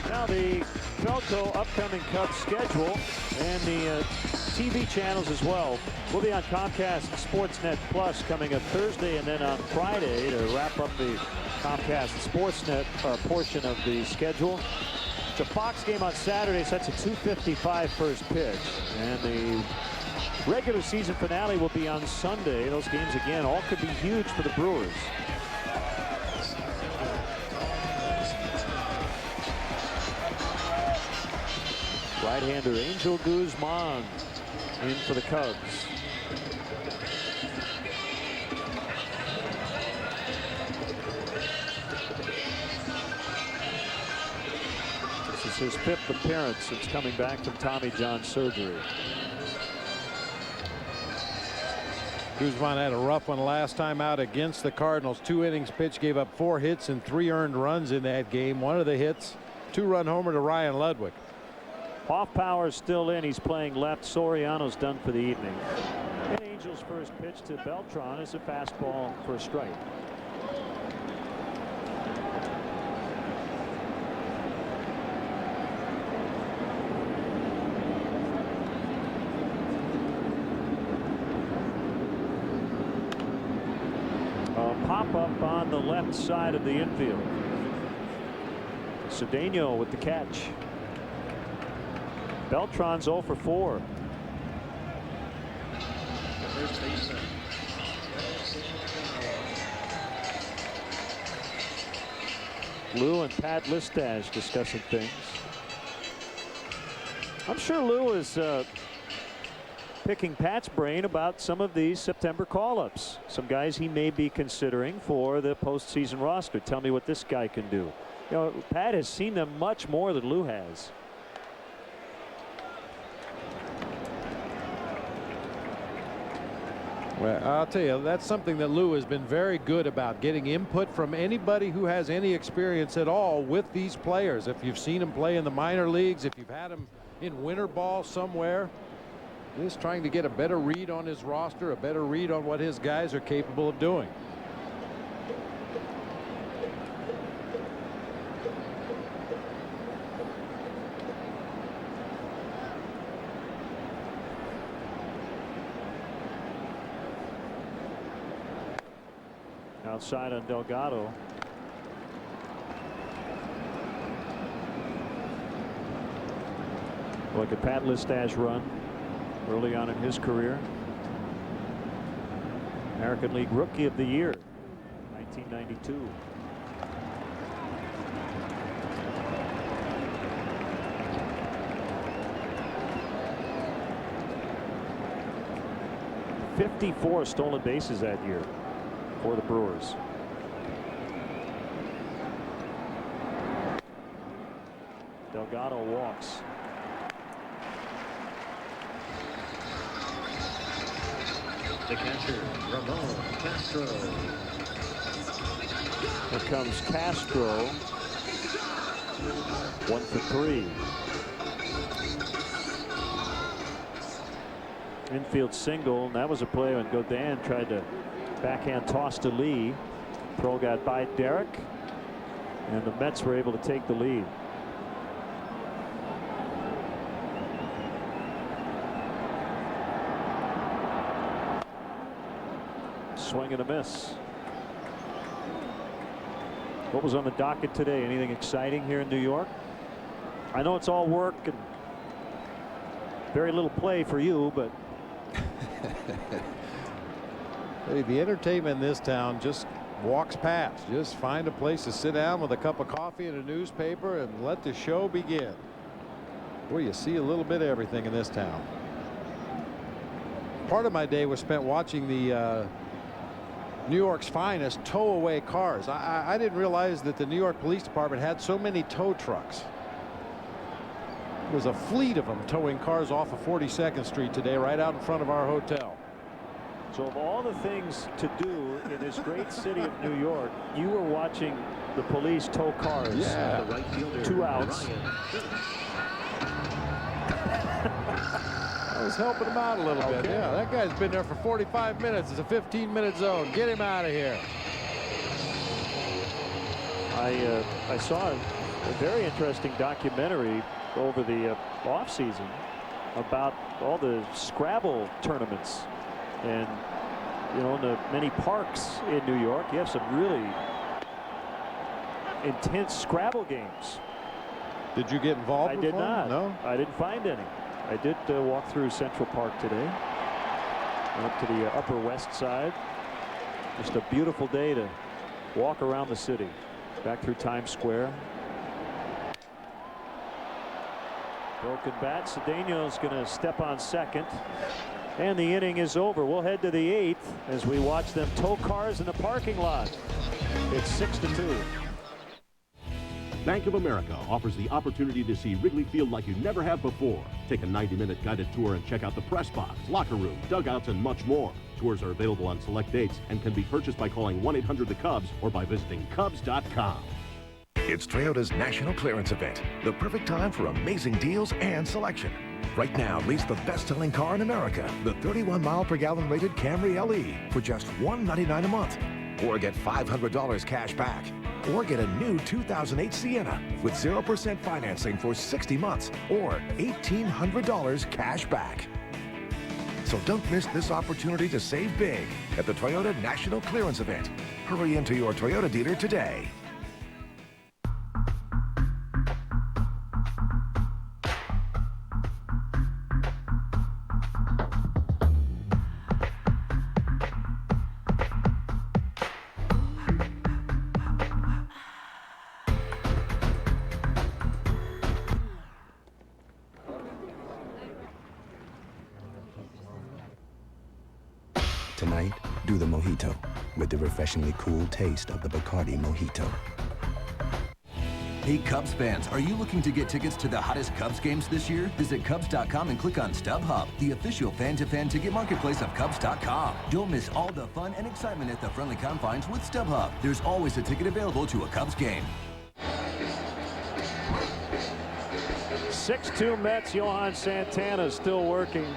Now the Felco upcoming Cubs schedule and the TV channels as well will be on Comcast Sportsnet Plus coming up Thursday, and then on Friday to wrap up the Comcast Sportsnet portion of the schedule. It's a Fox game on Saturday, so that's a 2:55 first pitch, and the regular season finale will be on Sunday. Those games again all could be huge for the Brewers. Right-hander Angel Guzman in for the Cubs. This is his 5th appearance since coming back from Tommy John surgery. Guzman had a rough one last time out against the Cardinals. 2 innings pitched, gave up 4 hits and 3 earned runs in that game. One of the hits, 2-run homer to Ryan Ludwig. Hoffpower's still in. He's playing left. Soriano's done for the evening. And Angel's first pitch to Beltran is a fastball for a strike. A pop-up on the left side of the infield. Cedeno with the catch. Beltran's 0 for 4. Lou and Pat Listach discussing things. I'm sure Lou is picking Pat's brain about some of these September call-ups. Some guys he may be considering for the postseason roster. Tell me what this guy can do. You know, Pat has seen them much more than Lou has. Well, I'll tell you, that's something that Lou has been very good about, getting input from anybody who has any experience at all with these players. If you've seen him play in the minor leagues, if you've had him in winter ball somewhere, just trying to get a better read on his roster, a better read on what his guys are capable of doing. Outside on Delgado. Look at Pat Listach's run early on in his career. American League Rookie of the Year, 1992. '54 stolen bases that year for the Brewers. Delgado walks. The catcher, Ramon Castro. Here comes Castro. 1 for 3. Infield single, and that was a play when Godin tried to backhand toss to Lee. Throw got by Derek, and the Mets were able to take the lead. Swing and a miss. What was on the docket today? Anything exciting here in New York? I know it's all work and very little play for you, but hey, the entertainment in this town just walks past. Just find a place to sit down with a cup of coffee and a newspaper and let the show begin. Boy, you see a little bit of everything in this town. Part of my day was spent watching the New York's finest tow away cars. I didn't realize that the New York Police Department had so many tow trucks. There was a fleet of them towing cars off of 42nd Street today, right out in front of our hotel. So of all the things to do in this great city of New York, you were watching the police tow cars. Yeah. The right fielder, 2 outs. I was helping him out a little bit. Yeah, that guy's been there for 45 minutes. It's a 15-minute zone. Get him out of here. I saw a very interesting documentary over the off season about all the Scrabble tournaments, and you know, in the many parks in New York, you have some really intense Scrabble games. Did you get involved? I did not. No, I didn't find any. I did walk through Central Park today, up to the Upper West Side. Just a beautiful day to walk around the city. Back through Times Square. Broken bat. Cedeno's going to step on second, and the inning is over. We'll head to the 8th as we watch them tow cars in the parking lot. It's 6-2. Bank of America offers the opportunity to see Wrigley Field like you never have before. Take a 90-minute guided tour and check out the press box, locker room, dugouts, and much more. Tours are available on select dates and can be purchased by calling 1-800-THE-CUBS or by visiting Cubs.com. It's Toyota's National Clearance Event, the perfect time for amazing deals and selection. Right now, lease the best-selling car in America, the 31-mile-per-gallon rated Camry LE, for just $199 a month. Or get $500 cash back. Or get a new 2008 Sienna with 0% financing for 60 months or $1,800 cash back. So don't miss this opportunity to save big at the Toyota National Clearance Event. Hurry into your Toyota dealer today. the mojito with the refreshingly cool taste of the Bacardi Mojito. Hey Cubs fans, are you looking to get tickets to the hottest Cubs games this year? Visit Cubs.com and click on StubHub, the official fan-to-fan ticket marketplace of Cubs.com. Don't miss all the fun and excitement at the friendly confines with StubHub. There's always a ticket available to a Cubs game. 6-2 Mets. Johan Santana still working.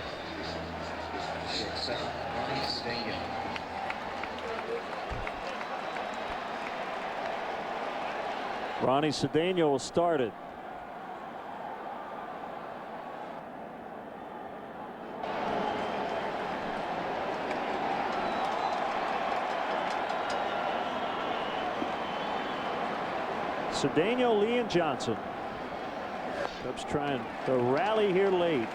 Ronnie Cedeno will start it. Cedeno, Lee, and Johnson. Cubs trying to rally here late.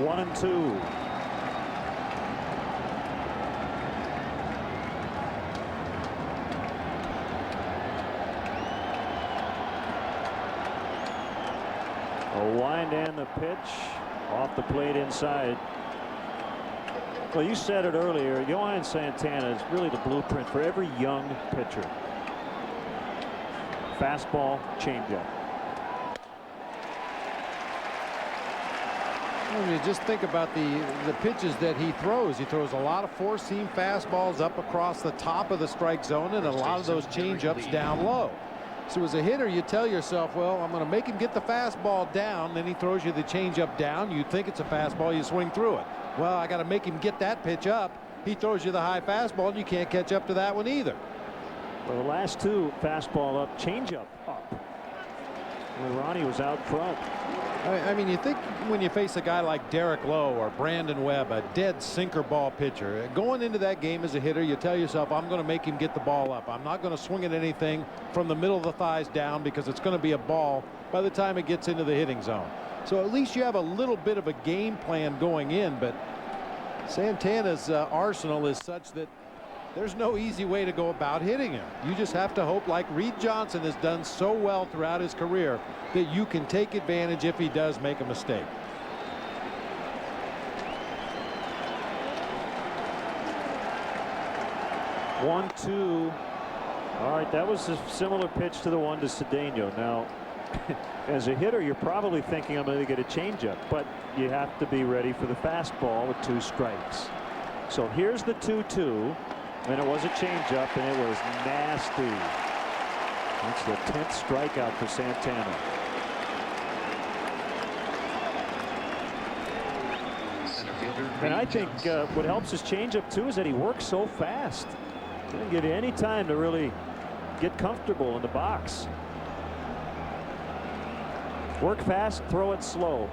One and two. A wind and the pitch off the plate inside. Well, you said it earlier. Johan Santana is really the blueprint for every young pitcher. Fastball, changeup. I mean, just think about the pitches that he throws. He throws a lot of four-seam fastballs up across the top of the strike zone and a lot of those changeups down low. So as a hitter, you tell yourself, well, I'm going to make him get the fastball down. Then he throws you the changeup down. You think it's a fastball, you swing through it. Well, I got to make him get that pitch up. He throws you the high fastball, and you can't catch up to that one either. Well, the last two, fastball up, changeup up. Where Ronnie was out front. I mean, you think when you face a guy like Derek Lowe or Brandon Webb, a dead sinker ball pitcher, going into that game as a hitter, you tell yourself, I'm going to make him get the ball up. I'm not going to swing at anything from the middle of the thighs down because it's going to be a ball by the time it gets into the hitting zone. So at least you have a little bit of a game plan going in, but Santana's arsenal is such that there's no easy way to go about hitting him. You just have to hope, like Reed Johnson has done so well throughout his career, that you can take advantage if he does make a mistake. One, two. All right, that was a similar pitch to the one to Cedeno. Now, as a hitter, you're probably thinking I'm going to get a changeup, but you have to be ready for the fastball with two strikes. So here's the 2-2. And it was a changeup, and it was nasty. That's the 10th strikeout for Santana. And I think what helps his changeup too is that he works so fast. He doesn't give you any time to really get comfortable in the box. Work fast, throw it slow.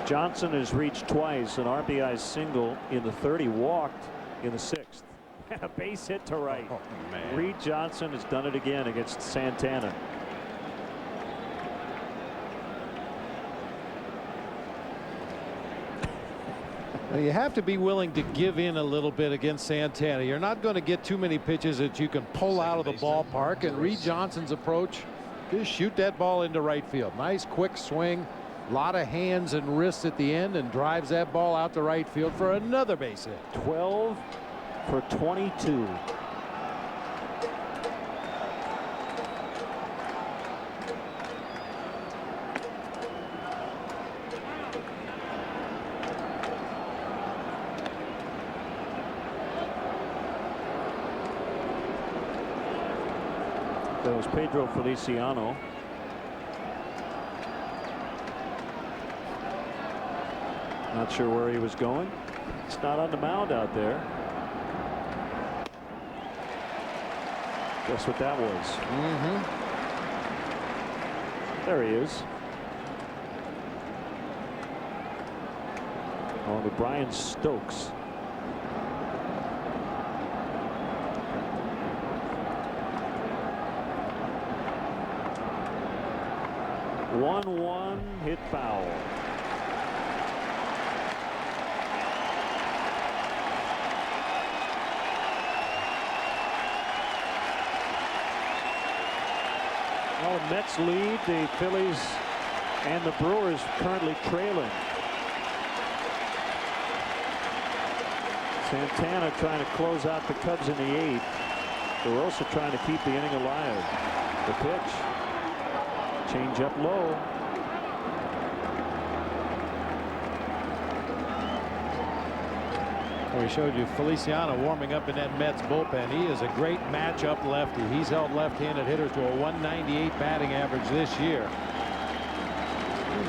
Johnson has reached twice, an RBI single in the third. He walked in the sixth. A base hit to right. Oh, man. Reed Johnson has done it again against Santana. Now you have to be willing to give in a little bit against Santana. You're not going to get too many pitches that you can pull out of the ballpark, and Reed Johnson's approach, just shoot that ball into right field. Nice quick swing. A lot of hands and wrists at the end, and drives that ball out to right field for another base hit. 12 for 22. That was Pedro Feliciano. Not sure where he was going. It's not on the mound out there. Guess what that was? There he is. along with Brian Stokes. One hit foul. Well, the Mets lead. The Phillies and the Brewers currently trailing. Santana trying to close out the Cubs in the 8th. DeRosa trying to keep the inning alive. The pitch. Change up low. We showed you Feliciano warming up in that Mets bullpen. He is a great matchup lefty. He's held left-handed hitters to a 198 batting average this year.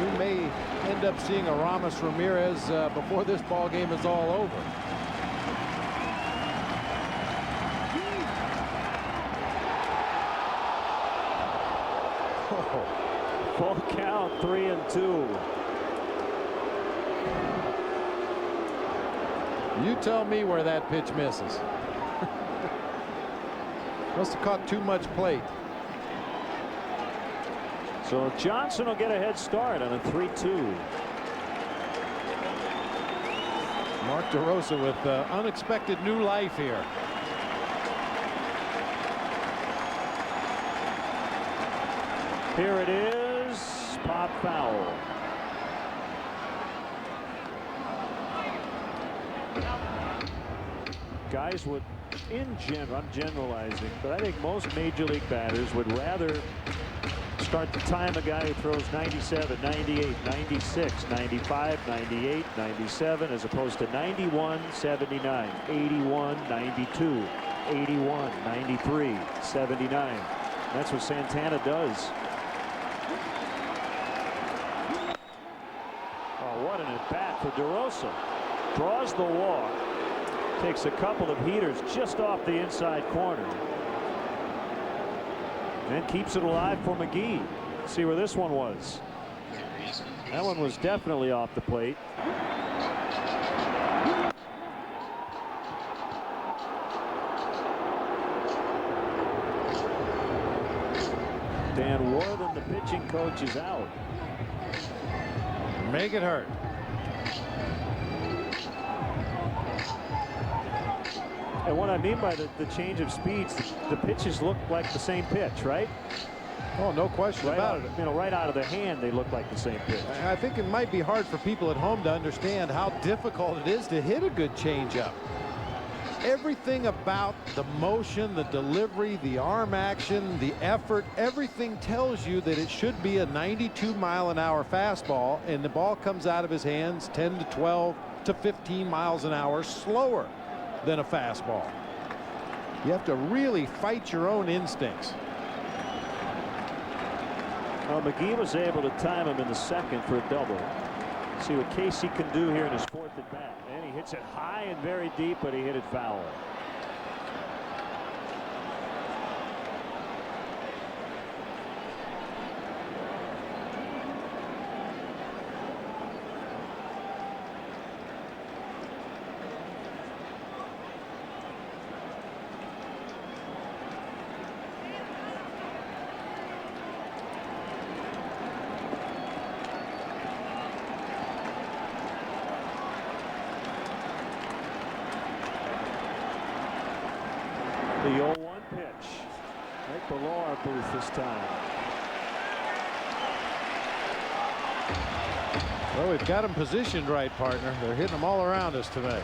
We may end up seeing a Ramos Ramirez before this ball game is all over. Oh, full count, 3-2. You tell me where that pitch misses. Must have caught too much plate. So Johnson will get a head start on a 3-2. Mark DeRosa with unexpected new life here. Here it is. Pop foul. Guys would, in general, I'm generalizing, but I think most major league batters would rather start the time a guy who throws 97, 98, 96, 95, 98, 97 as opposed to 91, 79, 81, 92, 81, 93, 79. That's what Santana does. Oh, what an at-bat for DeRosa. Draws the walk. Takes a couple of heaters just off the inside corner. And keeps it alive for McGee. Let's see where this one was. That one was definitely off the plate. Dan Worthen, the pitching coach, is out. Make it hurt. And what I mean by the change of speeds, the pitches look like the same pitch, right? Oh, no question about it. You know, right out of the hand, they look like the same pitch. I think it might be hard for people at home to understand how difficult it is to hit a good changeup. Everything about the motion, the delivery, the arm action, the effort, everything tells you that it should be a 92-mile-an-hour fastball, and the ball comes out of his hands 10 to 12 to 15 miles an hour slower than a fastball. You have to really fight your own instincts. Well, McGee was able to time him in the second for a double. See what Casey can do here in his 4th at bat. And he hits it high and very deep, but he hit it foul. The 0-1 pitch right below our booth this time. Well, we've got them positioned right, partner. They're hitting them all around us tonight.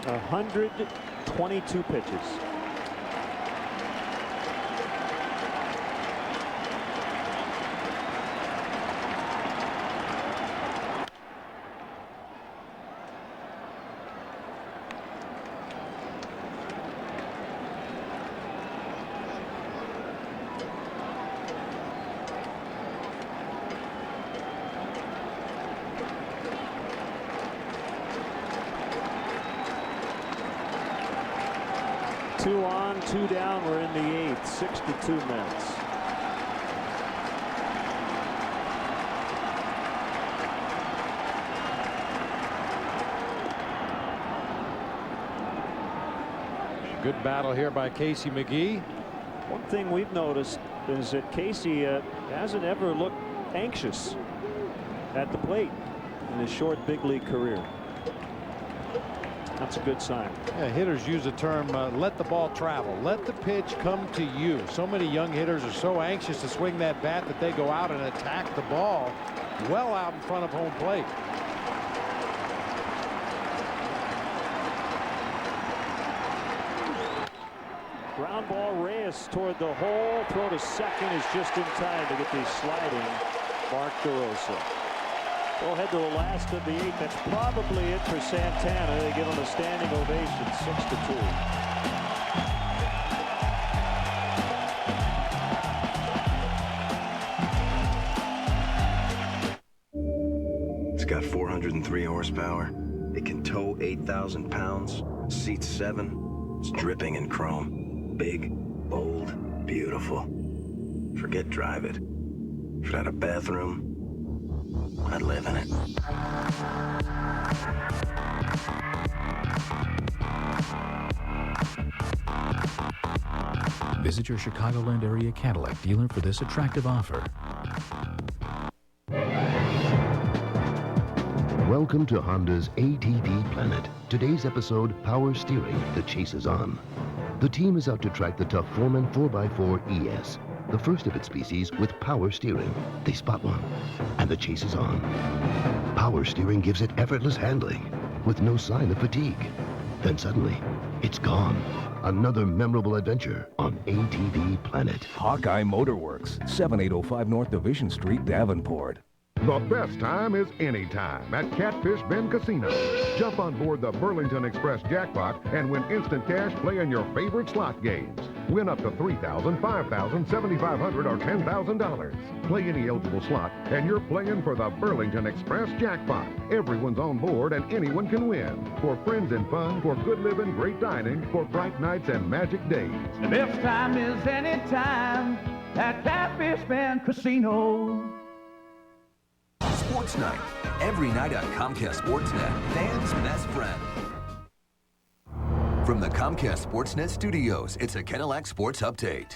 A 122 pitches. 2 on, 2 down. We're in the 8th. 6-2 Mets. Good battle here by Casey McGee. One thing we've noticed is that Casey hasn't ever looked anxious at the plate in his short big league career. That's a good sign. Yeah, hitters use the term let the ball travel. Let the pitch come to you. So many young hitters are so anxious to swing that bat that they go out and attack the ball well out in front of home plate. Ground ball, Reyes toward the hole. Throw to second is just in time to get the sliding Mark DeRosa. We'll head to the last of the 8th. That's probably it for Santana. They give him a standing ovation, 6-2. It's got 403 horsepower. It can tow 8,000 pounds. Seats 7. It's dripping in chrome. Big, bold, beautiful. Forget drive it. If it had a bathroom, I'd live in it. Visit your Chicagoland area Cadillac dealer for this attractive offer. Welcome to Honda's ATV Planet. Today's episode, Power Steering, The Chase is On. The team is out to track the tough Foreman 4x4 ES, the first of its species with power steering. They spot one, and the chase is on. Power steering gives it effortless handling, with no sign of fatigue. Then suddenly, it's gone. Another memorable adventure on ATV Planet. Hawkeye Motorworks, 7805 North Division Street, Davenport. The best time is any time at Catfish Bend Casino. Jump on board the Burlington Express jackpot and win instant cash playing your favorite slot games. Win up to $3,000, $5,000, $7,500, or $10,000. Play any eligible slot, and you're playing for the Burlington Express jackpot. Everyone's on board, and anyone can win. For friends and fun, for good living, great dining, for bright nights and magic days. The best time is any time at Catfish Bend Casino. Sports Night, every night on Comcast Sportsnet, fans' best friend. From the Comcast Sportsnet studios, it's a Cadillac Sports Update.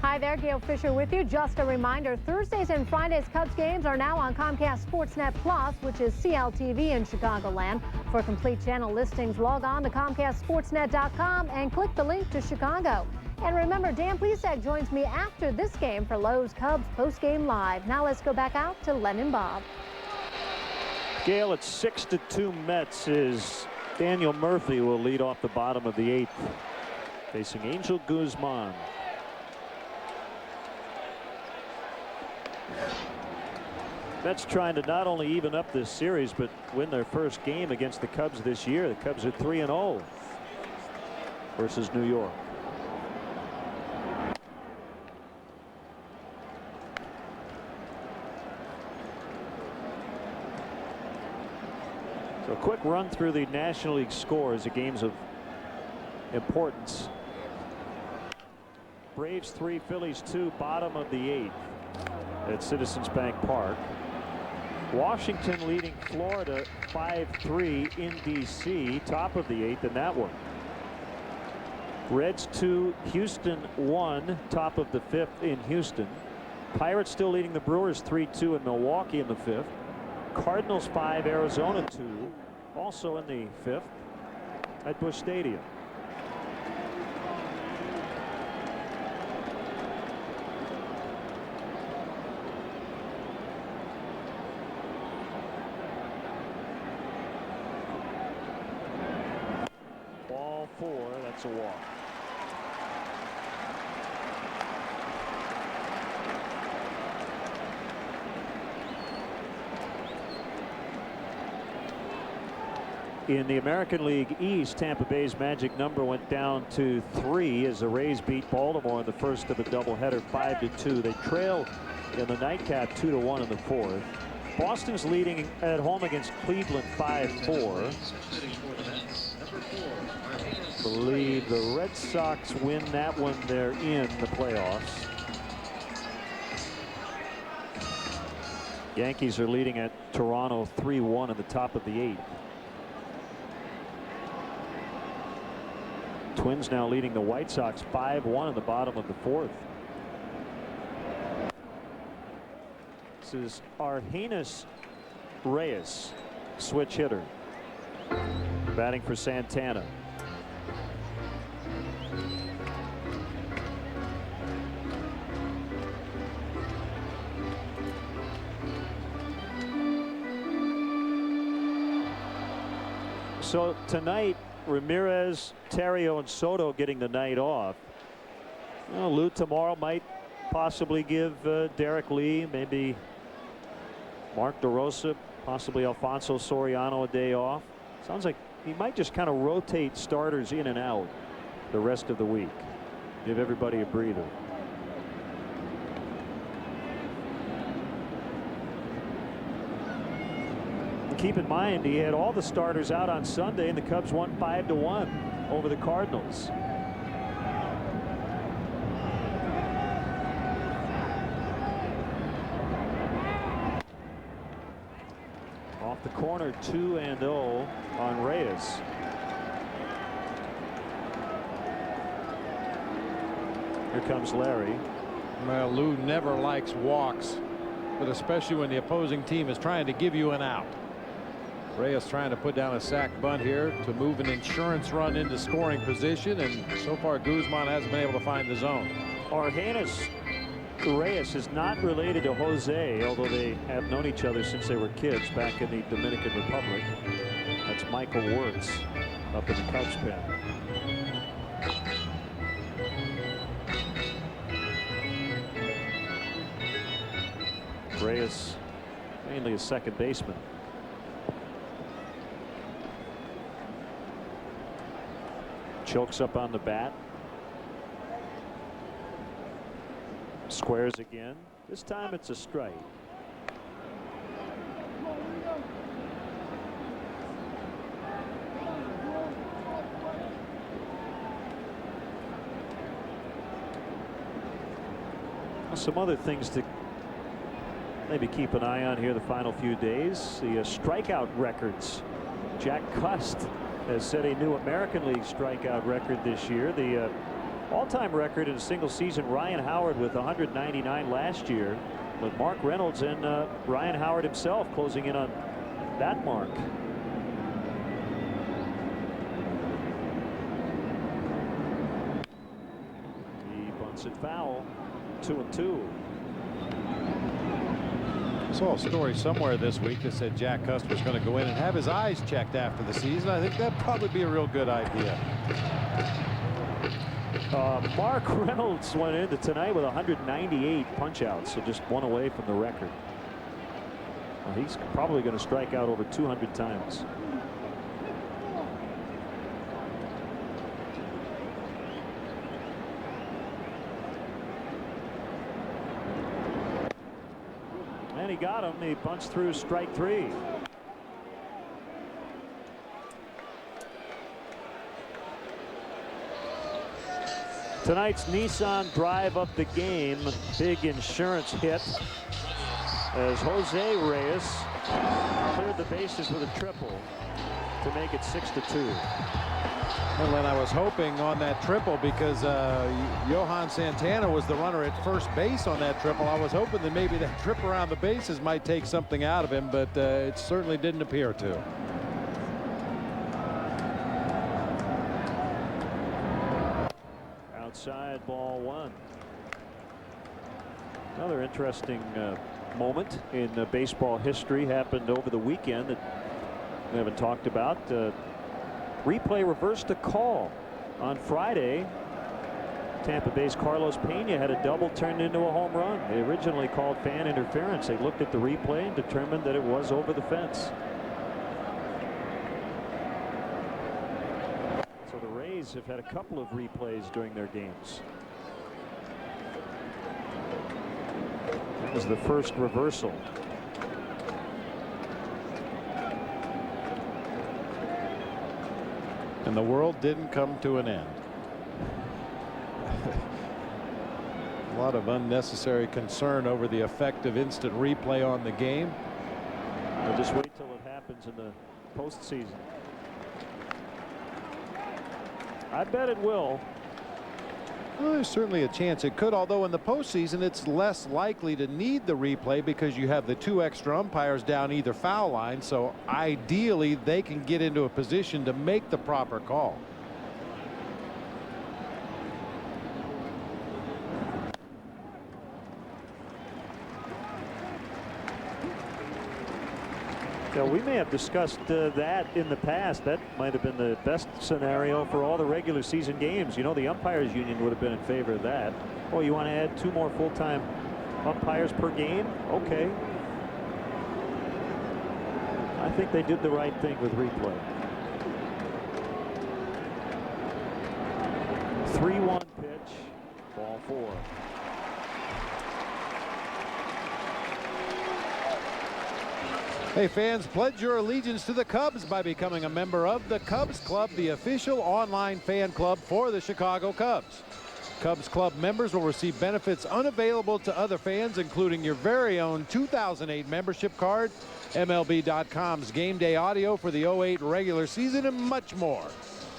Hi there, Gail Fisher with you. Just a reminder, Thursdays and Fridays Cubs games are now on Comcast Sportsnet Plus, which is CLTV in Chicagoland. For complete channel listings, log on to ComcastSportsnet.com and click the link to Chicago. And remember, Dan Plesac joins me after this game for Lowe's Cubs Postgame Live. Now let's go back out to Len and Bob. Gail, it's 6-2 Mets as Daniel Murphy will lead off the bottom of the 8th, facing Angel Guzman. Mets trying to not only even up this series, but win their first game against the Cubs this year. The Cubs are 3-0 versus New York. So a quick run through the National League scores, the games of importance. Braves 3, Phillies 2, bottom of the 8th at Citizens Bank Park. Washington leading Florida 5-3 in D.C., top of the 8th in that one. Reds 2, Houston 1, top of the 5th in Houston. Pirates still leading the Brewers 3-2 in Milwaukee in the 5th. Cardinals 5, Arizona 2, also in the 5th at Busch Stadium. Ball 4, that's a walk. In the American League East, Tampa Bay's magic number went down to 3 as the Rays beat Baltimore in the first of the doubleheader 5-2. They trailed in the nightcap 2-1 in the 4th. Boston's leading at home against Cleveland 5-4. Believe the Red Sox win that one. They're in the playoffs. Yankees are leading at Toronto 3-1 in the top of the 8th. Twins now leading the White Sox 5-1 in the bottom of the 4th. This is Argenis Reyes, switch hitter, batting for Santana. So tonight, Ramirez, Terrio, and Soto getting the night off. Well, Lou tomorrow might possibly give Derek Lee, maybe Mark DeRosa, possibly Alfonso Soriano a day off. Sounds like he might just kind of rotate starters in and out the rest of the week. Give everybody a breather. Keep in mind, he had all the starters out on Sunday, and the Cubs won 5-1 over the Cardinals. Off the corner, 2-0 on Reyes. Here comes Larry. Well, Lou never likes walks, but especially when the opposing team is trying to give you an out. Reyes trying to put down a sac bunt here to move an insurance run into scoring position, and so far Guzman hasn't been able to find the zone. Argenis Reyes is not related to Jose, although they have known each other since they were kids back in the Dominican Republic. That's Michael Wirtz up in the Cubs pen. Reyes mainly a second baseman. Chokes up on the bat. Squares again. This time it's a strike. Some other things to maybe keep an eye on here the final few days. The strikeout records. Jack Cust has set a new American League strikeout record this year. The all-time record in a single season, Ryan Howard with 199 last year, but Mark Reynolds and Ryan Howard himself closing in on that mark. He bunts it foul. 2-2. I saw a story somewhere this week that said Jack Cust was going to go in and have his eyes checked after the season. I think that'd probably be a real good idea. Mark Reynolds went into tonight with 198 punch-outs, so just one away from the record. Well, he's probably going to strike out over 200 times. And he got him. He bunts through strike 3. Tonight's Nissan drive up the game. Big insurance hit as Jose Reyes cleared the bases with a triple to make it 6-2. Well, Len, I was hoping on that triple because Johan Santana was the runner at first base on that triple. I was hoping that maybe that trip around the bases might take something out of him, but it certainly didn't appear to. Outside, ball 1. Another interesting moment in baseball history happened over the weekend that we haven't talked about. Replay reversed a call on Friday. Tampa Bay's Carlos Pena had a double turned into a home run. They originally called fan interference. They looked at the replay and determined that it was over the fence. So the Rays have had a couple of replays during their games. That was the first reversal. And the world didn't come to an end. A lot of unnecessary concern over the effect of instant replay on the game. I'll just wait till it happens in the postseason. I bet it will. Well, there's certainly a chance it could, although in the postseason it's less likely to need the replay because you have the 2 extra umpires down either foul line, so ideally they can get into a position to make the proper call. Yeah, we may have discussed that in the past. That might have been the best scenario for all the regular season games. You know, the umpires union would have been in favor of that. Oh, you want to add 2 more full-time umpires per game? Okay. I think they did the right thing with replay. 3-1 pitch, ball 4. Hey fans, pledge your allegiance to the Cubs by becoming a member of the Cubs Club, the official online fan club for the Chicago Cubs. Cubs Club members will receive benefits unavailable to other fans, including your very own 2008 membership card, MLB.com's game day audio for the 08 regular season, and much more.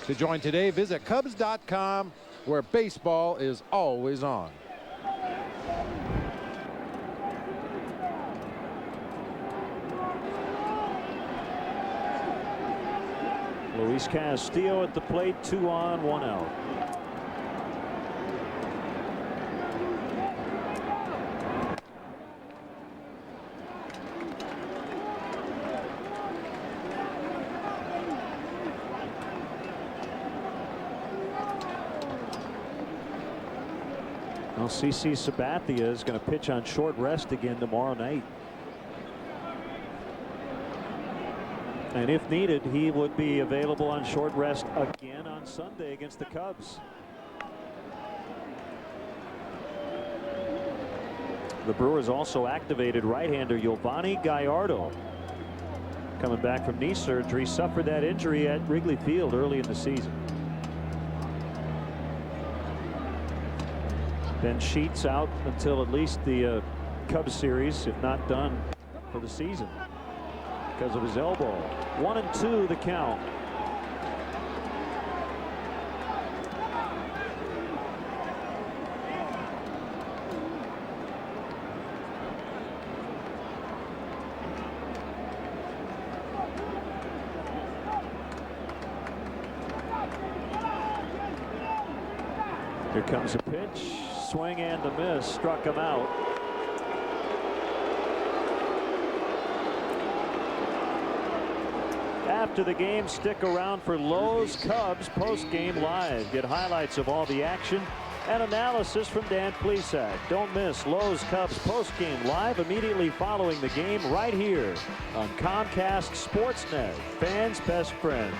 To join today, visit Cubs.com, where baseball is always on. Luis Castillo at the plate, 2 on, 1 out. Well, CC Sabathia is going to pitch on short rest again tomorrow night. And if needed, he would be available on short rest again on Sunday against the Cubs. The Brewers also activated right-hander Giovanni Gallardo. Coming back from knee surgery, suffered that injury at Wrigley Field early in the season. Ben Sheets out until at least the Cubs series, if not done for the season, because of his elbow. 1-2 the count. Here comes a pitch, swing and a miss, struck him out. After the game, stick around for Lowe's Cubs post-game live. Get highlights of all the action and analysis from Dan Plesac. Don't miss Lowe's Cubs post-game live immediately following the game right here on Comcast Sportsnet, fans' best friend.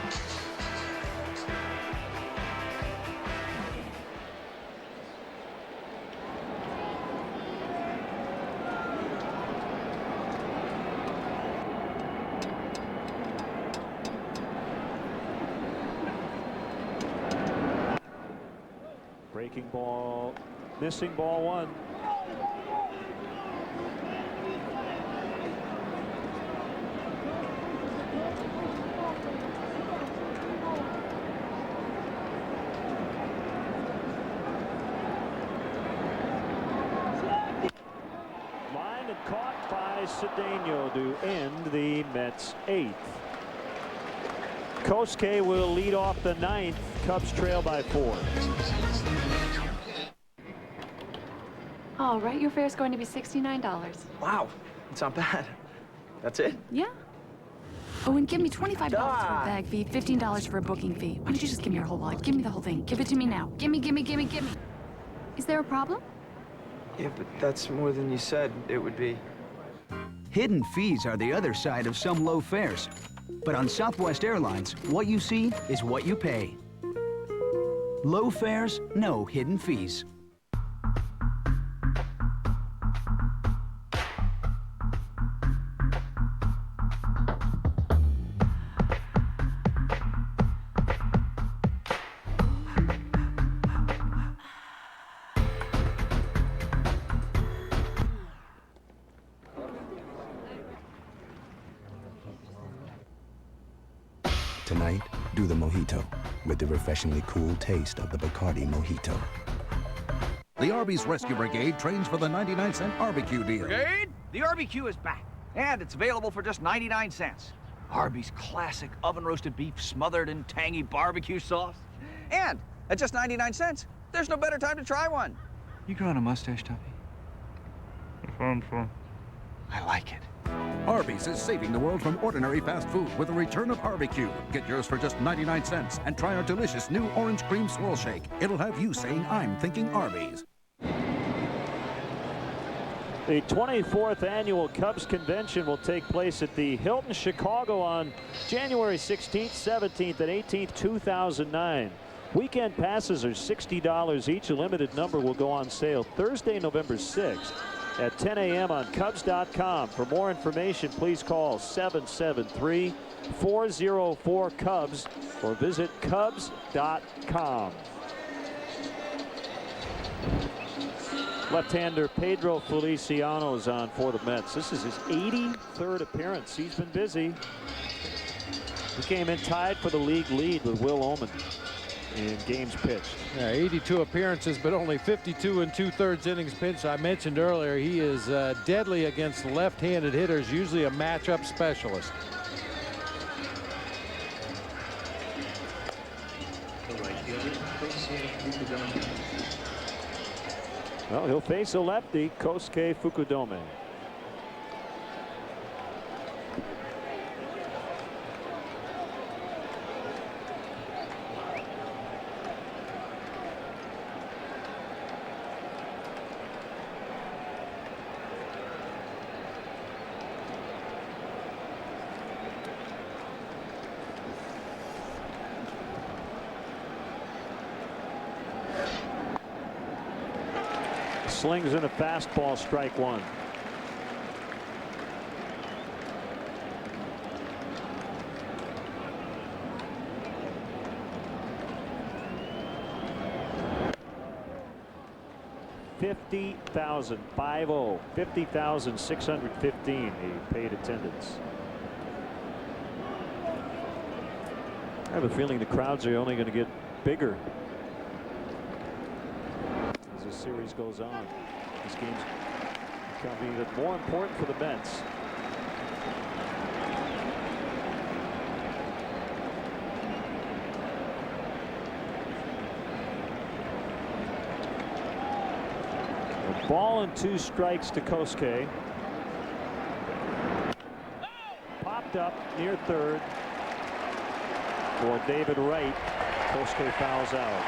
Breaking ball, missing ball 1. Line and caught by Cedeno to end the Mets' 8th. Kosuke will lead off the 9th. Cubs trail by 4. All right, your fare is going to be $69. Wow, it's not bad. That's it? Yeah. Oh, and give me $25 for a bag fee, $15 for a booking fee. Why don't you just give me your whole wallet? Give me the whole thing. Give it to me now. Gimme, gimme, gimme, gimme. Is there a problem? Yeah, but that's more than you said it would be. Hidden fees are the other side of some low fares. But on Southwest Airlines, what you see is what you pay. Low fares, no hidden fees. Tonight, do the mojito with the refreshingly cool taste of the Bacardi Mojito. The Arby's Rescue Brigade trains for the 99-cent barbecue deal. Brigade, the barbecue is back, and it's available for just 99 cents. Arby's classic oven-roasted beef smothered in tangy barbecue sauce. And at just 99 cents, there's no better time to try one. You growing a mustache, Tuppy? I like it. Arby's is saving the world from ordinary fast food with the return of barbecue. Get yours for just 99 cents and try our delicious new orange cream swirl shake. It'll have you saying, I'm thinking Arby's. The 24th annual Cubs convention will take place at the Hilton Chicago on January 16th, 17th, and 18th, 2009. Weekend passes are $60 each. A limited number will go on sale Thursday, November 6th at 10 a.m. on Cubs.com. For more information, please call 773-404-CUBS or visit Cubs.com. Left-hander Pedro Feliciano is on for the Mets. This is his 83rd appearance. He's been busy. He came in tied for the league lead with Will Oman in games pitched. Yeah, 82 appearances, but only 52 and 2/3 innings pitched. I mentioned earlier he is deadly against left-handed hitters, usually a matchup specialist. Well, he'll face a lefty, Kosuke Fukudome. Slings in a fastball, strike one. $50,000, 50, 50,615 he paid attendance. I have a feeling the crowds are only going to get bigger as this series goes on. This game's becoming even more important for the Mets. A ball and 2 strikes to Kosuke. Popped up near third for David Wright. Kosuke fouls out.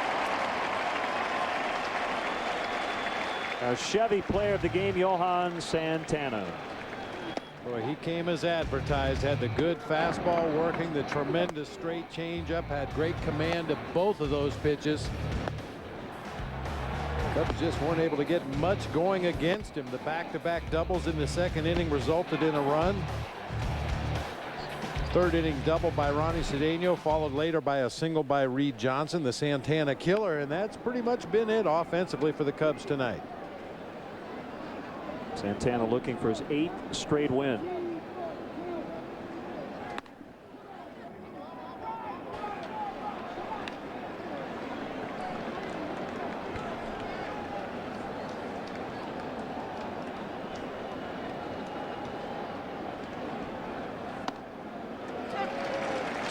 Our Chevy player of the game, Johan Santana. Boy, he came as advertised, had the good fastball working, the tremendous straight changeup, had great command of both of those pitches. Cubs just weren't able to get much going against him. The back-to-back doubles in the second inning resulted in a run. Third inning double by Ronnie Cedeno, followed later by a single by Reed Johnson, the Santana killer, and that's pretty much been it offensively for the Cubs tonight. Santana looking for his 8th straight win.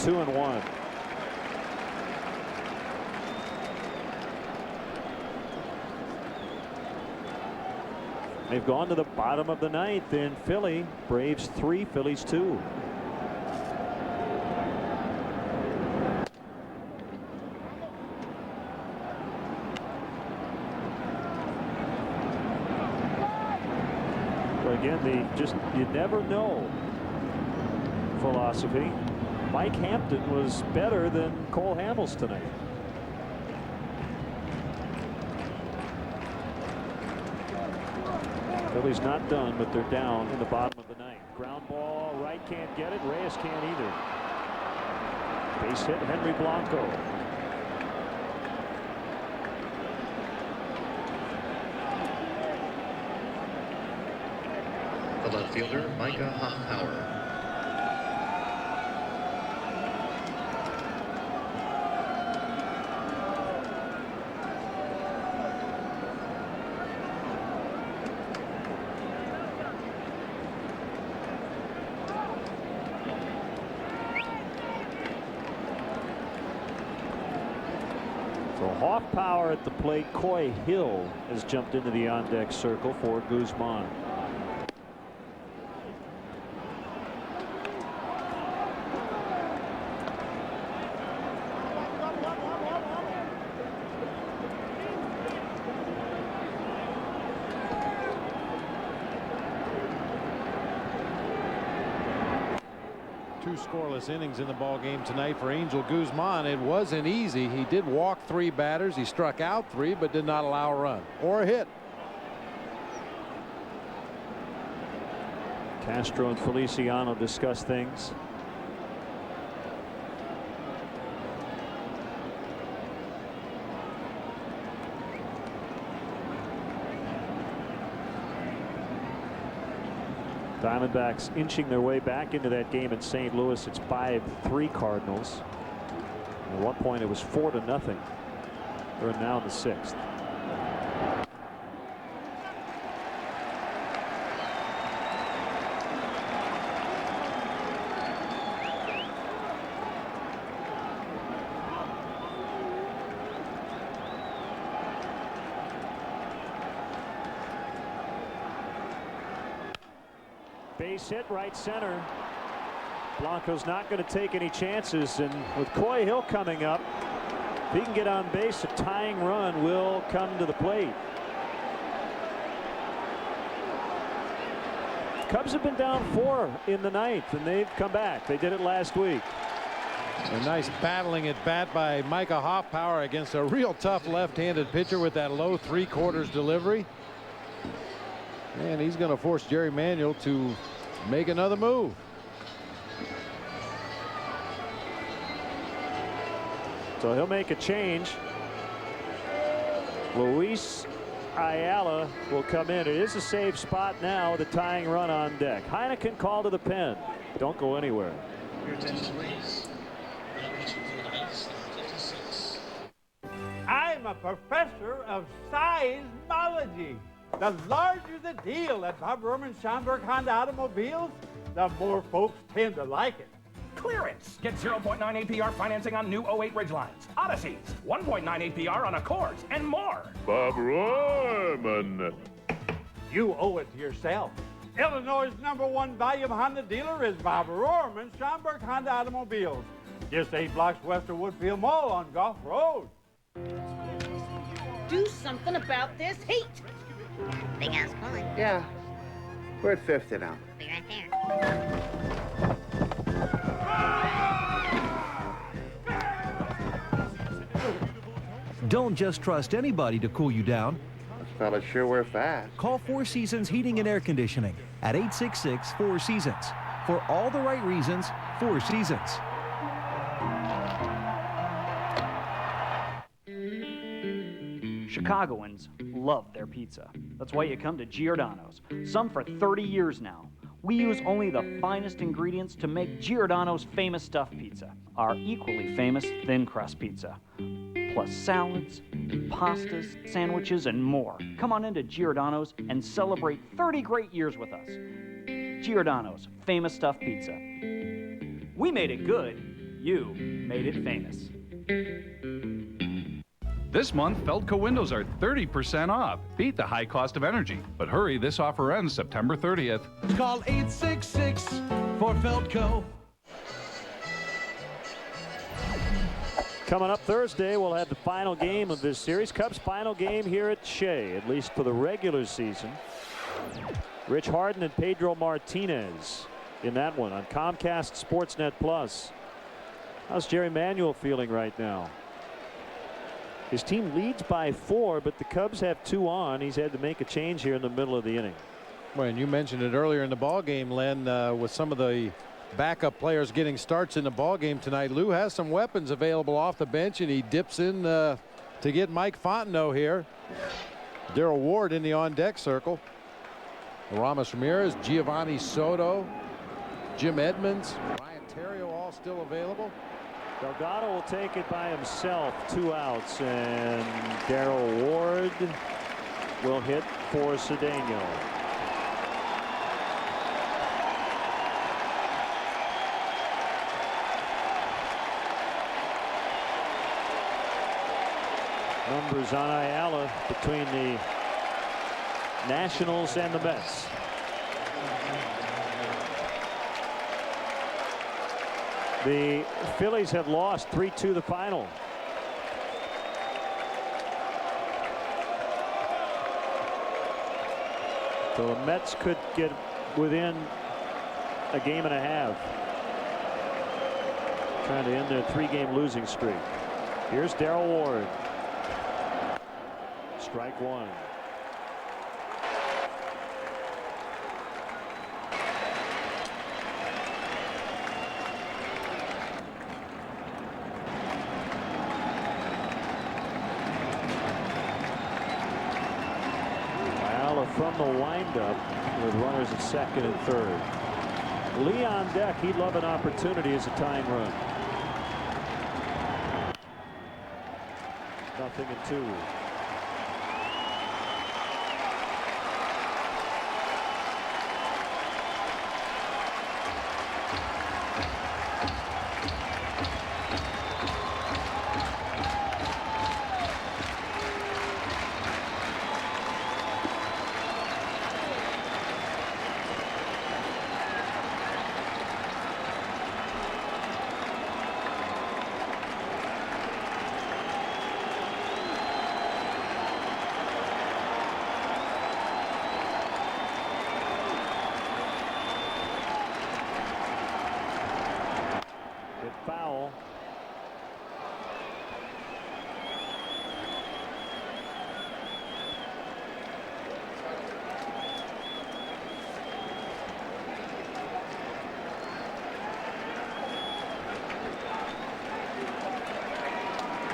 Two and one. They've gone to the bottom of the 9th in Philly. Braves 3, Phillies 2. But again, you never know philosophy. Mike Hampton was better than Cole Hamels tonight. Phillies not done, but they're down in the bottom of the 9th. Ground ball, right can't get it. Reyes can't either. Base hit, Henry Blanco. The left fielder, Micah Hoffpauer. Hoffpower at the plate. Coy Hill has jumped into the on-deck circle for Guzman. Two scoreless innings in the ball game tonight for Angel Guzman. It wasn't easy. He did walk 3 batters. He struck out 3, but did not allow a run or a hit. Castro and Feliciano discuss things. Diamondbacks inching their way back into that game in St. Louis. It's 5-3 Cardinals. At one point it was 4-0. They're now in the 6th. Base hit right center. Blanco's not going to take any chances, and with Coy Hill coming up, if he can get on base, a tying run will come to the plate. Cubs have been down 4 in the 9th, and they've come back. They did it last week. A nice battling at bat by Micah Hoffpower against a real tough left-handed pitcher with that low 3/4 delivery. And he's going to force Jerry Manuel to make another move. So he'll make a change. Luis Ayala will come in. It is a safe spot now. The tying run on deck. Heineken called to the pen. Don't go anywhere. Your attention, please. I'm a professor of seismology. The larger the deal at Bob Roman Schomburg Honda Automobiles, the more folks tend to like it. Clearance. Get 0.9 APR financing on new 08 Ridgelines, Odysseys, 1.9 APR on Accords, and more. Bob Roman. You owe it to yourself. Illinois' #1 volume Honda dealer is Bob Roman Schomburg Honda Automobiles. Just 8 blocks west of Woodfield Mall on Gulf Road. Do something about this heat. Big ass pulling. Yeah. We're at 50 now. Be right there. Don't just trust anybody to cool you down. Those fellas sure were fast. Call 4 Seasons Heating and Air Conditioning at 866-4 Seasons. For all the right reasons, 4 Seasons. Chicagoans love their pizza. That's why you come to Giordano's. Some for 30 years now. We use only the finest ingredients to make Giordano's famous stuffed pizza, our equally famous thin crust pizza, plus salads, pastas, sandwiches, and more. Come on into Giordano's and celebrate 30 great years with us. Giordano's famous stuffed pizza. We made it good. You made it famous. This month, Feldco windows are 30% off. Beat the high cost of energy. But hurry, this offer ends September 30th. Call 866 for Feldco. Coming up Thursday, we'll have the final game of this series. Cubs' final game here at Shea, at least for the regular season. Rich Harden and Pedro Martinez in that one on Comcast Sportsnet Plus. How's Jerry Manuel feeling right now? His team leads by 4, but the Cubs have 2 on. He's had to make a change here in the middle of the inning. Well, and you mentioned it earlier in the ball game, Len, with some of the backup players getting starts in the ball game tonight. Lou has some weapons available off the bench, and he dips in to get Mike Fontenot here. Darrell Ward in the on-deck circle. Ramos Ramirez, Giovanni Soto, Jim Edmonds, Ryan Terrio all still available. Delgado will take it by himself, 2 outs, and Darrell Ward will hit for Cedeno. Numbers on Ayala between the Nationals and the Mets. The Phillies have lost 3-2 the final. So the Mets could get within a game and a half, trying to end their 3-game losing streak. Here's Darrell Ward. Strike one. From the windup with runners at second and third. Lee on deck. He'd love an opportunity as a tying run. 0-2. Foul.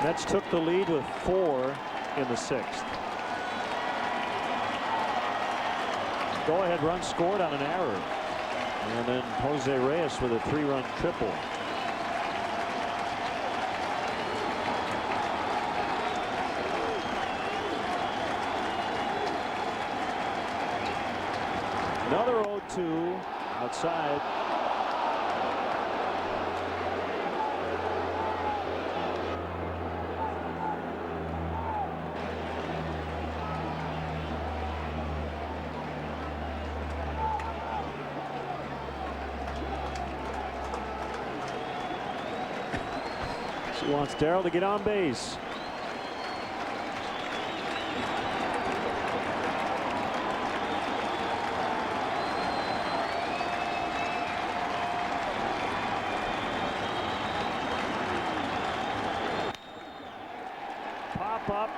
Mets took the lead with 4 in the 6th. Go-ahead run scored on an error. And then Jose Reyes with a 3-run triple. Another 0-2 outside. She wants Darrell to get on base. Up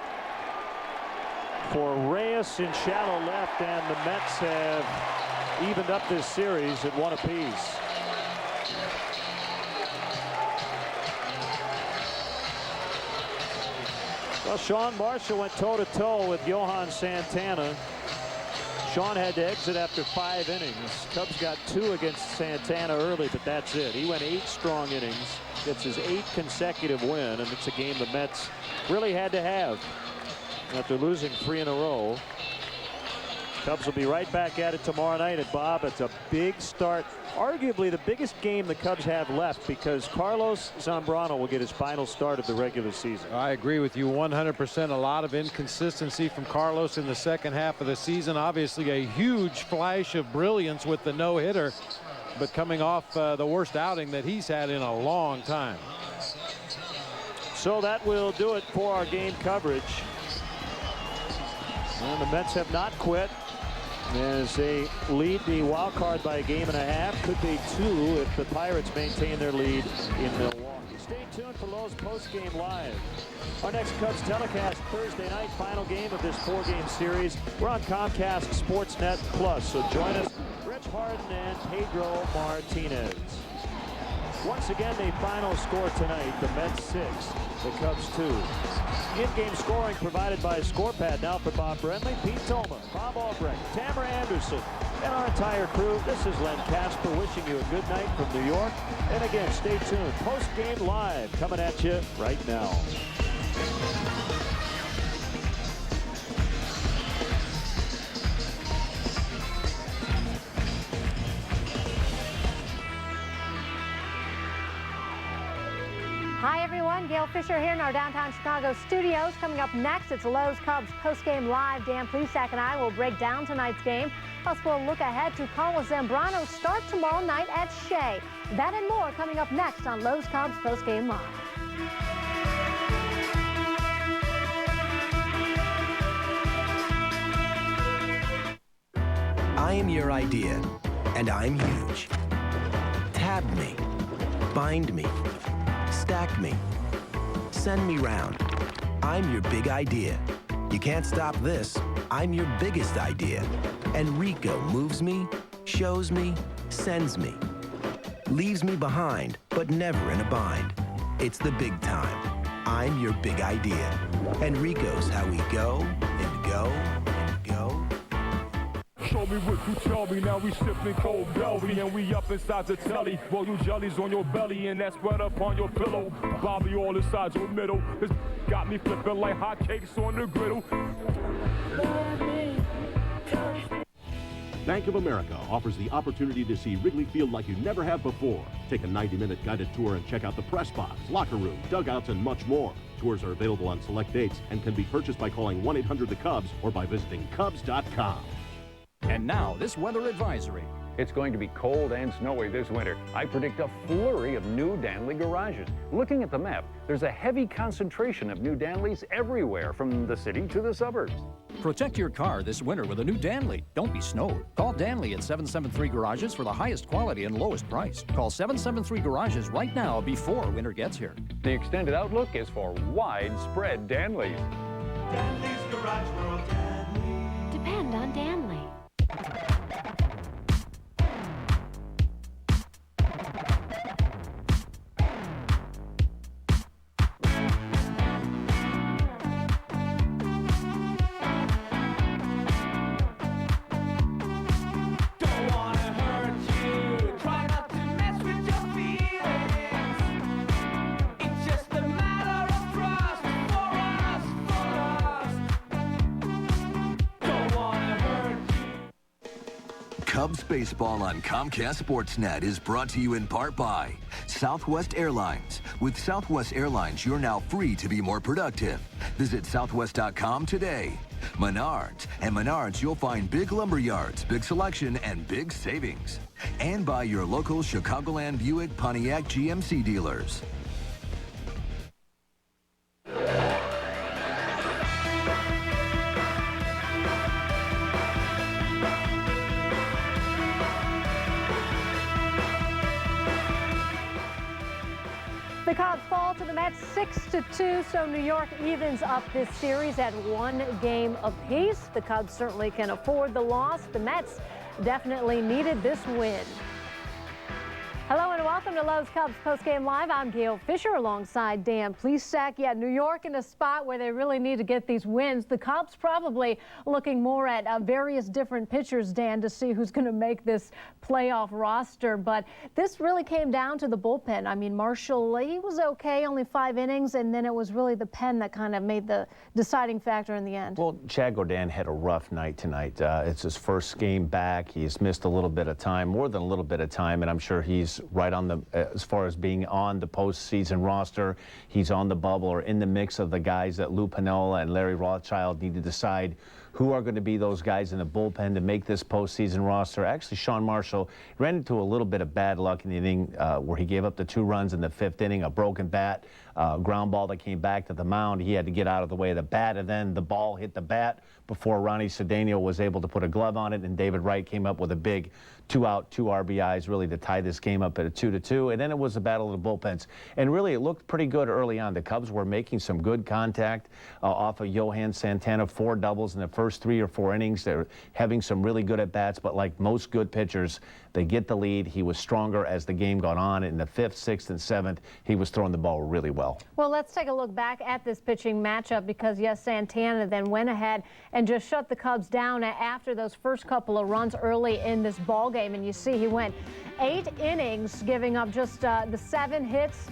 for Reyes in shallow left, and the Mets have evened up this series at 1 apiece. Well, Sean Marshall went toe-to-toe with Johan Santana. Sean had to exit after 5 innings. Cubs got 2 against Santana early, but that's it. He went 8 strong innings. It's his 8th consecutive win, and it's a game the Mets really had to have after losing 3 in a row. Cubs will be right back at it tomorrow night. And Bob, it's a big start, arguably the biggest game the Cubs have left, because Carlos Zambrano will get his final start of the regular season. I agree with you 100%. A lot of inconsistency from Carlos in the second half of the season. Obviously a huge flash of brilliance with the no-hitter, but coming off the worst outing that he's had in a long time. So that will do it for our game coverage. And the Mets have not quit as they lead the wild card by a game and a half. Could be 2 if the Pirates maintain their lead in Milwaukee. Stay tuned for Lowe's post-game live. Our next Cubs telecast Thursday night, final game of this 4-game series. We're on Comcast Sportsnet Plus, so join us, Rich Harden and Pedro Martinez. Once again, the final score tonight, the Mets 6, the Cubs 2. In-game scoring provided by ScorePad. Now for Bob Brentley, Pete Toma, Bob Albrecht, Tamara Anderson, and our entire crew. This is Len Casper wishing you a good night from New York. And again, stay tuned. Post-game live coming at you right now. Hi everyone, Gail Fisher here in our downtown Chicago studios. Coming up next, it's Lowe's Cubs postgame live. Dan Plesac and I will break down tonight's game. Plus, we'll look ahead to Carlos Zambrano's start tomorrow night at Shea. That and more coming up next on Lowe's Cubs postgame live. I am your idea, and I'm huge. Tab me, bind me, stack me, send me round. I'm your big idea. You can't stop this. I'm your biggest idea. And Rico moves me, shows me, sends me. Leaves me behind, but never in a bind. It's the big time. I'm your big idea. And Rico's how we go and go and go. Show me what you tell me, now we sipping cold belly and we up inside the telly. Roll you jellies on your belly and that's spread up on your pillow. Bobby all inside your middle. This got me flipping like hotcakes on the griddle. Bank of America offers the opportunity to see Wrigley Field like you never have before. Take a 90-minute guided tour and check out the press box, locker room, dugouts, and much more. Tours are available on select dates and can be purchased by calling 1-800-THE-CUBS or by visiting Cubs.com. And now, this weather advisory. It's going to be cold and snowy this winter. I predict a flurry of new Danley garages. Looking at the map, there's a heavy concentration of new Danleys everywhere, from the city to the suburbs. Protect your car this winter with a new Danley. Don't be snowed. Call Danley at 773 Garages for the highest quality and lowest price. Call 773 Garages right now before winter gets here. The extended outlook is for widespread Danleys. Danley's Garage World. Danley. Depend on Danley. Cubs baseball on Comcast Sportsnet is brought to you in part by Southwest Airlines. With Southwest Airlines, you're now free to be more productive. Visit southwest.com today. Menards. At Menards, you'll find big lumber yards, big selection, and big savings. And by your local Chicagoland Buick Pontiac GMC dealers. The Cubs fall to the Mets 6-2, so New York evens up this series at 1 game apiece. The Cubs certainly can afford the loss. The Mets definitely needed this win. Hello and welcome to Lowe's Cubs postgame live. I'm Gail Fisher alongside Dan Plesac. Yeah, New York in a spot where they really need to get these wins. The Cubs probably looking more at various different pitchers, Dan, to see who's going to make this playoff roster. But this really came down to the bullpen. I mean, Marshall, he was okay, only 5 innings, and then it was really the pen that kind of made the deciding factor in the end. Well, Chad Gaudin had a rough night tonight. It's his first game back. He's missed a little bit of time, more than a little bit of time, and I'm sure he's right on the, as far as being on the postseason roster. He's on the bubble or in the mix of the guys that Lou Piniella and Larry Rothschild need to decide who are going to be those guys in the bullpen to make this postseason roster. Actually, Sean Marshall ran into a little bit of bad luck in the inning where he gave up the 2 runs in the 5th inning, a broken bat, ground ball that came back to the mound. He had to get out of the way of the bat, and then the ball hit the bat before Ronnie Cedeno was able to put a glove on it, and David Wright came up with a big 2-out, 2 RBIs, really to tie this game up at a 2-2. And then it was a battle of the bullpens. And really, it looked pretty good early on. The Cubs were making some good contact off of Johan Santana, 4 doubles in the first 3 or 4 innings. They're having some really good at-bats, but like most good pitchers, they get the lead. He was stronger as the game got on. In the 5th, 6th, and 7th, he was throwing the ball really well. Well, let's take a look back at this pitching matchup because, yes, Santana then went ahead and just shut the Cubs down after those first couple of runs early in this ball game. And you see he went 8 innings, giving up just the 7 hits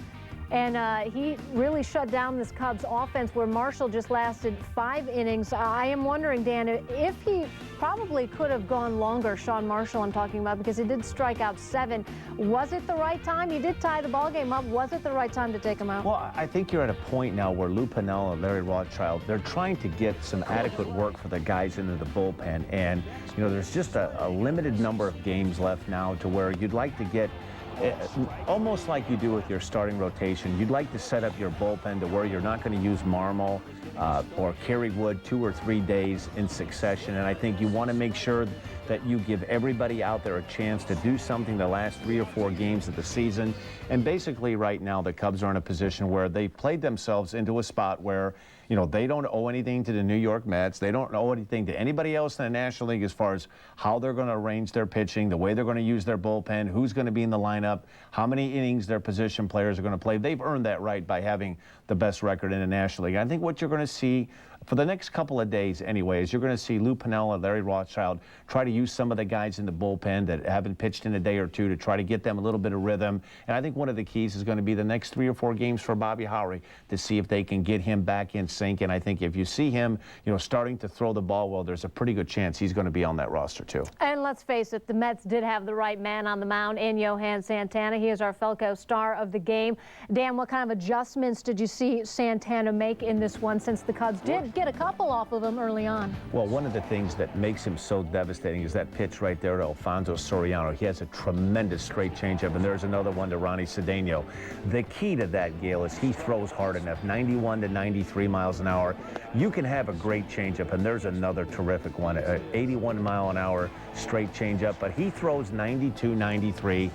And he really shut down this Cubs offense where Marshall just lasted 5 innings. I am wondering, Dan, if he probably could have gone longer, Sean Marshall I'm talking about, because he did strike out 7. Was it the right time? He did tie the ball game up. Was it the right time to take him out? Well, I think you're at a point now where Lou Piniella and Larry Rothschild, they're trying to get some adequate work for the guys into the bullpen. And, you know, there's just a limited number of games left now to where you'd like to get almost like you do with your starting rotation. You'd like to set up your bullpen to where you're not going to use Marmol or Kerry Wood 2 or 3 days in succession. And I think you want to make sure that you give everybody out there a chance to do something the last 3 or 4 games of the season. And basically right now the Cubs are in a position where they played themselves into a spot where, you know, they don't owe anything to the New York Mets. They don't owe anything to anybody else in the National League as far as how they're going to arrange their pitching, the way they're going to use their bullpen, who's going to be in the lineup, how many innings their position players are going to play. They've earned that right by having the best record in the National League. I think what you're going to see for the next couple of days anyways, you're going to see Lou Piniella, Larry Rothschild try to use some of the guys in the bullpen that haven't pitched in a day or two to try to get them a little bit of rhythm. And I think one of the keys is going to be the next 3 or 4 games for Bobby Howry to see if they can get him back in sync. And I think if you see him, you know, starting to throw the ball well, there's a pretty good chance he's going to be on that roster too. And let's face it, the Mets did have the right man on the mound in Johan Santana. He is our Felco star of the game. Dan, what kind of adjustments did you see Santana make in this one, since the Cubs did get a couple off of him early on? Well, one of the things that makes him so devastating is that pitch right there to Alfonso Soriano. He has a tremendous straight changeup, and there's another one to Ronnie Cedeno. The key to that, Gale, is he throws hard enough, 91 to 93 miles an hour. You can have a great changeup, and there's another terrific one, an 81 mile an hour straight changeup, but he throws 92, 93.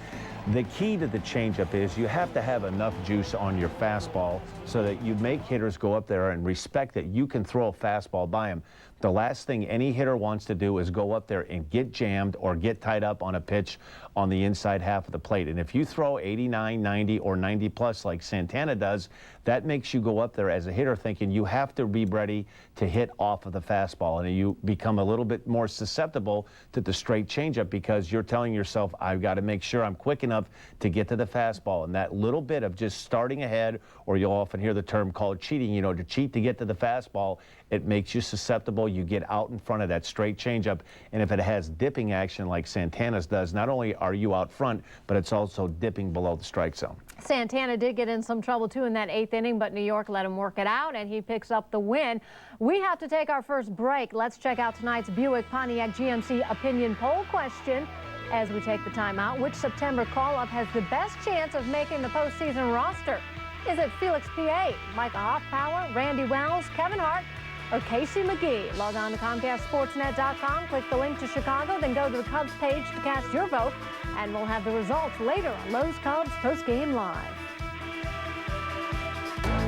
The key to the changeup is you have to have enough juice on your fastball so that you make hitters go up there and respect that you can throw a fastball by him. The last thing any hitter wants to do is go up there and get jammed or get tied up on a pitch on the inside half of the plate. And if you throw 89, 90, or 90 plus like Santana does, that makes you go up there as a hitter thinking you have to be ready to hit off of the fastball. And you become a little bit more susceptible to the straight changeup because you're telling yourself, I've got to make sure I'm quick enough to get to the fastball. And that little bit of just starting ahead, or you'll often hear the term called cheating, you know, to cheat to get to the fastball, it makes you susceptible. You get out in front of that straight changeup. And if it has dipping action like Santana's does, not only are you out front, but it's also dipping below the strike zone. Santana did get in some trouble too in that 8th inning, but New York let him work it out, and he picks up the win. We have to take our first break. Let's check out tonight's Buick Pontiac GMC opinion poll question as we take the time out. Which September call-up has the best chance of making the postseason roster? Is it Felix P.A., Micah Hoffpower, Randy Wells, Kevin Hart, or Casey McGee? Log on to ComcastSportsNet.com, click the link to Chicago, then go to the Cubs page to cast your vote, and we'll have the results later on Lowe's Cubs Postgame Live.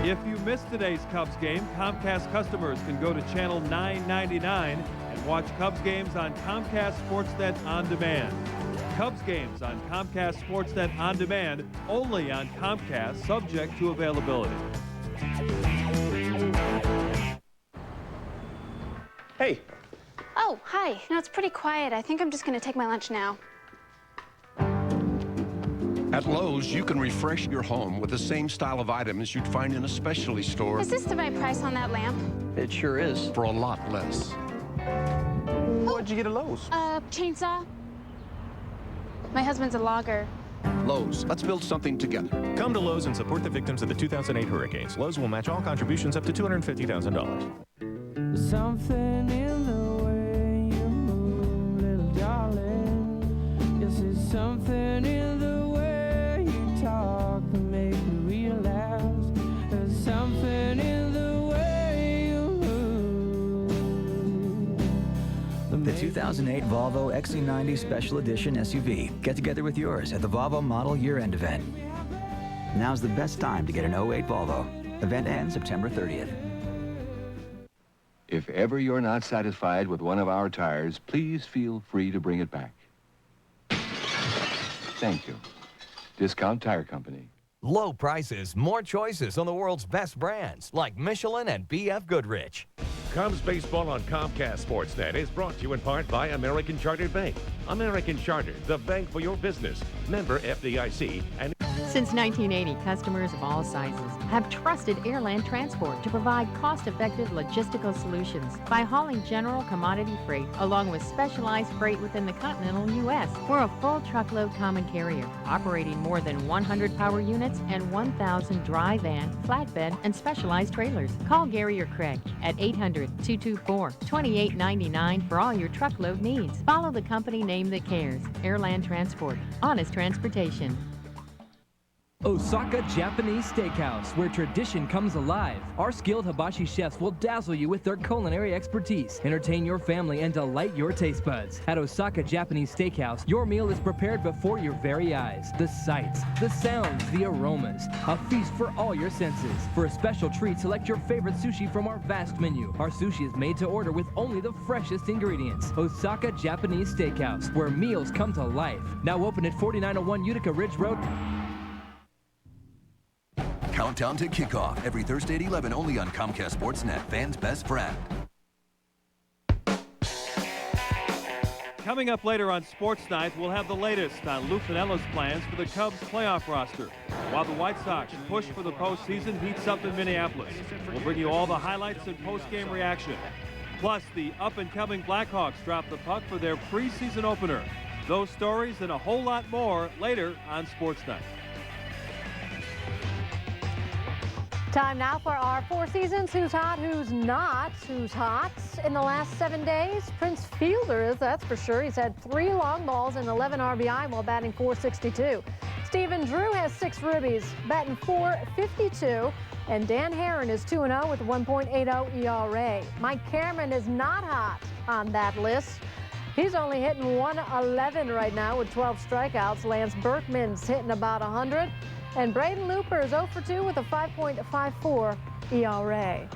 If you missed today's Cubs game, Comcast customers can go to channel 999 and watch Cubs games on Comcast Sportsnet On Demand. Cubs games on Comcast Sportsnet On Demand, only on Comcast, subject to availability. Hey. Oh, hi. No, it's pretty quiet. I think I'm just going to take my lunch now. At Lowe's, you can refresh your home with the same style of items you'd find in a specialty store. Is this the right price on that lamp? It sure is. For a lot less. What'd you get at Lowe's? Chainsaw. My husband's a logger. Lowe's, let's build something together. Come to Lowe's and support the victims of the 2008 hurricanes. Lowe's will match all contributions up to $250,000. Something in the way you move, little darling. Yes, it's something in the way you talk that make me realize there's something in the way you move. The 2008 Volvo XC90 Special Edition SUV. Get together with yours at the Volvo Model Year-End event. Now's the best time to get an 08 Volvo. Event ends September 30th. If ever you're not satisfied with one of our tires, please feel free to bring it back. Thank you. Discount Tire Company. Low prices, more choices on the world's best brands, like Michelin and B.F. Goodrich. Cubs baseball on Comcast Sportsnet is brought to you in part by American Chartered Bank. American Chartered, the bank for your business. Member FDIC and... Since 1980, customers of all sizes have trusted Airland Transport to provide cost-effective logistical solutions by hauling general commodity freight along with specialized freight within the continental U.S. We're a full truckload common carrier operating more than 100 power units and 1,000 dry van, flatbed, and specialized trailers. Call Gary or Craig at 800-224-2899 for all your truckload needs. Follow the company name that cares. Airland Transport. Honest transportation. Osaka Japanese Steakhouse, where tradition comes alive. Our skilled hibachi chefs will dazzle you with their culinary expertise, entertain your family, and delight your taste buds. At Osaka Japanese Steakhouse, your meal is prepared before your very eyes. The sights, the sounds, the aromas. A feast for all your senses. For a special treat, select your favorite sushi from our vast menu. Our sushi is made to order with only the freshest ingredients. Osaka Japanese Steakhouse, where meals come to life. Now open at 4901 Utica Ridge Road. Countdown to kickoff every Thursday at 11 only on Comcast Sportsnet, fans' best friend. Coming up later on Sports Night, we'll have the latest on Lou Piniella's plans for the Cubs playoff roster. While the White Sox push for the postseason heats up in Minneapolis. We'll bring you all the highlights and post-game reaction. Plus, the up-and-coming Blackhawks drop the puck for their preseason opener. Those stories and a whole lot more later on Sports Night. Time now for our Four Seasons Who's Hot, Who's Not. Who's hot in the last 7 days? Prince Fielder is, that's for sure. He's had 3 long balls and 11 RBI while batting .462. Stephen Drew has 6 ribbies, batting .452. And Dan Herron is 2-0 with a 1.80 ERA. Mike Cameron is not hot on that list. He's only hitting .111 right now with 12 strikeouts. Lance Berkman's hitting about 100. And Braden Looper is 0 for 2 with a 5.54 ERA.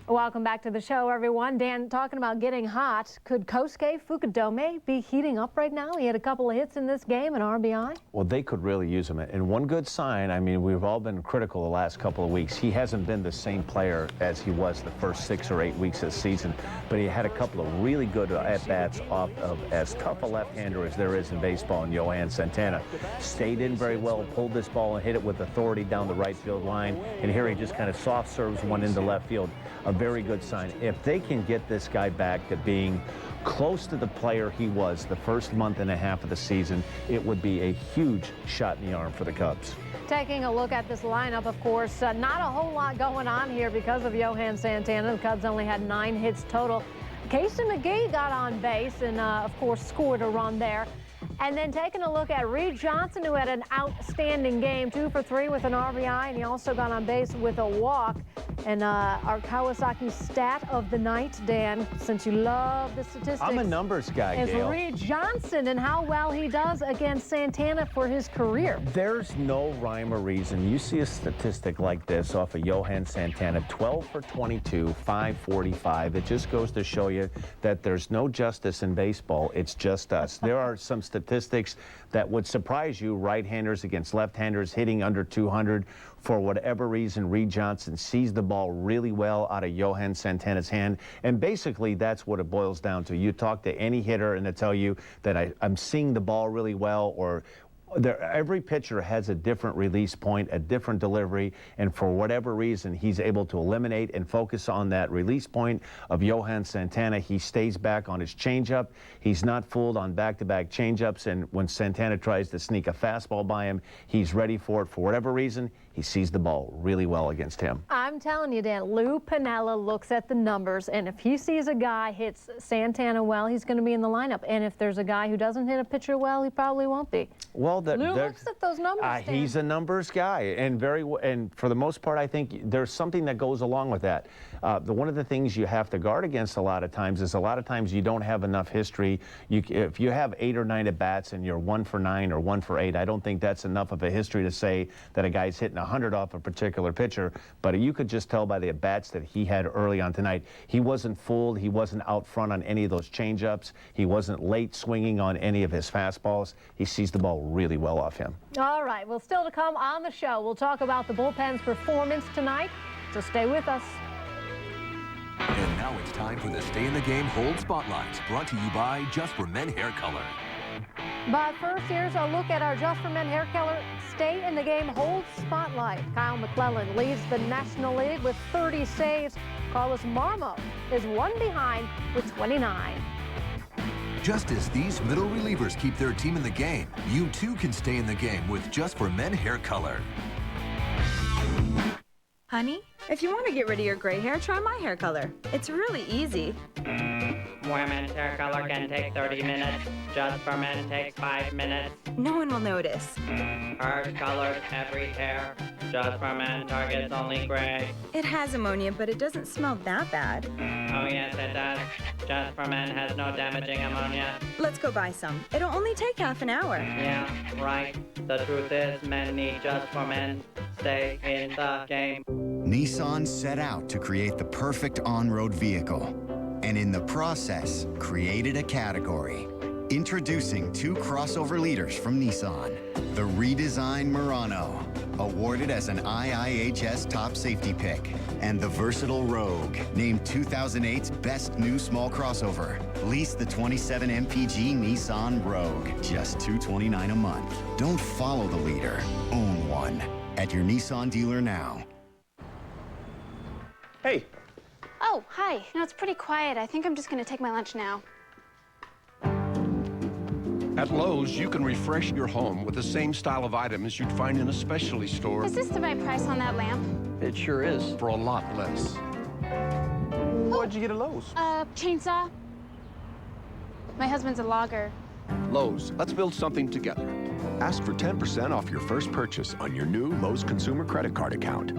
Welcome back to the show, everyone. Dan, talking about getting hot, could Kosuke Fukudome be heating up right now? He had a couple of hits in this game, an RBI. Well, they could really use him. And one good sign, I mean, we've all been critical the last couple of weeks. He hasn't been the same player as he was the first 6 or 8 weeks of the season, but he had a couple of really good at-bats off of as tough a left-hander as there is in baseball, and Johan Santana stayed in very well, pulled this ball and hit it with authority down the right field line, and here he just kind of soft serves one into left field. A very good sign. If they can get this guy back to being close to the player he was the first month and a half of the season, it would be a huge shot in the arm for the Cubs. Taking a look at this lineup, of course, not a whole lot going on here because of Johan Santana. The Cubs only had 9 hits total. Casey McGee got on base and, of course, scored a run there. And then taking a look at Reed Johnson, who had an outstanding game, 2 for 3 with an RBI, and he also got on base with a walk. And our Kawasaki stat of the night, Dan, since you love the statistics. I'm a numbers guy, is Gail. Reed Johnson and how well he does against Santana for his career. There's no rhyme or reason. You see a statistic like this off of Johan Santana, 12 for 22, 545. It just goes to show you that there's no justice in baseball. It's just us. There are some statistics that would surprise you. Right-handers against left-handers hitting under 200. For whatever reason, Reed Johnson sees the ball really well out of Johan Santana's hand. And basically, that's what it boils down to. You talk to any hitter and they tell you that I'm seeing the ball really well, or every pitcher has a different release point, a different delivery, and for whatever reason, he's able to eliminate and focus on that release point of Johan Santana. He stays back on his changeup. He's not fooled on back-to-back changeups, and when Santana tries to sneak a fastball by him, he's ready for it. For whatever reason, he sees the ball really well against him. I'm telling you, Dan, Lou Piniella looks at the numbers, and if he sees a guy hits Santana well, he's going to be in the lineup. And if there's a guy who doesn't hit a pitcher well, he probably won't be. Well, Lou looks at those numbers, Dan. He's a numbers guy, and for the most part, I think there's something that goes along with that. One of the things you have to guard against a lot of times is you don't have enough history. If you have 8 or 9 at-bats and you're 1 for 9 or 1 for 8, I don't think that's enough of a history to say that a guy's hitting 100 off a particular pitcher. But you could just tell by the at-bats that he had early on tonight, he wasn't fooled. He wasn't out front on any of those changeups. He wasn't late swinging on any of his fastballs. He sees the ball really well off him. All right, well, still to come on the show, we'll talk about the bullpen's performance tonight, so stay with us. And now it's time for the Stay in the Game Hold Spotlights, brought to you by Just for Men Hair Color. But first, here's a look at our Just for Men hair color Stay in the Game Hold Spotlight. Kyle McClellan leads the National League with 30 saves. Carlos Marmo is one behind with 29. Just as these middle relievers keep their team in the game, you too can stay in the game with Just for Men hair color. Honey, if you want to get rid of your gray hair, try my hair color. It's really easy. Women's hair color can take 30 minutes. Just for Men takes 5 minutes. No one will notice. Hers colors every hair. Just for Men targets only gray. It has ammonia, but it doesn't smell that bad. Oh yes, it does. Just for Men has no damaging ammonia. Let's go buy some. It'll only take half an hour. Yeah, right. The truth is, men need Just for Men. Stay in the game. Nissan set out to create the perfect on-road vehicle, and in the process, created a category. Introducing two crossover leaders from Nissan. The redesigned Murano, awarded as an IIHS top safety pick, and the versatile Rogue, named 2008's best new small crossover. Lease the 27 MPG Nissan Rogue, just $229 a month. Don't follow the leader, own one. At your Nissan dealer now. Hey. Oh, hi. It's pretty quiet. I think I'm just going to take my lunch now. At Lowe's, you can refresh your home with the same style of items you'd find in a specialty store. Is this the right price on that lamp? It sure is. For a lot less. What'd you get at Lowe's? Chainsaw. My husband's a logger. Lowe's, let's build something together. Ask for 10% off your first purchase on your new Lowe's Consumer Credit Card account.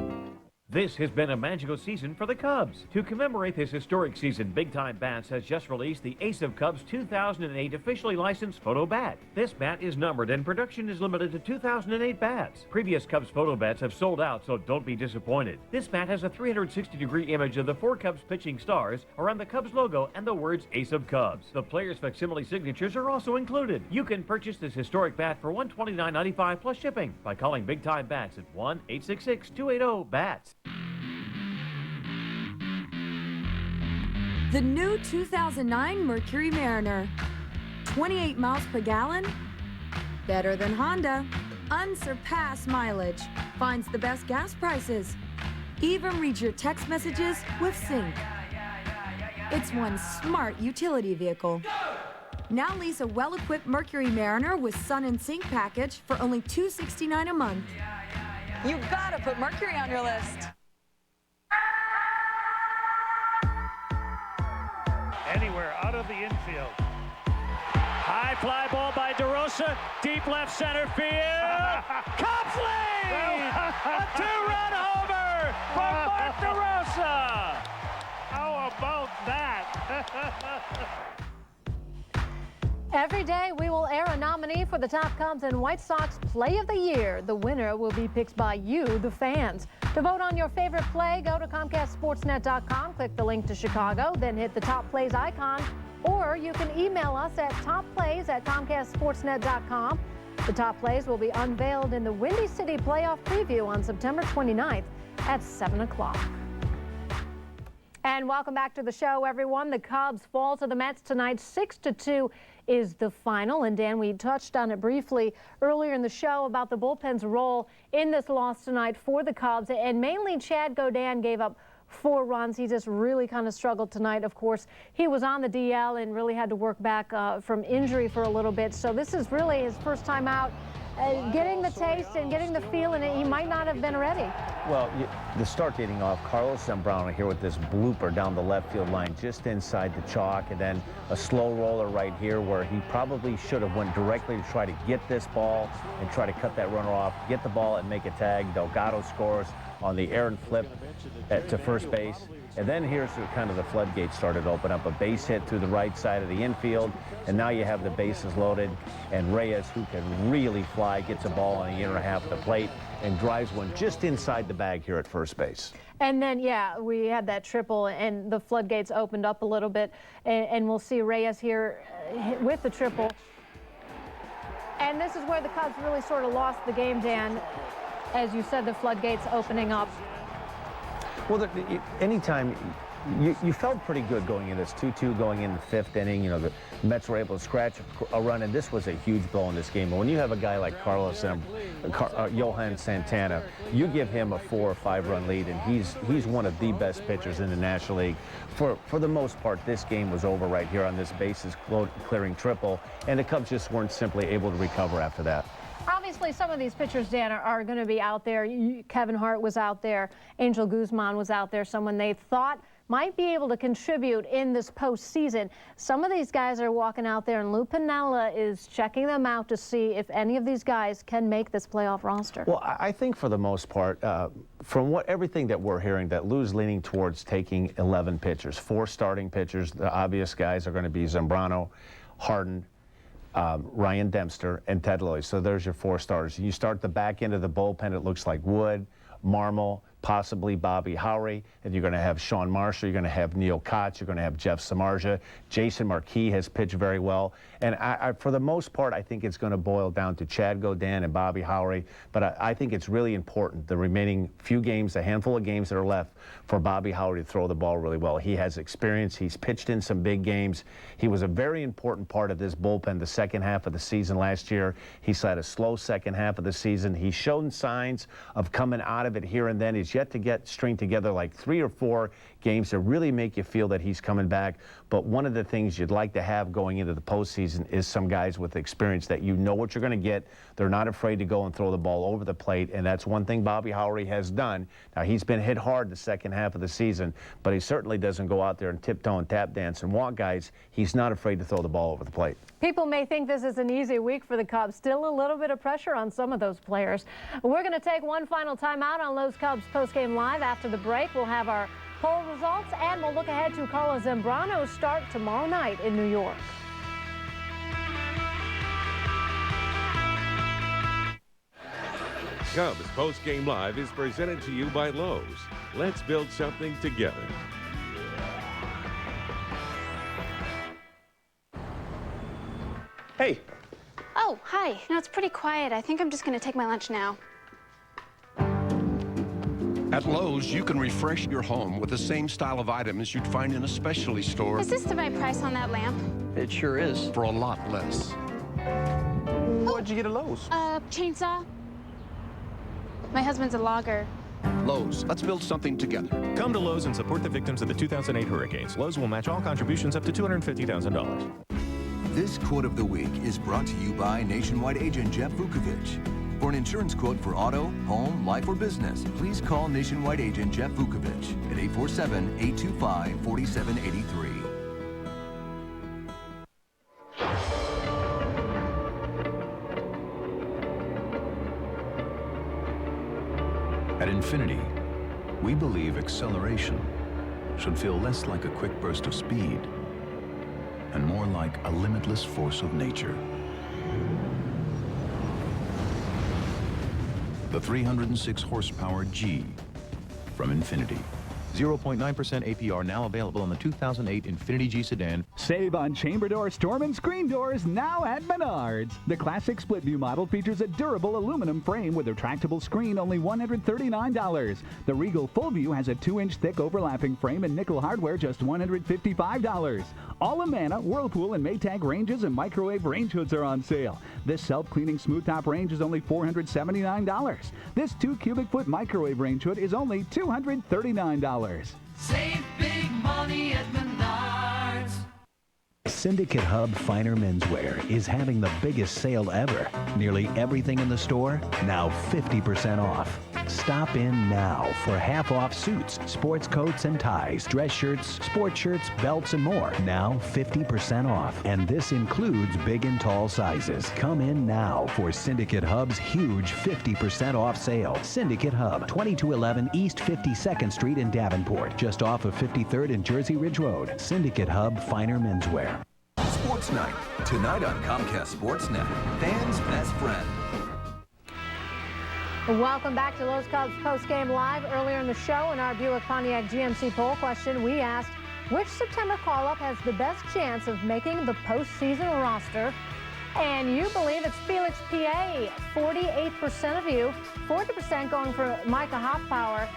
This has been a magical season for the Cubs. To commemorate this historic season, Big Time Bats has just released the Ace of Cubs 2008 officially licensed photo bat. This bat is numbered and production is limited to 2008 bats. Previous Cubs photo bats have sold out, so don't be disappointed. This bat has a 360-degree image of the four Cubs pitching stars around the Cubs logo and the words Ace of Cubs. The players' facsimile signatures are also included. You can purchase this historic bat for $129.95 plus shipping by calling Big Time Bats at 1-866-280-BATS. The new 2009 Mercury Mariner. 28 miles per gallon. Better than Honda. Unsurpassed mileage. Finds the best gas prices. Even reads your text messages with Sync. It's one smart utility vehicle. Now lease a well-equipped Mercury Mariner with Sun and Sync package for only $269 a month. You gotta put Mercury on your list. Anywhere out of the infield. High fly ball by DeRosa, deep left center field. Cubs lead! A two-run homer for Mark DeRosa. How about that? Every day, we will air a nominee for the top Cubs and White Sox Play of the Year. The winner will be picked by you, the fans. To vote on your favorite play, go to ComcastSportsNet.com, click the link to Chicago, then hit the Top Plays icon, or you can email us at topplays@ComcastSportsNet.com. The top plays will be unveiled in the Windy City playoff preview on September 29th at 7 o'clock. And welcome back to the show, everyone. The Cubs fall to the Mets tonight. 6-2 is the final. And Dan, we touched on it briefly earlier in the show about the bullpen's role in this loss tonight for the Cubs. And mainly Chad Godin gave up 4 runs. He just really kind of struggled tonight. Of course, he was on the DL and really had to work back from injury for a little bit. So this is really his first time out. Getting the taste and getting the feel, and he might not have been ready. Well, the start getting off, Carlos Zambrano here with this blooper down the left field line just inside the chalk, and then a slow roller right here where he probably should have went directly to try to get this ball and try to cut that runner off, get the ball and make a tag. Delgado scores on the errant flip to first base. And then here's kind of the floodgates started to open up. A base hit through the right side of the infield, and now you have the bases loaded, and Reyes, who can really fly, gets a ball on the inner half of the plate and drives one just inside the bag here at first base. And then, yeah, we had that triple, and the floodgates opened up a little bit, and we'll see Reyes here with the triple. And this is where the Cubs really sort of lost the game, Dan. As you said, the floodgates opening up. Well, anytime you felt pretty good going in this 2-2 going in the 5th inning. You know, the Mets were able to scratch a run, and this was a huge blow in this game. But when you have a guy like Johan Santana, you give him a 4 or 5 run lead, and he's one of the best pitchers in the National League. For the most part, this game was over right here on this bases clearing triple, and the Cubs just weren't simply able to recover after that. Obviously, some of these pitchers, Dan, are going to be out there. Kevin Hart was out there. Angel Guzman was out there, someone they thought might be able to contribute in this postseason. Some of these guys are walking out there, and Lou Piniella is checking them out to see if any of these guys can make this playoff roster. Well, I think for the most part, from everything that we're hearing, that Lou's leaning towards taking 11 pitchers, 4 starting pitchers. The obvious guys are going to be Zambrano, Harden, Ryan Dempster, and Ted Lewis. So there's your 4 starters. You start the back end of the bullpen, it looks like Wood, Marmol, possibly Bobby Howry, and you're going to have Sean Marshall, you're going to have Neil Kotz, you're going to have Jeff Samardzija. Jason Marquis has pitched very well. And for the most part, I think it's going to boil down to Chad Godin and Bobby Howry. But I think it's really important, the remaining few games, a handful of games that are left, for Bobby Howry to throw the ball really well. He has experience. He's pitched in some big games. He was a very important part of this bullpen the second half of the season last year. He's had a slow second half of the season. He's shown signs of coming out of it here and then. He's yet to string together like 3 or 4 games to really make you feel that he's coming back. But one of the things you'd like to have going into the postseason is some guys with experience that you know what you're going to get. They're not afraid to go and throw the ball over the plate, and that's one thing Bobby Howry has done. Now, he's been hit hard the second half of the season, but he certainly doesn't go out there and tiptoe and tap dance and walk guys. He's not afraid to throw the ball over the plate. People may think this is an easy week for the Cubs. Still a little bit of pressure on some of those players. We're going to take one final timeout on Lowe's Cubs postgame live. After the break, we'll have our poll results, and we'll look ahead to Carlos Zambrano's start tomorrow night in New York. Cubs Postgame Live is presented to you by Lowe's. Let's build something together. Hey. Oh, hi. You know, it's pretty quiet. I think I'm just going to take my lunch now. At Lowe's, you can refresh your home with the same style of items you'd find in a specialty store. Is this the right price on that lamp? It sure is. For a lot less. What'd you get at Lowe's? Chainsaw. My husband's a logger. Lowe's, let's build something together. Come to Lowe's and support the victims of the 2008 hurricanes. Lowe's will match all contributions up to $250,000. This quote of the week is brought to you by Nationwide agent Jeff Vukovich. For an insurance quote for auto, home, life, or business, please call Nationwide agent Jeff Vukovich at 847-825-4783. At Infinity, we believe acceleration should feel less like a quick burst of speed and more like a limitless force of nature. The 306 horsepower G from Infinity. 0.9% APR now available on the 2008 Infiniti G sedan. Save on chamber door, storm, and screen doors now at Menards. The classic split view model features a durable aluminum frame with retractable screen, only $139. The Regal full view has a 2-inch thick overlapping frame and nickel hardware, just $155. All Amana, Whirlpool, and Maytag ranges and microwave range hoods are on sale. This self-cleaning smooth top range is only $479. This 2 cubic foot microwave range hood is only $239. Save big money at Menards. Syndicate Hub Finer Menswear is having the biggest sale ever. Nearly everything in the store, now 50% off. Stop in now for half-off suits, sports coats and ties, dress shirts, sports shirts, belts, and more. Now 50% off. And this includes big and tall sizes. Come in now for Syndicate Hub's huge 50% off sale. Syndicate Hub, 2211 East 52nd Street in Davenport, just off of 53rd and Jersey Ridge Road. Syndicate Hub Finer Menswear. Sports Night, tonight on Comcast Sportsnet, fans' best friend. Welcome back to Lowe's Cubs postgame live. Earlier in the show, in our Buick Pontiac GMC poll question, we asked which September call-up has the best chance of making the postseason roster. And you believe it's Felix PA. 48% of you, 40% going for Micah Hoffpower.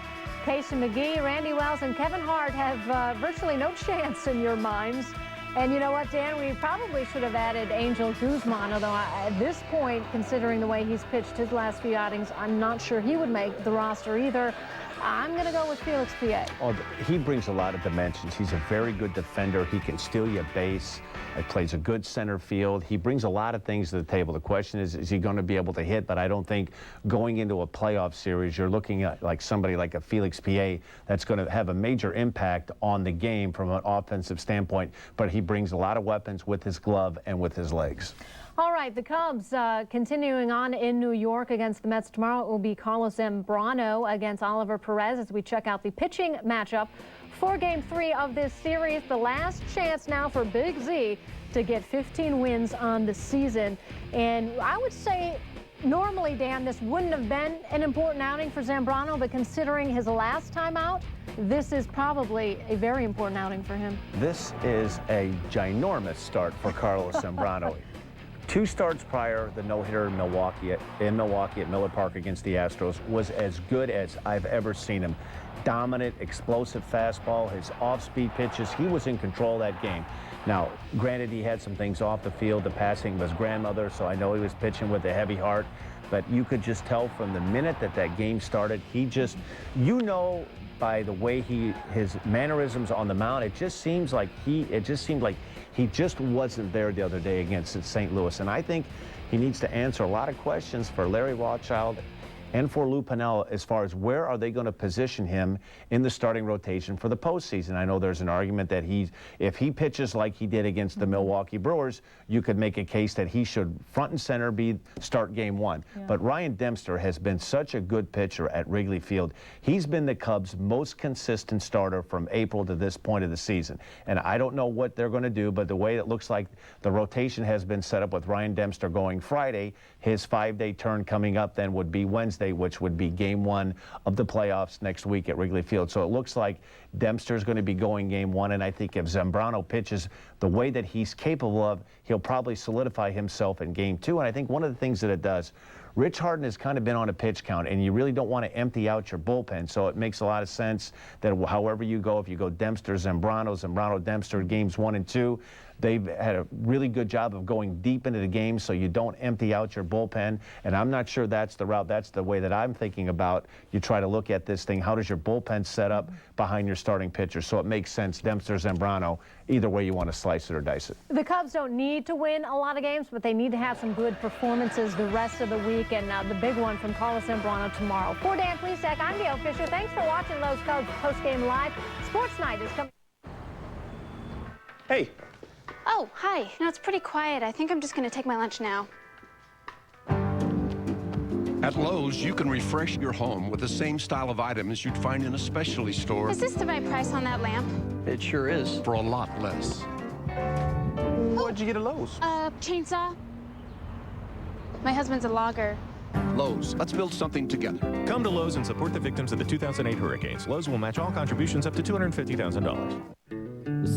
Casey McGee, Randy Wells, and Kevin Hart have virtually no chance in your minds. And you know what, Dan? We probably should have added Angel Guzman, although at this point, considering the way he's pitched his last few outings, I'm not sure he would make the roster either. I'm going to go with Felix Pie. Oh, he brings a lot of dimensions. He's a very good defender. He can steal you a base. He plays a good center field. He brings a lot of things to the table. The question is he going to be able to hit? But I don't think going into a playoff series, you're looking at like somebody like a Felix Pie that's going to have a major impact on the game from an offensive standpoint. But he brings a lot of weapons with his glove and with his legs. All right, the Cubs continuing on in New York against the Mets tomorrow. It will be Carlos Zambrano against Oliver Perez as we check out the pitching matchup for Game 3 of this series. The last chance now for Big Z to get 15 wins on the season. And I would say normally, Dan, this wouldn't have been an important outing for Zambrano, but considering his last time out, this is probably a very important outing for him. This is a ginormous start for Carlos Zambrano. 2 starts prior, the no-hitter in Milwaukee at Miller Park against the Astros was as good as I've ever seen him. Dominant, explosive fastball, his off-speed pitches, he was in control of that game. Now, granted, he had some things off the field. The passing of his grandmother, so I know he was pitching with a heavy heart. But you could just tell from the minute that game started, he just, by the way his mannerisms on the mound, it just seemed like he just wasn't there the other day against St. Louis. And I think he needs to answer a lot of questions for Larry Rothschild and for Lou Piniella as far as where are they going to position him in the starting rotation for the postseason. I know there's an argument that if he pitches like he did against the Milwaukee Brewers, you could make a case that he should front and center start Game 1. Yeah. But Ryan Dempster has been such a good pitcher at Wrigley Field. He's been the Cubs' most consistent starter from April to this point of the season. And I don't know what they're going to do, but the way it looks like the rotation has been set up with Ryan Dempster going Friday, his 5-day turn coming up then would be Wednesday, which would be Game 1 of the playoffs next week at Wrigley Field. So it looks like Dempster's going to be going Game 1, and I think if Zambrano pitches the way that he's capable of, he'll probably solidify himself in Game 2. And I think one of the things that it does, Rich Harden has kind of been on a pitch count, and you really don't want to empty out your bullpen. So it makes a lot of sense that however you go, if you go Dempster, Zambrano, Dempster, Games 1 and 2, they've had a really good job of going deep into the game so you don't empty out your bullpen. And I'm not sure that's the route. That's the way that I'm thinking about. You try to look at this thing. How does your bullpen set up behind your starting pitcher? So it makes sense, Dempster, Zambrano, either way you want to slice it or dice it. The Cubs don't need to win a lot of games, but they need to have some good performances the rest of the week. And the big one from Carlos Zambrano tomorrow. For Dan Plesac, I'm Gail Fisher. Thanks for watching Lowe's Cubs Postgame Live. Sports Night is coming. Hey. Oh, hi. It's pretty quiet. I think I'm just going to take my lunch now. At Lowe's, you can refresh your home with the same style of items you'd find in a specialty store. Is this the right price on that lamp? It sure is. For a lot less. What'd you get at Lowe's? Chainsaw. My husband's a logger. Lowe's, let's build something together. Come to Lowe's and support the victims of the 2008 hurricanes. Lowe's will match all contributions up to $250,000.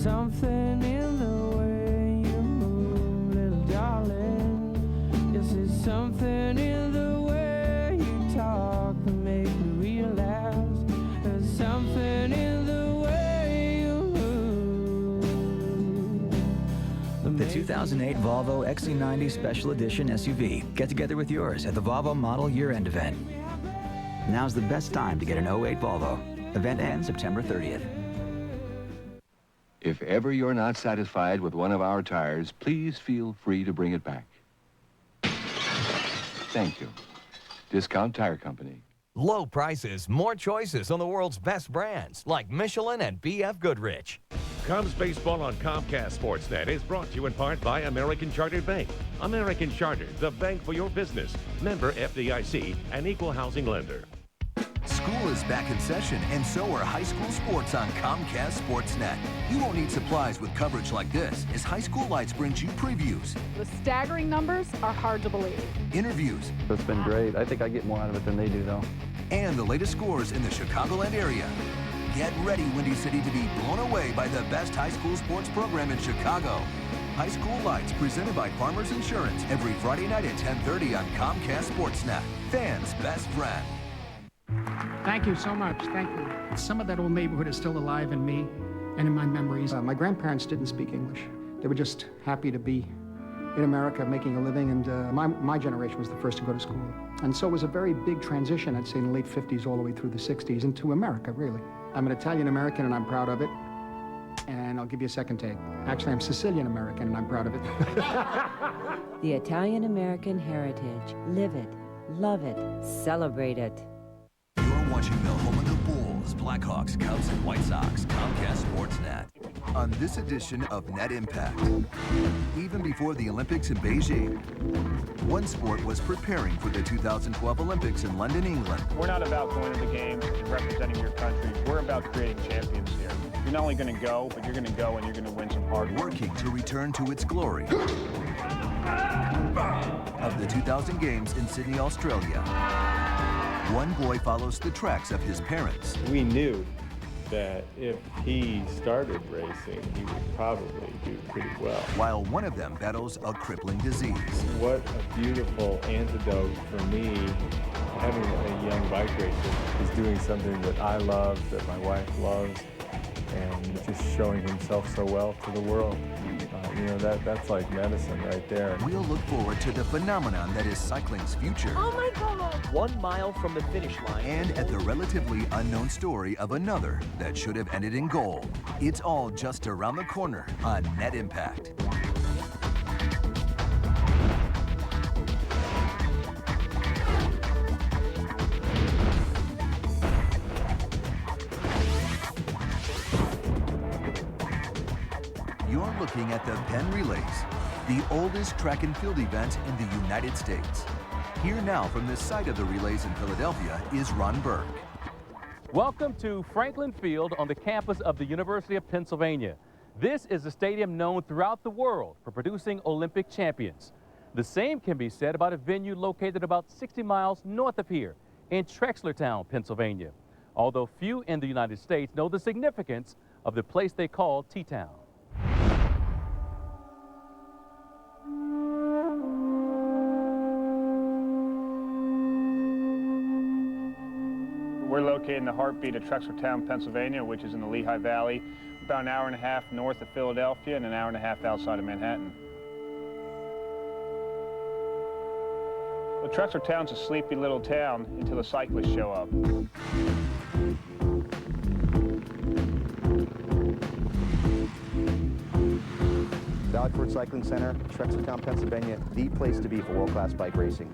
Something in the way you move, little darling. Yes, it's something in the way you talk that make me realize there's something in the way you move. The 2008 Volvo XC90 Special Edition SUV. Get together with yours at the Volvo Model Year-End event. Now's the best time to get an 08 Volvo. Event ends September 30th. If ever you're not satisfied with one of our tires, please feel free to bring it back. Thank you. Discount Tire Company. Low prices, more choices on the world's best brands, like Michelin and B.F. Goodrich. Cubs baseball on Comcast Sportsnet is brought to you in part by American Chartered Bank. American Chartered, the bank for your business. Member FDIC, an equal housing lender. School is back in session, and so are high school sports on Comcast Sportsnet. You won't need supplies with coverage like this, as High School Lights brings you previews. The staggering numbers are hard to believe. Interviews. It's been great. I think I get more out of it than they do, though. And the latest scores in the Chicagoland area. Get ready, Windy City, to be blown away by the best high school sports program in Chicago. High School Lights, presented by Farmers Insurance, every Friday night at 10:30 on Comcast Sportsnet. Fans' best friend. Thank you so much. Thank you. Some of that old neighborhood is still alive in me and in my memories. My grandparents didn't speak English. They were just happy to be in America making a living, and my generation was the first to go to school. And so it was a very big transition, I'd say, in the late 50s all the way through the 60s into America, really. I'm an Italian-American, and I'm proud of it. And I'll give you a second take. Actually, I'm Sicilian-American, and I'm proud of it. The Italian-American heritage. Live it, love it, celebrate it. You're watching the home of the Bulls, Blackhawks, Cubs, and White Sox, Comcast Sportsnet. On this edition of Net Impact, even before the Olympics in Beijing, one sport was preparing for the 2012 Olympics in London, England. We're not about going to the games and representing your country. We're about creating champions here. You're not only going to go, but you're going to go and you're going to win some hard work. Working to return to its glory of the 2000 Games in Sydney, Australia. One boy follows the tracks of his parents. We knew that if he started racing, he would probably do pretty well. While one of them battles a crippling disease. What a beautiful antidote for me. Having a young bike racer is doing something that I love, that my wife loves, and just showing himself so well to the world. You know, that's like medicine right there. We'll look forward to the phenomenon that is cycling's future. Oh my God! 1 mile from the finish line. And at the relatively unknown story of another that should have ended in gold. It's all just around the corner on Net Impact. You're looking at the Penn Relays, the oldest track and field event in the United States. Here now from the site of the relays in Philadelphia is Ron Burke. Welcome to Franklin Field on the campus of the University of Pennsylvania. This is a stadium known throughout the world for producing Olympic champions. The same can be said about a venue located about 60 miles north of here in Trexlertown, Pennsylvania. Although few in the United States know the significance of the place they call T-Town. We're located in the heartbeat of Trexlertown, Pennsylvania, which is in the Lehigh Valley, about an hour and a half north of Philadelphia and an hour and a half outside of Manhattan. Well, Trexlertown's a sleepy little town until the cyclists show up. Valley Ford Cycling Center, Trexlertown, Pennsylvania, the place to be for world-class bike racing.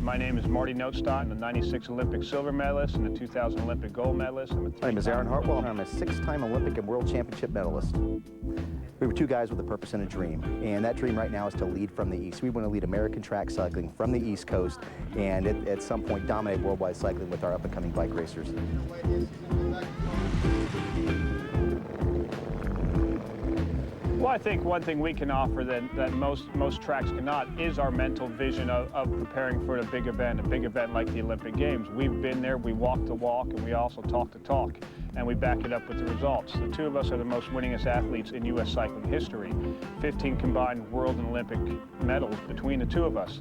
My name is Marty Notestott. I'm a 96 Olympic silver medalist and a 2000 Olympic gold medalist. My name is Aaron Hartwell, and I'm a 6-time Olympic and World Championship medalist. We were two guys with a purpose and a dream, and that dream right now is to lead from the East. We want to lead American track cycling from the East Coast, and at some point dominate worldwide cycling with our up-and-coming bike racers. Well, I think one thing we can offer that most tracks cannot is our mental vision of preparing for a big event like the Olympic Games. We've been there, we walk the walk, and we also talk the talk, and we back it up with the results. The two of us are the most winningest athletes in U.S. cycling history. 15 combined world and Olympic medals between the two of us.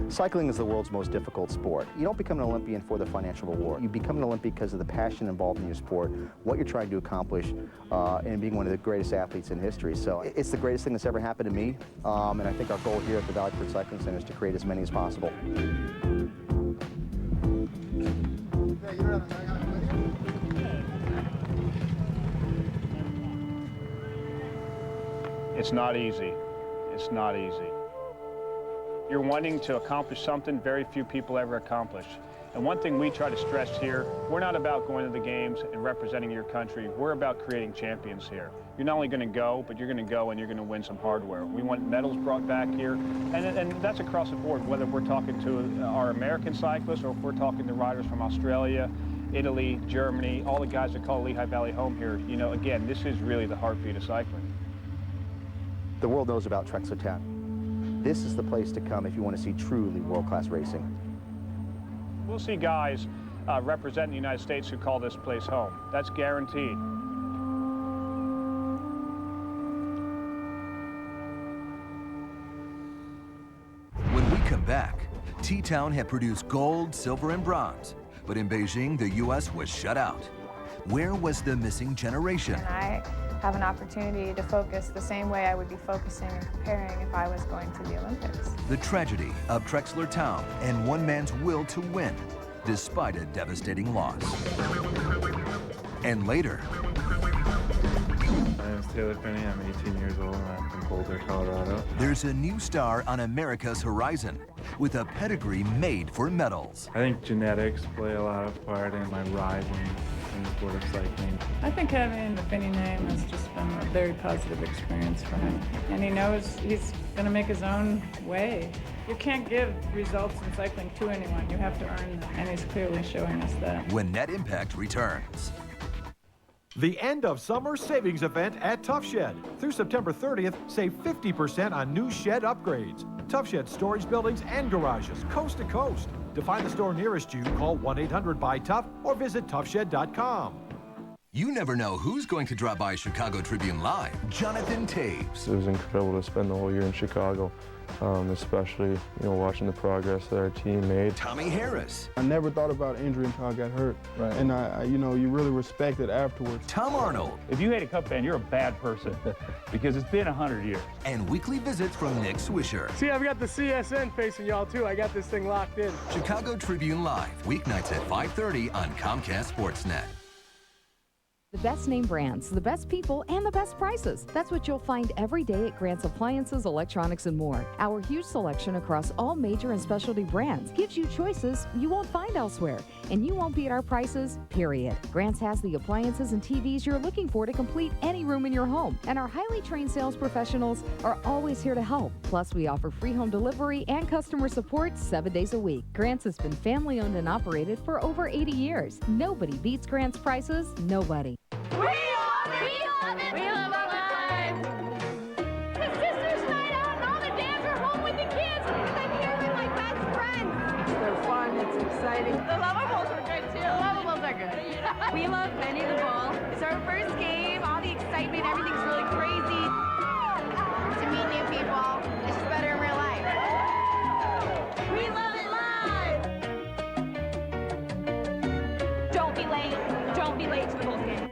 Cycling is the world's most difficult sport. You don't become an Olympian for the financial reward. You become an Olympian because of the passion involved in your sport, what you're trying to accomplish, and being one of the greatest athletes in history. So it's the greatest thing that's ever happened to me, and I think our goal here at the Valley Ford Cycling Center is to create as many as possible. It's not easy. It's not easy. You're wanting to accomplish something very few people ever accomplish. And one thing we try to stress here, we're not about going to the games and representing your country. We're about creating champions here. You're not only going to go, but you're going to go and you're going to win some hardware. We want medals brought back here, and that's across the board, whether we're talking to our American cyclists or if we're talking to riders from Australia, Italy, Germany, all the guys that call Lehigh Valley home here. You know, again, this is really the heartbeat of cycling. The world knows about Trexlertown. This is the place to come if you want to see truly world-class racing. We'll see guys representing the United States who call this place home. That's guaranteed. When we come back, T-Town had produced gold, silver, and bronze, but in Beijing, the U.S. was shut out. Where was the missing generation? And I have an opportunity to focus the same way I would be focusing and preparing if I was going to the Olympics. The tragedy of Trexler Town and one man's will to win, despite a devastating loss. And later, My name is Taylor Finney. I'm 18 years old and I'm from Boulder, Colorado. there's a new star on America's horizon with a pedigree made for medals. I think genetics play a lot of part in my rivaling in the sport of cycling. I think having the Finney name has just been a very positive experience for him. And he knows he's going to make his own way. You can't give results in cycling to anyone. You have to earn them. And he's clearly showing us that. When Net Impact returns. The end of summer savings event at Tough Shed. Through September 30th, save 50% on new shed upgrades. Tough Shed storage buildings and garages, coast to coast. To find the store nearest you, call 1-800-BUY-TOUGH or visit toughshed.com. You never know who's going to drop by Chicago Tribune Live. Jonathan Taves. It was incredible to spend the whole year in Chicago, especially watching the progress that our team made. Tommy Harris. I never thought about injury until I got hurt, right. And you really respect it afterwards. Tom Arnold. If you hate a Cup fan, you're a bad person because it's been 100 years. And weekly visits from Nick Swisher. See, I've got the CSN facing y'all too. I got this thing locked in. Chicago Tribune Live, weeknights at 5:30 on Comcast Sportsnet. The best name brands, the best people, and the best prices. That's what you'll find every day at Grant's Appliances, Electronics, and more. Our huge selection across all major and specialty brands gives you choices you won't find elsewhere. And you won't beat our prices, period. Grant's has the appliances and TVs you're looking for to complete any room in your home. And our highly trained sales professionals are always here to help. Plus, we offer free home delivery and customer support 7 days a week. Grant's has been family owned and operated for over 80 years. Nobody beats Grant's prices, nobody. We love it! We love it! We love our lives! The sisters night out and all the dads are home with the kids because I'm here with my best friends. They're fun, it's exciting. The lavables are good too. The lavables are good. We love Benny the Bull. It's our first game, all the excitement, everything's really crazy. To meet new people, it's just better in real life. We love it live! Don't be late. Don't be late to the Bulls game.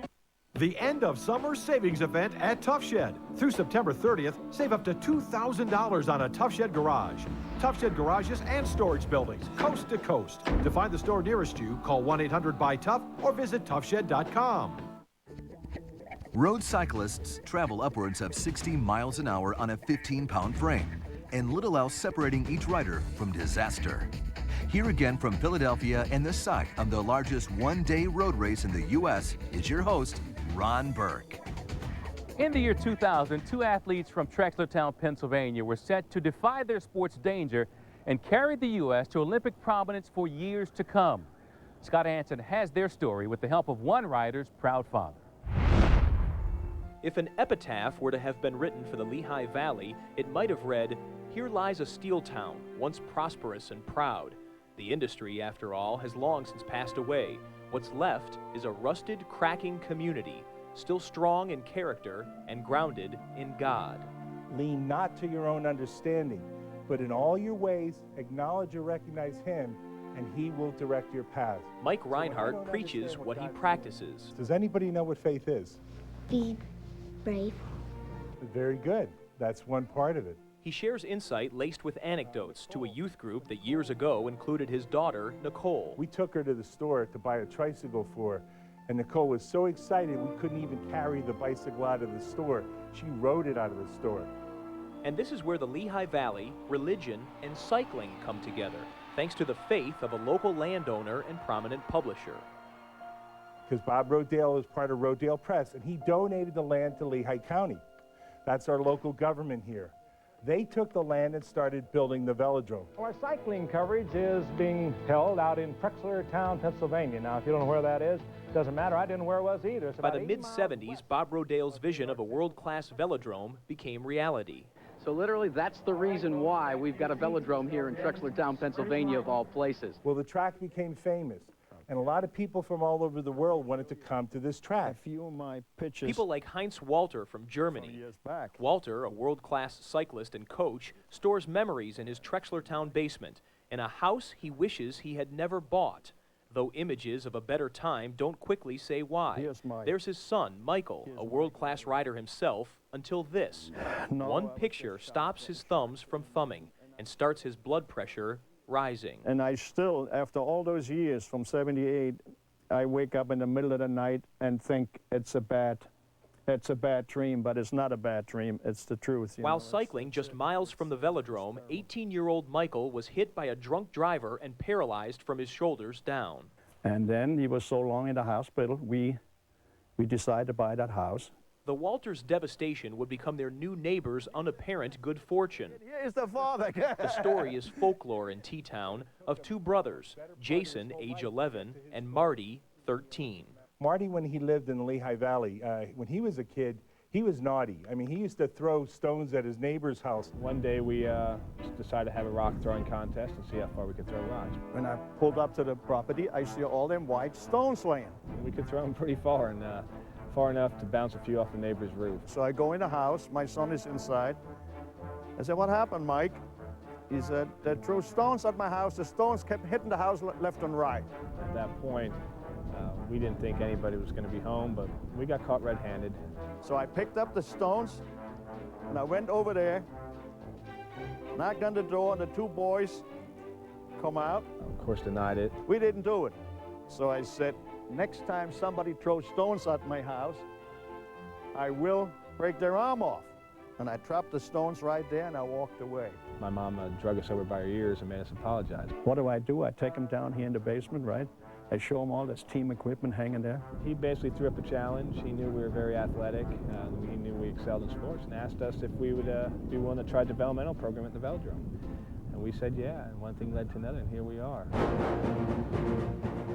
The end of summer savings event at Tough Shed. Through September 30th, save up to $2,000 on a Tough Shed garage. Tough Shed garages and storage buildings, coast to coast. To find the store nearest you, call 1-800-BUY-TOUGH or visit toughshed.com. Road cyclists travel upwards of 60 miles an hour on a 15-pound frame, and little else separating each rider from disaster. Here again from Philadelphia and the site of the largest one-day road race in the U.S. is your host, Ron Burke. In the year 2000, two athletes from Trexlertown, Pennsylvania were set to defy their sport's danger and carry the U.S. to Olympic prominence for years to come. Scott Hansen has their story with the help of one rider's proud father. If an epitaph were to have been written for the Lehigh Valley, it might have read, "Here lies a steel town, once prosperous and proud. The industry, after all, has long since passed away. What's left is a rusted, cracking community, still strong in character and grounded in God." Lean not to your own understanding, but in all your ways acknowledge and recognize Him, and He will direct your paths. Mike Reinhardt preaches what he practices. Does anybody know what faith is? Be brave. Very good. That's one part of it. He shares insight laced with anecdotes to a youth group that years ago included his daughter, Nicole. We took her to the store to buy a tricycle for her, and Nicole was so excited we couldn't even carry the bicycle out of the store. She rode it out of the store. And this is where the Lehigh Valley, religion, and cycling come together, thanks to the faith of a local landowner and prominent publisher. Because Bob Rodale is part of Rodale Press, and he donated the land to Lehigh County. That's our local government here. They took the land and started building the velodrome. Our cycling coverage is being held out in Trexlertown, Pennsylvania. Now, if you don't know where that is, doesn't matter. I didn't know where it was either. By the mid-'70s, Bob Rodale's vision of a world-class velodrome became reality. So literally, that's the reason why we've got a velodrome here in Trexlertown, Pennsylvania, of all places. Well, the track became famous, and a lot of people from all over the world wanted to come to this track. A few of my pictures. People like Heinz Walter from Germany. Walter, a world-class cyclist and coach, stores memories in his Trexlertown basement in a house he wishes he had never bought, though images of a better time don't quickly say why. There's his son, Michael, a world-class rider himself, until this. One picture stops his thumbs from thumbing and starts his blood pressure rising. And I still, after all those years, from 78, I wake up in the middle of the night and think it's a bad dream, but it's not a bad dream, it's the truth. While cycling just miles from the velodrome, 18-year-old Michael was hit by a drunk driver and paralyzed from his shoulders down. And then he was so long in the hospital, we decided to buy that house. The Walters' devastation would become their new neighbor's unapparent good fortune. Here's the father. The story is folklore in T-Town of two brothers, Jason, age 11, and Marty, 13. Marty, when he lived in the Lehigh Valley, when he was a kid, he was naughty. I mean, he used to throw stones at his neighbor's house. One day we decided to have a rock throwing contest and see how far we could throw rocks. When I pulled up to the property, I see all them white stones laying. We could throw them pretty far, and far enough to bounce a few off the neighbor's roof. So I go in the house, my son is inside. I said, "What happened, Mike?" He said, "They threw stones at my house. The stones kept hitting the house left and right." At that point, we didn't think anybody was going to be home, but we got caught red-handed. So I picked up the stones, and I went over there, knocked on the door, and the two boys come out. Of course, denied it. We didn't do it. So I said, next time somebody throws stones at my house, I will break their arm off. And I dropped the stones right there, and I walked away. My mom drug us over by our ears and made us apologize. What do? I take them down here in the basement, right? I show him all this team equipment hanging there. He basically threw up a challenge. He knew we were very athletic. He knew we excelled in sports and asked us if we would be willing to try a developmental program at the velodrome. And we said yeah, and one thing led to another, and here we are.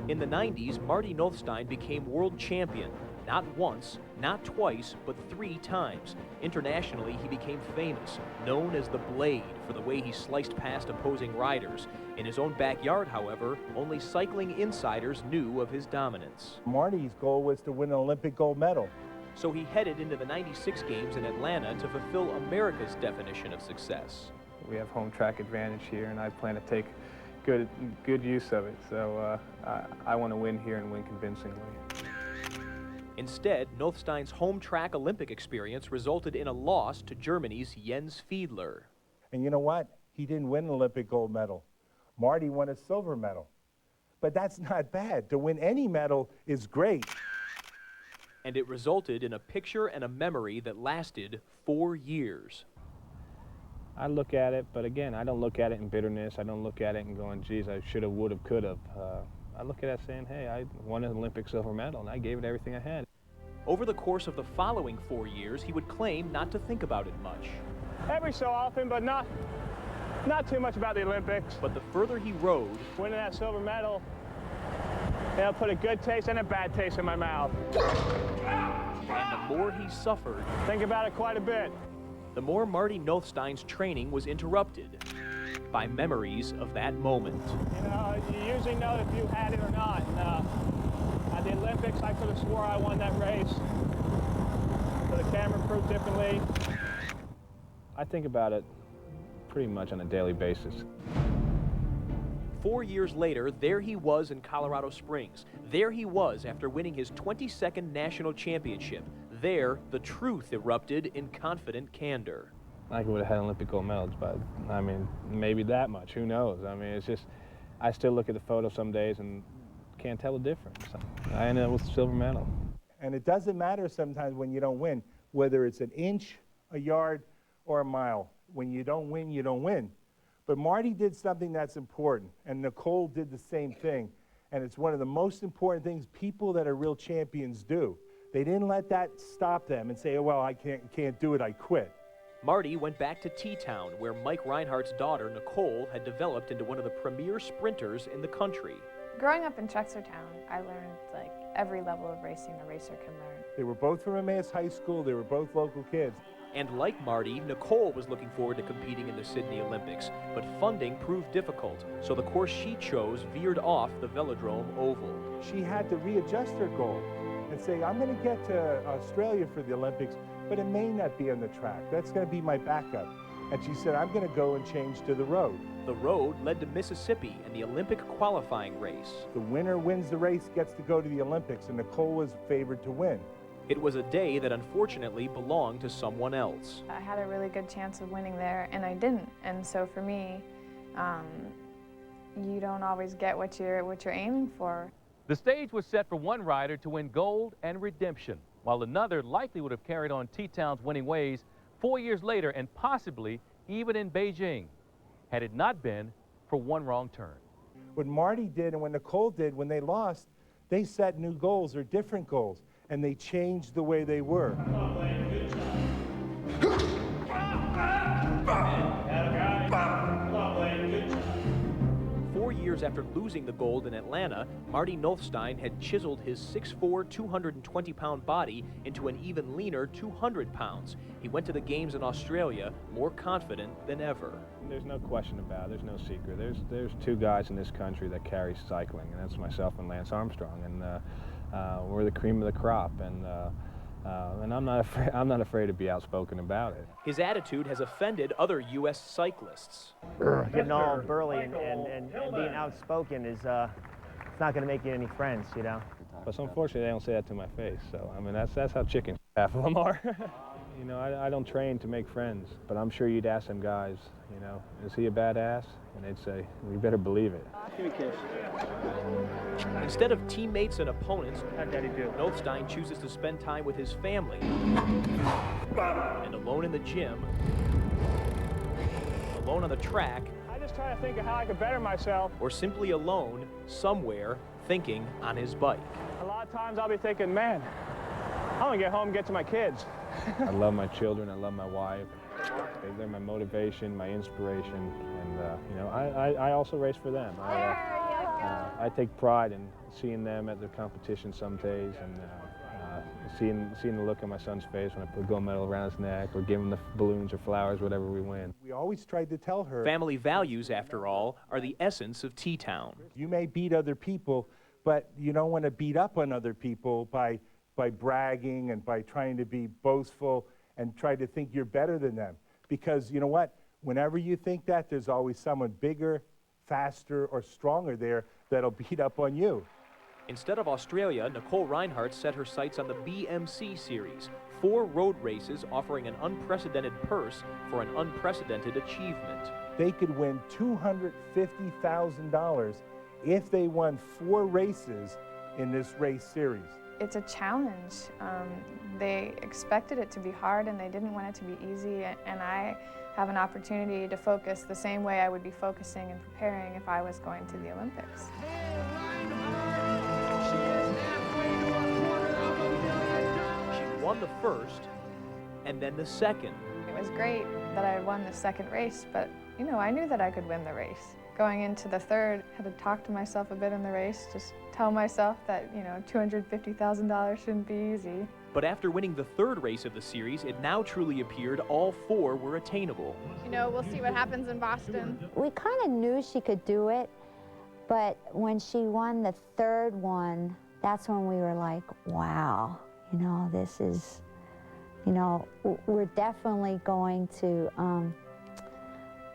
In the 90s, Marty Nothstein became world champion. Not once, not twice, but 3 times. Internationally, he became famous, known as the Blade for the way he sliced past opposing riders. In his own backyard, however, only cycling insiders knew of his dominance. Marty's goal was to win an Olympic gold medal. So he headed into the 96 games in Atlanta to fulfill America's definition of success. We have home track advantage here, and I plan to take good use of it. So I want to win here and win convincingly. Instead, Nothstein's home track Olympic experience resulted in a loss to Germany's Jens Fiedler. And you know what? He didn't win an Olympic gold medal. Marty won a silver medal. But that's not bad. To win any medal is great. And it resulted in a picture and a memory that lasted 4 years. I look at it, but again, I don't look at it in bitterness. I don't look at it and going, geez, I should have, would have, could have. I look at it saying, hey, I won an Olympic silver medal, and I gave it everything I had. Over the course of the following 4 years, he would claim not to think about it much. Every so often, but not too much about the Olympics. But the further he rode, winning that silver medal, it'll put a good taste and a bad taste in my mouth. And the more he suffered, think about it quite a bit, the more Marty Nothstein's training was interrupted by memories of that moment. You know, you usually know if you had it or not. And, at the Olympics, I could have swore I won that race. But the camera proved differently. I think about it pretty much on a daily basis. 4 years later, there he was in Colorado Springs. There he was after winning his 22nd national championship. There, the truth erupted in confident candor. I would have had Olympic gold medals, but I mean, maybe that much, who knows? I mean, it's just, I still look at the photo some days and can't tell the difference. I ended up with a silver medal. And it doesn't matter sometimes when you don't win, whether it's an inch, a yard, or a mile. When you don't win, you don't win. But Marty did something that's important, and Nicole did the same thing. And it's one of the most important things people that are real champions do. They didn't let that stop them and say, oh, well, I can't do it, I quit. Marty went back to T-Town, where Mike Reinhardt's daughter, Nicole, had developed into one of the premier sprinters in the country. Growing up in Trexlertown, I learned like every level of racing a racer can learn. They were both from Emmaus High School. They were both local kids. And like Marty, Nicole was looking forward to competing in the Sydney Olympics, but funding proved difficult, so the course she chose veered off the Velodrome Oval. She had to readjust her goal and say, I'm going to get to Australia for the Olympics, but it may not be on the track. That's going to be my backup. And she said, I'm going to go and change to the road. The road led to Mississippi and the Olympic qualifying race. The winner wins the race, gets to go to the Olympics, and Nicole was favored to win. It was a day that unfortunately belonged to someone else. I had a really good chance of winning there, and I didn't. And so for me, you don't always get what you're aiming for. The stage was set for one rider to win gold and redemption, while another likely would have carried on T-Town's winning ways 4 years later and possibly even in Beijing, had it not been for one wrong turn. What Marty did and what Nicole did when they lost, they set new goals or different goals, and they changed the way they were. 4 years after losing the gold in Atlanta, Marty Nolfstein had chiseled his 6'4", 220-pound body into an even leaner 200 pounds. He went to the games in Australia more confident than ever. There's no question about it. There's no secret. There's two guys in this country that carry cycling, and that's myself and Lance Armstrong, and we're the cream of the crop, and I'm not afraid to be outspoken about it. His attitude has offended other U.S. cyclists. Getting all burly and being outspoken is it's not going to make you any friends, you know. But unfortunately, they don't say that to my face. So I mean, that's how chickens half of them are. You know, I don't train to make friends, but I'm sure you'd ask them guys, you know, is he a badass? And they'd say, we better believe it. Give me a kiss. Instead of teammates and opponents, How'd Daddy do? Nolfstein chooses to spend time with his family. And alone in the gym, alone on the track, I just try to think of how I could better myself. or simply alone somewhere thinking on his bike. A lot of times I'll be thinking, man, I want to get home and get to my kids. I love my children, I love my wife. They're my motivation, my inspiration, and you know, I also race for them. I take pride in seeing them at their competition some days, and seeing the look on my son's face when I put a gold medal around his neck, or give him the balloons or flowers, whatever we win. We always tried to tell her, Family values, after all, are the essence of T-Town. you may beat other people, but you don't want to beat up on other people by bragging and by trying to be boastful and try to think you're better than them. Because you know what? Whenever you think that, there's always someone bigger, faster, or stronger there that'll beat up on you. Instead of Australia, Nicole Reinhardt set her sights on the BMC series, 4 road races offering an unprecedented purse for an unprecedented achievement. They could win $250,000 if they won 4 races in this race series. It's a challenge. They expected it to be hard and they didn't want it to be easy, and I have an opportunity to focus the same way I would be focusing and preparing if I was going to the Olympics. She won the first and then the second. It was great that I won the second race, but you know, I knew that I could win the race. Going into the third, I had to talk to myself a bit in the race, just tell myself that, you know, $250,000 shouldn't be easy. But after winning the third race of the series, it now truly appeared all 4 were attainable. You know, we'll see what happens in Boston. We kind of knew she could do it, but when she won the third one, that's when we were like, wow, you know, this is, you know, we're definitely going to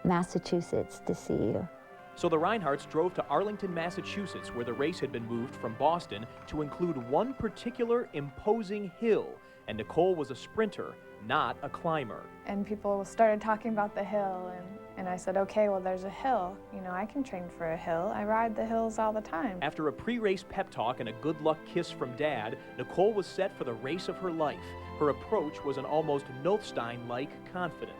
Massachusetts to see you. So the Reinhardts drove to Arlington, Massachusetts, where the race had been moved from Boston to include one particular imposing hill, and Nicole was a sprinter, not a climber. And people started talking about the hill, and I said, okay, well, there's a hill. You know, I can train for a hill. I ride the hills all the time. After a pre-race pep talk and a good luck kiss from Dad, Nicole was set for the race of her life. Her approach was an almost Nolfstein-like confidence.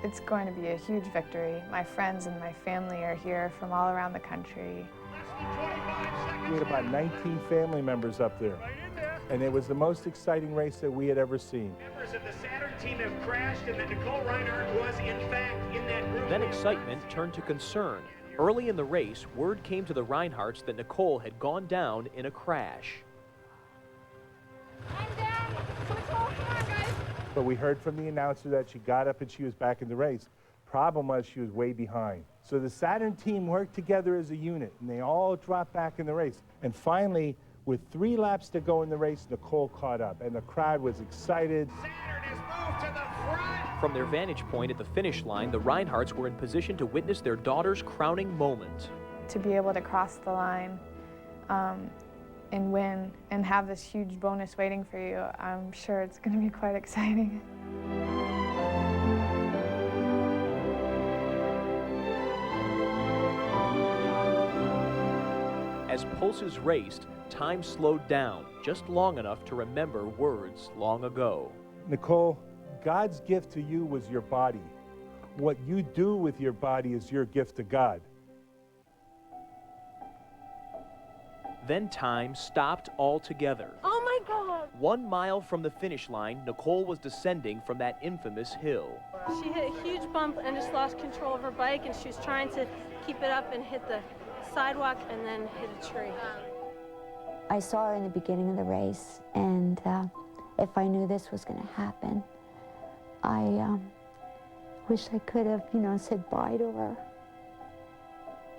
It's going to be a huge victory. My friends and my family are here from all around the country. We had about 19 family members up there, and it was the most exciting race that we had ever seen. Members of the Saturn team have crashed, and that Nicole Reinhardt was, in fact, in that group. Then excitement turned to concern. Early in the race, word came to the Reinhardts that Nicole had gone down in a crash. But we heard from the announcer that she got up and she was back in the race. Problem was she was way behind. So the Saturn team worked together as a unit, and they all dropped back in the race. And finally, with 3 laps to go in the race, Nicole caught up, and the crowd was excited. Saturn has moved to the front. From their vantage point at the finish line, the Reinhardts were in position to witness their daughter's crowning moment. To be able to cross the line and win and have this huge bonus waiting for you, I'm sure it's going to be quite exciting. As pulses raced, time slowed down just long enough to remember words long ago. Nicole, God's gift to you was your body. What you do with your body is your gift to God. Then time stopped altogether. Oh my God! 1 mile from the finish line, Nicole was descending from that infamous hill. She hit a huge bump and just lost control of her bike, and she was trying to keep it up and hit the sidewalk and then hit a tree. I saw her in the beginning of the race, and if I knew this was going to happen, I wish I could have, said bye to her.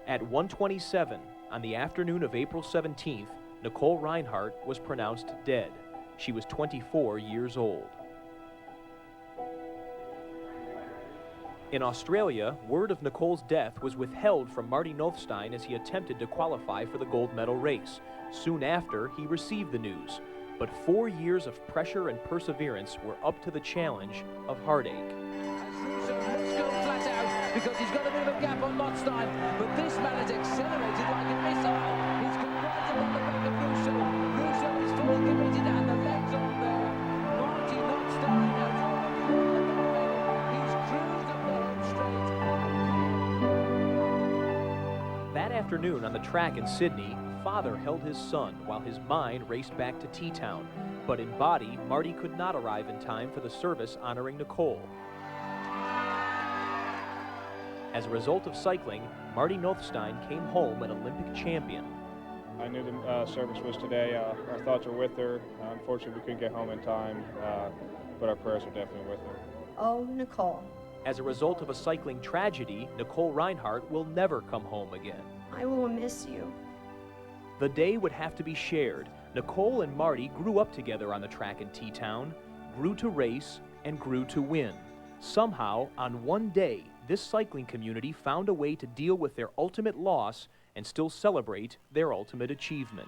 At 1:27, on the afternoon of April 17th, Nicole Reinhardt was pronounced dead. She was 24 years old. In Australia, word of Nicole's death was withheld from Marty Nothstein as he attempted to qualify for the gold medal race. Soon after, he received the news. But 4 years of pressure and perseverance were up to the challenge of heartache. Flat out because he's got a bit of a gap on Nothstein, but this man has accelerated like a missile. He's come right up on the back of Russo. Russo is fully committed and the legs on there. Marty Nothstein has That afternoon on the track in Sydney, father held his son while his mind raced back to T-Town. But in body, Marty could not arrive in time for the service honoring Nicole. As a result of cycling, Marty Nothstein came home an Olympic champion. I knew the service was today. Our thoughts are with her. Unfortunately, we couldn't get home in time, but our prayers are definitely with her. Oh, Nicole. As a result of a cycling tragedy, Nicole Reinhardt will never come home again. I will miss you. The day would have to be shared. Nicole and Marty grew up together on the track in T-Town, grew to race, and grew to win. Somehow, on one day, this cycling community found a way to deal with their ultimate loss and still celebrate their ultimate achievement.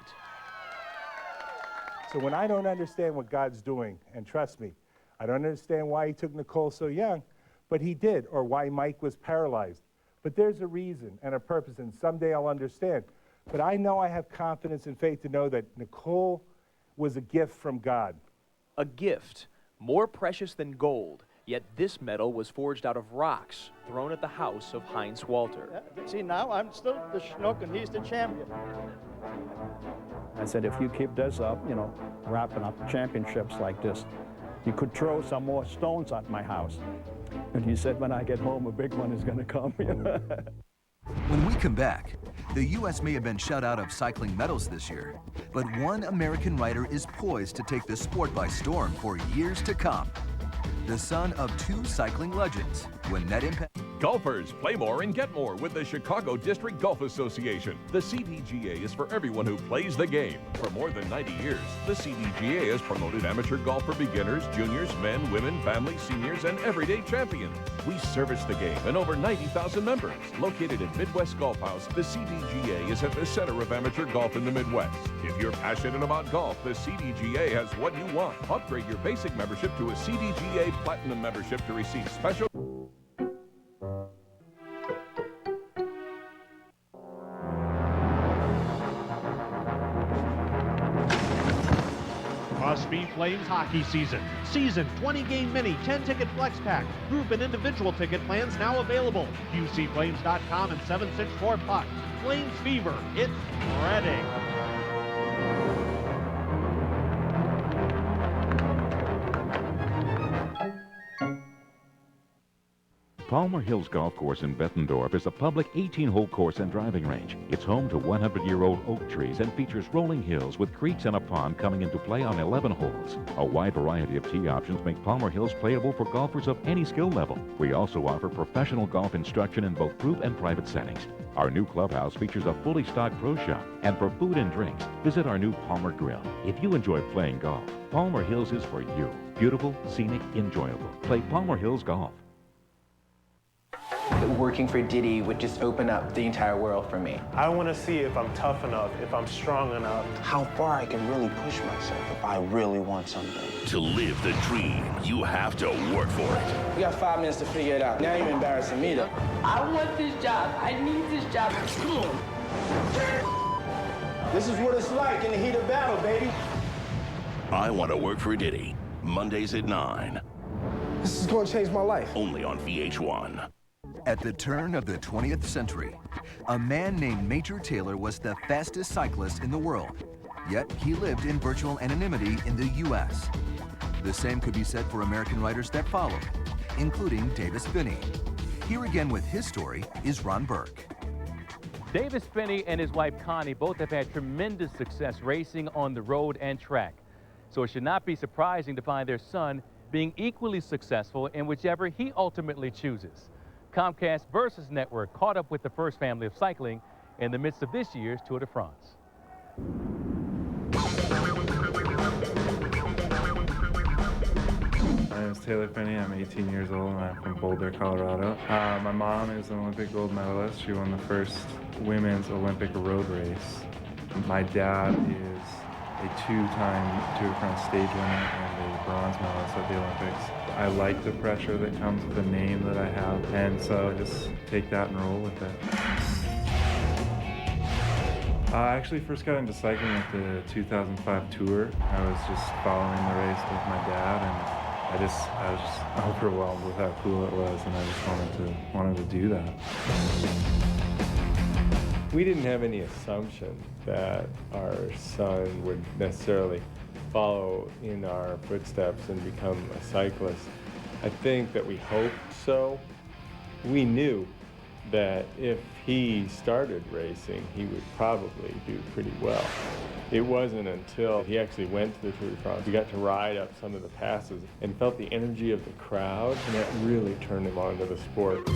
So when I don't understand what God's doing, and trust me, I don't understand why he took Nicole so young, but he did, or why Mike was paralyzed. But there's a reason and a purpose, and someday I'll understand. But I know I have confidence and faith to know that Nicole was a gift from God. A gift, more precious than gold, yet this medal was forged out of rocks thrown at the house of Heinz Walter. See, now I'm still the schnook and he's the champion. I said, if you keep this up, wrapping up championships like this, you could throw some more stones at my house. And he said, when I get home, a big one is going to come. When we come back, the U.S. may have been shut out of cycling medals this year, but one American rider is poised to take the sport by storm for years to come. The son of two cycling legends, when Net Impact. Golfers, play more and get more with the Chicago District Golf Association. The CDGA is for everyone who plays the game. For more than 90 years, the CDGA has promoted amateur golf for beginners, juniors, men, women, families, seniors, and everyday champions. We service the game and over 90,000 members. Located at Midwest Golf House, the CDGA is at the center of amateur golf in the Midwest. If you're passionate about golf, the CDGA has what you want. Upgrade your basic membership to a CDGA Platinum membership to receive special... Must-be Flames hockey season. Season 20-game mini, 10-ticket flex pack. Group and individual ticket plans now available. QCFlames.com and 764 puck. Flames fever. It's spreading. Palmer Hills Golf Course in Bettendorf is a public 18-hole course and driving range. It's home to 100-year-old oak trees and features rolling hills with creeks and a pond coming into play on 11 holes. A wide variety of tee options make Palmer Hills playable for golfers of any skill level. We also offer professional golf instruction in both group and private settings. Our new clubhouse features a fully stocked pro shop. And for food and drinks, visit our new Palmer Grill. If you enjoy playing golf, Palmer Hills is for you. Beautiful, scenic, enjoyable. Play Palmer Hills Golf. Working for Diddy would just open up the entire world for me. I want to see if I'm tough enough, if I'm strong enough. How far I can really push myself if I really want something. To live the dream, you have to work for it. We got 5 minutes to figure it out. Now you're embarrassing me, though. I want this job. I need this job. Come on. This is what it's like in the heat of battle, baby. I Want to Work for Diddy. Mondays at 9. This is going to change my life. Only on VH1. At the turn of the 20th century, a man named Major Taylor was the fastest cyclist in the world, yet he lived in virtual anonymity in the U.S. The same could be said for American writers that followed, including Davis Phinney. Here again with his story is Ron Burke. Davis Phinney and his wife Connie both have had tremendous success racing on the road and track, so it should not be surprising to find their son being equally successful in whichever he ultimately chooses. Comcast Versus Network caught up with the first family of cycling in the midst of this year's Tour de France. My name is Taylor Phinney. I'm 18 years old and I'm from Boulder, Colorado. My mom is an Olympic gold medalist. She won the first women's Olympic road race. My dad is a 2-time Tour de France stage winner and a bronze medalist at the Olympics. I like the pressure that comes with the name that I have, and so I just take that and roll with it. I actually first got into cycling at the 2005 Tour. I was just following the race with my dad, and I was just overwhelmed with how cool it was, and I just wanted to do that. We didn't have any assumption that our son would necessarily follow in our footsteps and become a cyclist. I think that we hoped so. We knew that if he started racing, he would probably do pretty well. It wasn't until he actually went to the Tour de France, he got to ride up some of the passes and felt the energy of the crowd, and that really turned him on to the sport.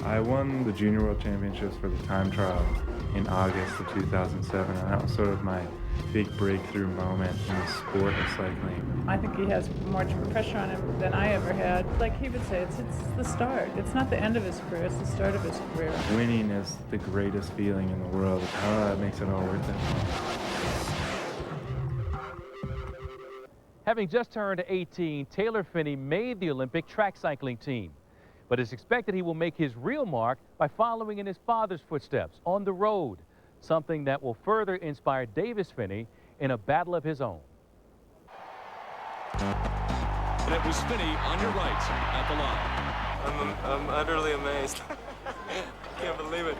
I won the Junior World Championships for the time trial in August of 2007, and that was sort of my big breakthrough moment in the sport of cycling. I think he has more pressure on him than I ever had. Like he would say, it's the start. It's not the end of his career, it's the start of his career. Winning is the greatest feeling in the world. That makes it all worth it. Having just turned 18, Taylor Phinney made the Olympic track cycling team. But it's expected he will make his real mark by following in his father's footsteps on the road, something that will further inspire Davis Phinney in a battle of his own. And it was Phinney on your right at the line. I'm utterly amazed. Can't believe it.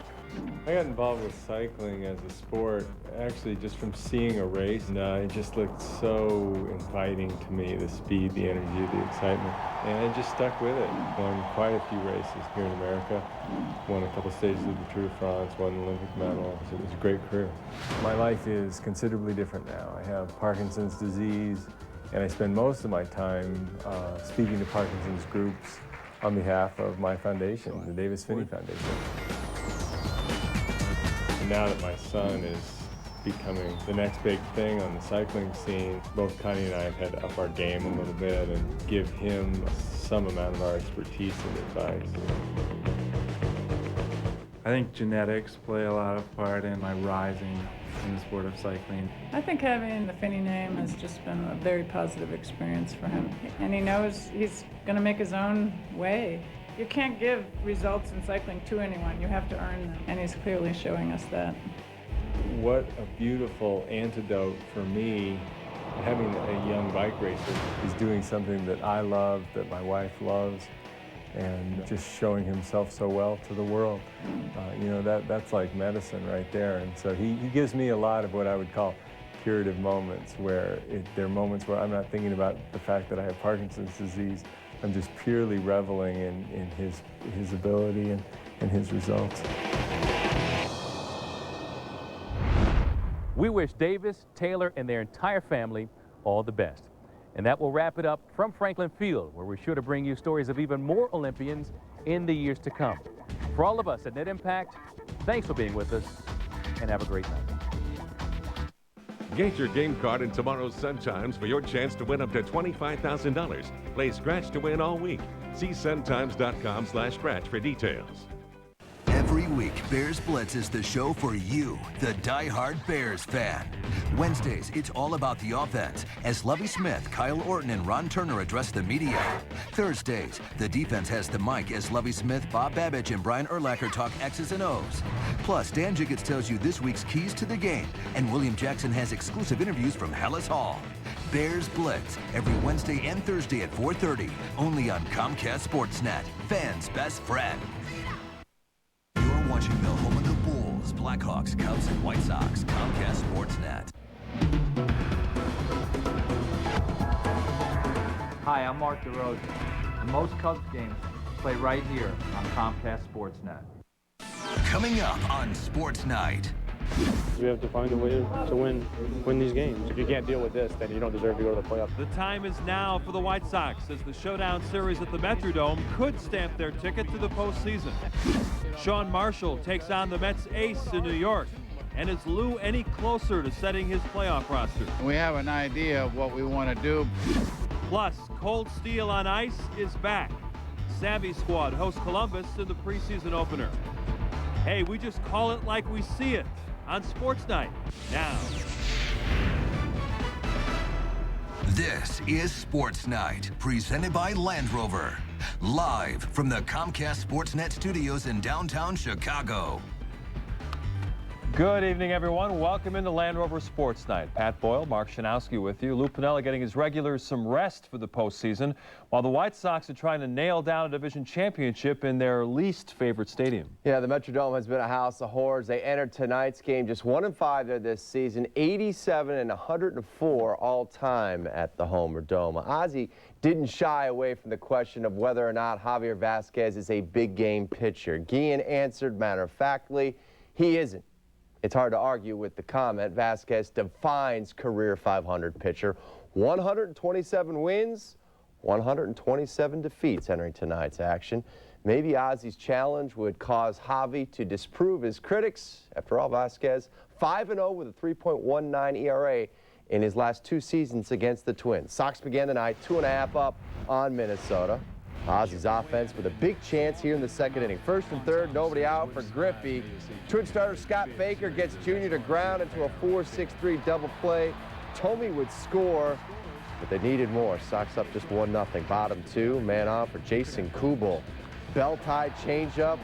I got involved with cycling as a sport, actually just from seeing a race, and it just looked so inviting to me, the speed, the energy, the excitement, and I just stuck with it. Won quite a few races here in America, won a couple stages of the Tour de France, won an Olympic medal, so it was a great career. My life is considerably different now. I have Parkinson's disease, and I spend most of my time speaking to Parkinson's groups on behalf of my foundation, the Davis Phinney Foundation. And now that my son is becoming the next big thing on the cycling scene, both Connie and I have had to up our game a little bit and give him some amount of our expertise and advice. I think genetics play a lot of part in my rising in the sport of cycling. I think having the Phinney name has just been a very positive experience for him. And he knows he's going to make his own way. You can't give results in cycling to anyone. You have to earn them. And he's clearly showing us that. What a beautiful antidote for me. Having a young bike racer is doing something that I love, that my wife loves, and just showing himself so well to the world. You know, that's like medicine right there. And so he gives me a lot of what I would call curative moments, where there are moments where I'm not thinking about the fact that I have Parkinson's disease. I'm just purely reveling in his ability and his results. We wish Davis, Taylor, and their entire family all the best. And that will wrap it up from Franklin Field, where we're sure to bring you stories of even more Olympians in the years to come. For all of us at Net Impact, thanks for being with us, and have a great night. Get your game card in tomorrow's Sun Times for your chance to win up to $25,000. Play Scratch to win all week. See suntimes.com/scratch for details. Every week, Bears Blitz is the show for you, the die-hard Bears fan. Wednesdays, it's all about the offense, as Lovie Smith, Kyle Orton, and Ron Turner address the media. Thursdays, the defense has the mic as Lovie Smith, Bob Babbage, and Brian Urlacher talk X's and O's. Plus, Dan Jiggets tells you this week's keys to the game, and William Jackson has exclusive interviews from Hallis Hall. Bears Blitz, every Wednesday and Thursday at 4:30, only on Comcast Sportsnet, fans' best friend. You're watching the home of the Bulls, Blackhawks, Cubs, and White Sox, Comcast Sportsnet. Hi, I'm Mark DeRosa. And most Cubs games play right here on Comcast Sportsnet. Coming up on Sports Night. We have to find a way to win these games. If you can't deal with this, then you don't deserve to go to the playoffs. The time is now for the White Sox as the Showdown Series at the Metrodome could stamp their ticket to the postseason. Sean Marshall takes on the Mets ace in New York. And is Lou any closer to setting his playoff roster? We have an idea of what we want to do. Plus, Cold Steel on Ice is back. Savvy Squad hosts Columbus in the preseason opener. Hey, we just call it like we see it on Sports Night now. This is Sports Night, presented by Land Rover. Live from the Comcast Sportsnet studios in downtown Chicago. Good evening, everyone. Welcome into Land Rover Sports Night. Pat Boyle, Mark Shanowski with you. Lou Piniella getting his regulars some rest for the postseason, while the White Sox are trying to nail down a division championship in their least favorite stadium. Yeah, the Metrodome has been a house of horrors. They entered tonight's game just 1-5 there this season, 87 and 104 all time at the Homer Dome. Ozzie didn't shy away from the question of whether or not Javier Vasquez is a big game pitcher. Guillen answered matter-of-factly, he isn't. It's hard to argue with the comment. Vasquez defines career 500 pitcher. 127 wins, 127 defeats entering tonight's action. Maybe Ozzie's challenge would cause Javi to disprove his critics. After all, Vasquez 5-0 with a 3.19 ERA in his last 2 seasons against the Twins. Sox began tonight 2.5 up on Minnesota. Ozzie's offense with a big chance here in the second inning. First and third, nobody out for Griffey. Twin starter Scott Baker gets Junior to ground into a 4-6-3 double play. Tomey would score, but they needed more. Sox up just 1-0. Bottom 2, man on for Jason Kubel. Bell-tied changeup,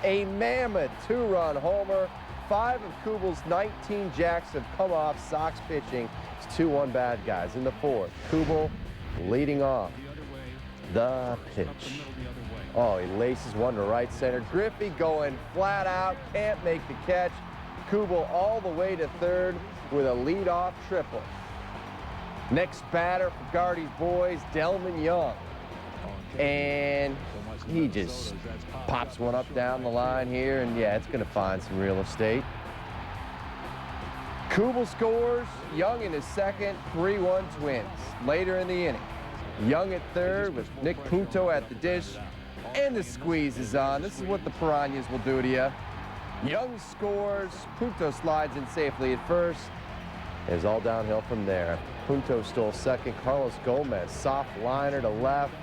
a mammoth 2-run homer. 5 of Kubel's 19 jacks have come off Sox pitching. It's 2-1 bad guys in the fourth. Kubel leading off. The pitch. Oh, he laces one to right center. Griffey going flat out, can't make the catch. Kubel all the way to third with a leadoff triple. Next batter for Gardy's boys, Delman Young. And he just pops one up down the line here, and yeah, it's going to find some real estate. Kubel scores, Young in his second, 3-1 Twins. Later in the inning, Young at third with Nick Punto at the dish, and the squeeze is on. This is what the Piranhas will do to you. Young scores, Punto slides in safely at first. It's all downhill from there. Punto stole second. Carlos Gomez, soft liner to left.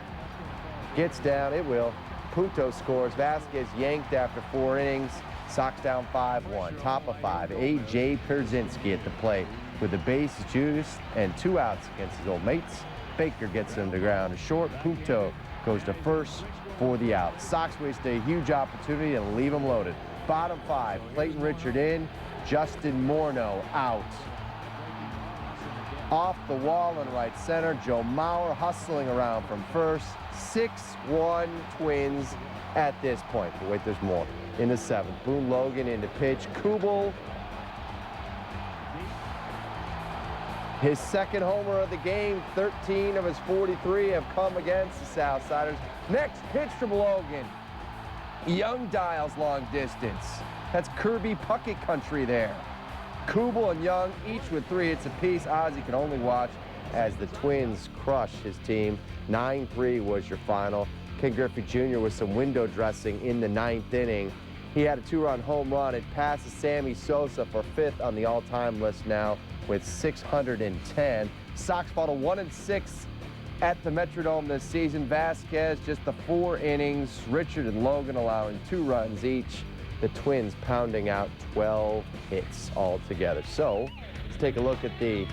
Gets down, it will. Punto scores. Vasquez yanked after 4 innings. Sox down 5-1. Top of 5. A.J. Pierzynski at the plate with the bases juiced and 2 outs against his old mates. Baker gets him to ground short. Punto goes to first for the out. Sox waste a huge opportunity and leave him loaded. Bottom 5, Clayton Richard in, Justin Morneau out. Off the wall in right center, Joe Mauer hustling around from first. 6-1 Twins at this point. But wait, there's more. In the 7th, Boone Logan into pitch. Kubel. His second homer of the game, 13 of his 43 have come against the Southsiders. Next pitch from Logan. Young dials long distance. That's Kirby Puckett country there. Kubel and Young, each with 3 hits apiece. Ozzie can only watch as the Twins crush his team. 9-3 was your final. Ken Griffey Jr. with some window dressing in the 9th inning. He had a 2-run home run. It passes Sammy Sosa for 5th on the all-time list now. with 610. Sox fall to 1-6 at the Metrodome this season. Vasquez just the 4 innings. Richard and Logan allowing 2 runs each. The Twins pounding out 12 hits altogether. So let's take a look at the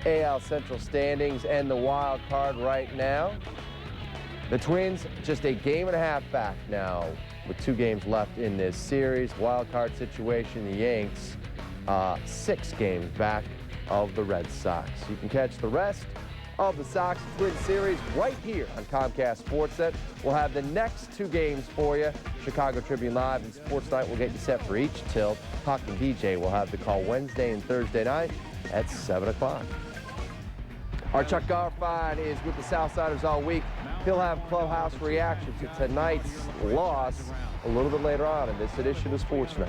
AL Central standings and the wild card right now. The Twins just a game and a half back now with 2 games left in this series. Wild card situation, the Yanks 6 games back of the Red Sox. You can catch the rest of the Sox Twins series right here on Comcast Sportsnet. We'll have the next 2 games for you. Chicago Tribune Live and Sports Night will get you set for each till Talking DJ will have the call Wednesday and Thursday night at 7 o'clock. Our Chuck Garfien is with the Southsiders all week. He'll have clubhouse reaction to tonight's loss a little bit later on in this edition of Sports Night.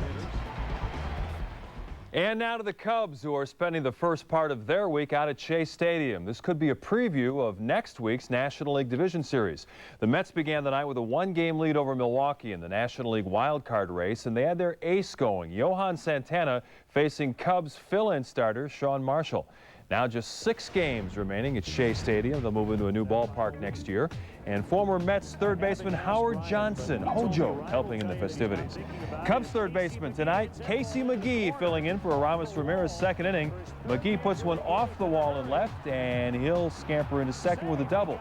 And now to the Cubs, who are spending the first part of their week out at Shea Stadium. This could be a preview of next week's National League Division Series. The Mets began the night with a 1-game lead over Milwaukee in the National League wild card race, and they had their ace going, Johan Santana, facing Cubs fill-in starter Sean Marshall. Now just 6 games remaining at Shea Stadium. They'll move into a new ballpark next year. And former Mets third baseman Howard Johnson, Hojo, helping in the festivities. Cubs third baseman tonight, Casey McGee filling in for Aramis Ramirez's second inning. McGee puts one off the wall in left, and he'll scamper into second with a double.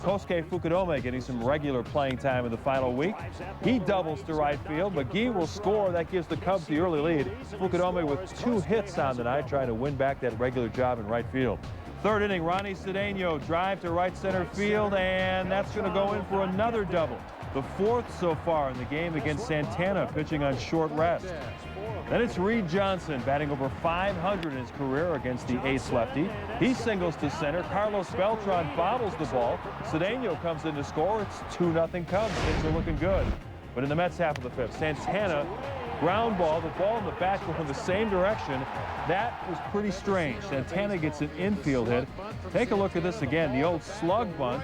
Kosuke Fukudome getting some regular playing time in the final week. He doubles to right field. McGee will score. That gives the Cubs the early lead. Fukudome with 2 hits on the night, trying to win back that regular job in right field. Third inning, Ronnie Cedeno drive to right center field, and that's going to go in for another double. The 4th so far in the game against Santana, pitching on short rest. Then it's Reed Johnson batting over 500 in his career against the ace lefty. He singles to center. Carlos Beltran bobbles the ball. Cedeno comes in to score. It's 2-0 Cubs. Things are looking good. But in the Mets half of the 5th, Santana, ground ball, the ball in the bat going the same direction. That was pretty strange. Santana gets an infield hit. Take a look at this again, the old slug bunt.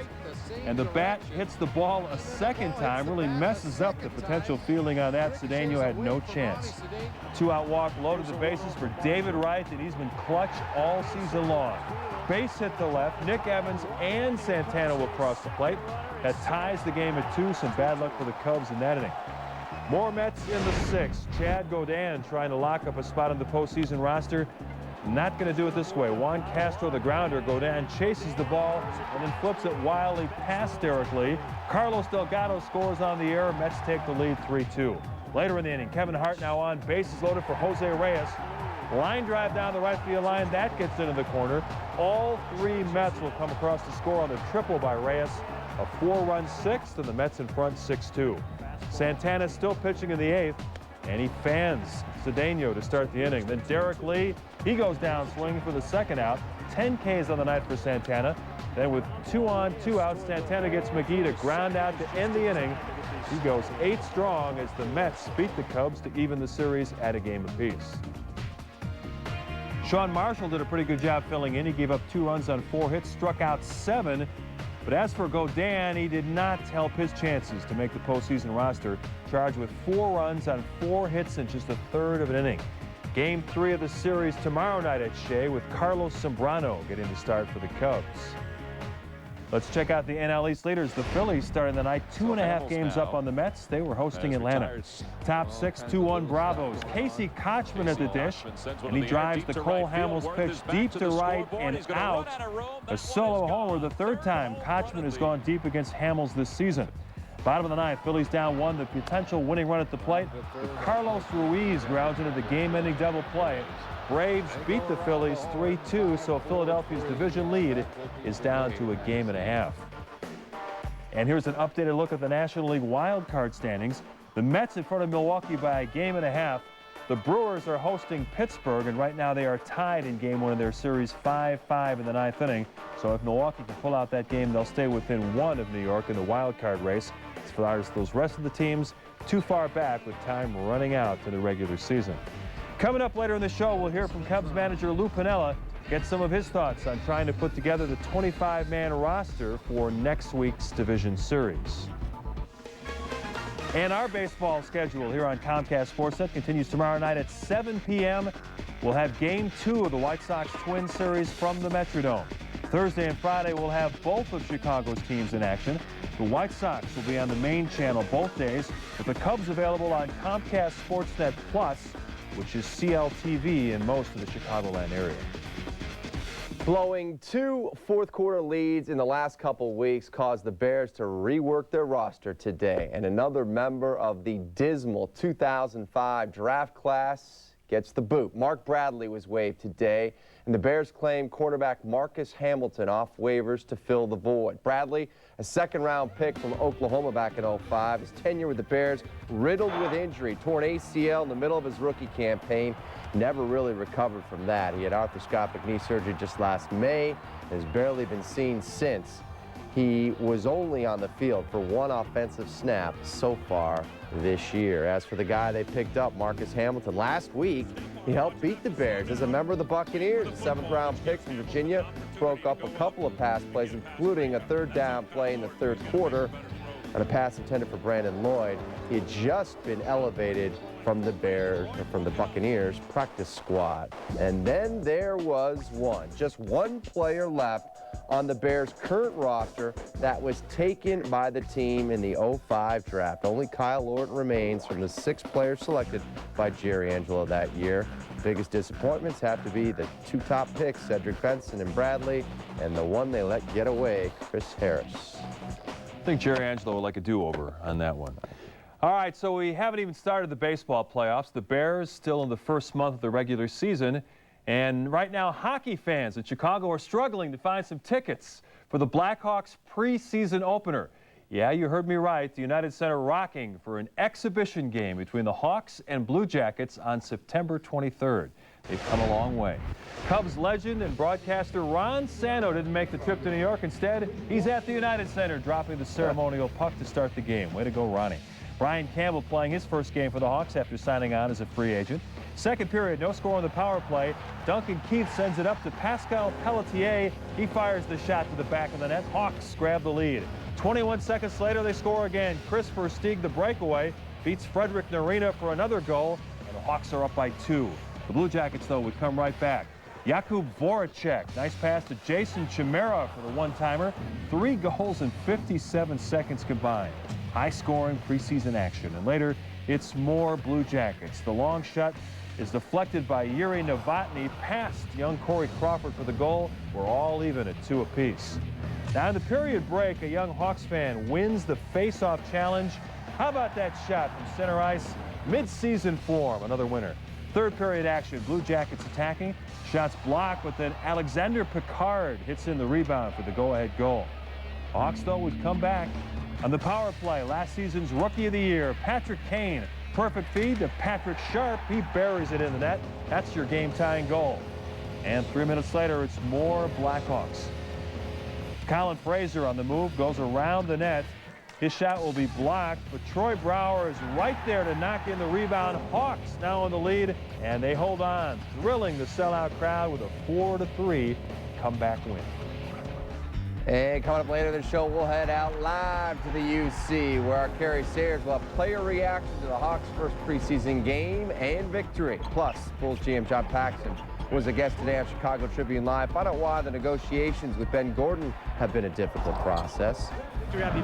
And the bat hits the ball a second time, really messes up the potential fielding on that. Cedeno had no chance. 2-out walk, loaded the bases for David Wright, and he's been clutch all season long. Base hit to left. Nick Evans and Santana will cross the plate. That ties the game at 2. Some bad luck for the Cubs in that inning. More Mets in the 6th. Chad Godin trying to lock up a spot on the postseason roster. Not going to do it this way. Juan Castro, the grounder. Godin chases the ball and then flips it wildly past Derek Lee. Carlos Delgado scores on the air. Mets take the lead 3-2. Later in the inning, Kevin Hart now on. Bases loaded for Jose Reyes. Line drive down the right field line. That gets into the corner. All 3 Mets will come across to score on the triple by Reyes. A 4-run 6th, and the Mets in front 6-2. Santana still pitching in the 8th, and he fans Cedeno to start the inning. Then Derek Lee, he goes down swinging for the 2nd out. 10 Ks on the night for Santana. Then with 2 on, 2 outs, Santana gets McGee to ground out to end the inning. He goes 8 strong as the Mets beat the Cubs to even the series at a game apiece. Sean Marshall did a pretty good job filling in. He gave up 2 runs on 4 hits, struck out 7. But as for Godin, he did not help his chances to make the postseason roster. Charged with 4 runs on 4 hits in just a third of an inning. Game 3 of the series tomorrow night at Shea with Carlos Zambrano getting the start for the Cubs. Let's check out the NL East leaders. The Phillies starting the night 2.5 games up on the Mets. They were hosting Atlanta. Top 6, 2-1 Bravos. Casey Kochman at the dish, and he drives the Cole Hamels pitch deep to right and out. A solo homer, the 3rd time Kochman has gone deep against Hamels this season. Bottom of the 9th, Phillies down 1. The potential winning run at the plate. Carlos Ruiz grounds into the game-ending double play. Braves beat the Phillies 3-2, so Philadelphia's division lead is down to a game and a half. And here's an updated look at the National League wild card standings. The Mets in front of Milwaukee by a game and a half. The Brewers are hosting Pittsburgh, and right now they are tied in game 1 of their series 5-5 in the 9th inning. So if Milwaukee can pull out that game, they'll stay within 1 of New York in the wild card race. As far as those rest of the teams, too far back with time running out to the regular season. Coming up later in the show, we'll hear from Cubs manager Lou Piniella, get some of his thoughts on trying to put together the 25-man roster for next week's division series. And our baseball schedule here on Comcast Sportsnet continues tomorrow night at 7 p.m. We'll have Game 2 of the White Sox Twins series from the Metrodome. Thursday and Friday, we'll have both of Chicago's teams in action. The White Sox will be on the main channel both days, with the Cubs available on Comcast Sportsnet Plus, which is CLTV in most of the Chicagoland area. Blowing 2 fourth-quarter leads in the last couple weeks caused the Bears to rework their roster today. And another member of the dismal 2005 draft class gets the boot. Mark Bradley was waived today, and the Bears claim cornerback Marcus Hamilton off waivers to fill the void. Bradley, a second-round pick from Oklahoma back in '05, his tenure with the Bears riddled with injury, torn ACL in the middle of his rookie campaign. Never really recovered from that. He had arthroscopic knee surgery just last May and has barely been seen since. He was only on the field for 1 offensive snap so far this year. As for the guy they picked up, Marcus Hamilton, last week he helped beat the Bears as a member of the Buccaneers. A 7th-round pick from Virginia broke up a couple of pass plays, including a 3rd down play in the 3rd quarter on a pass intended for Brandon Lloyd. He had just been elevated from the Buccaneers practice squad. And then there was just one player left on the Bears' current roster that was taken by the team in the '05 draft. Only Kyle Lorton remains from the 6 players selected by Jerry Angelo that year. Biggest disappointments have to be the 2 top picks, Cedric Benson and Bradley, and the one they let get away, Chris Harris. I think Jerry Angelo would like a do-over on that one. All right, so we haven't even started the baseball playoffs. The Bears still in the first month of the regular season. And right now, hockey fans in Chicago are struggling to find some tickets for the Blackhawks preseason opener. Yeah, you heard me right. The United Center rocking for an exhibition game between the Hawks and Blue Jackets on September 23rd. They've come a long way. Cubs legend and broadcaster Ron Santo didn't make the trip to New York. Instead, he's at the United Center dropping the ceremonial puck to start the game. Way to go, Ronnie. Brian Campbell playing his first game for the Hawks after signing on as a free agent. Second period, no score on the power play. Duncan Keith sends it up to Pascal Pelletier. He fires the shot to the back of the net. Hawks grab the lead. 21 seconds later, they score again. Chris Versteeg, the breakaway, beats Frederick Narina for another goal, and the Hawks are up by 2. The Blue Jackets, though, would come right back. Jakub Voracek, nice pass to Jason Chimera for the one-timer. 3 goals in 57 seconds combined. High-scoring preseason action. And later, it's more Blue Jackets. The long shot is deflected by Yuri Novotny past young Corey Crawford for the goal. We're all even at 2 apiece. Now, in the period break, a young Hawks fan wins the face-off challenge. How about that shot from center ice? Mid-season form, another winner. Third period action, Blue Jackets attacking. Shots blocked, but then Alexander Picard hits in the rebound for the go-ahead goal. Hawks, though, would come back. On the power play, last season's Rookie of the Year, Patrick Kane. Perfect feed to Patrick Sharp. He buries it in the net. That's your game-tying goal. And 3 minutes later, it's more Blackhawks. Colin Fraser on the move, goes around the net. His shot will be blocked, but Troy Brower is right there to knock in the rebound. Hawks now in the lead, and they hold on, thrilling the sellout crowd with a 4-3 comeback win. And coming up later in the show, we'll head out live to the UC, where our Kerry Sayers will have player reaction to the Hawks' first preseason game and victory. Plus, Bulls GM John Paxson was a guest today on Chicago Tribune Live. Find out why the negotiations with Ben Gordon have been a difficult process.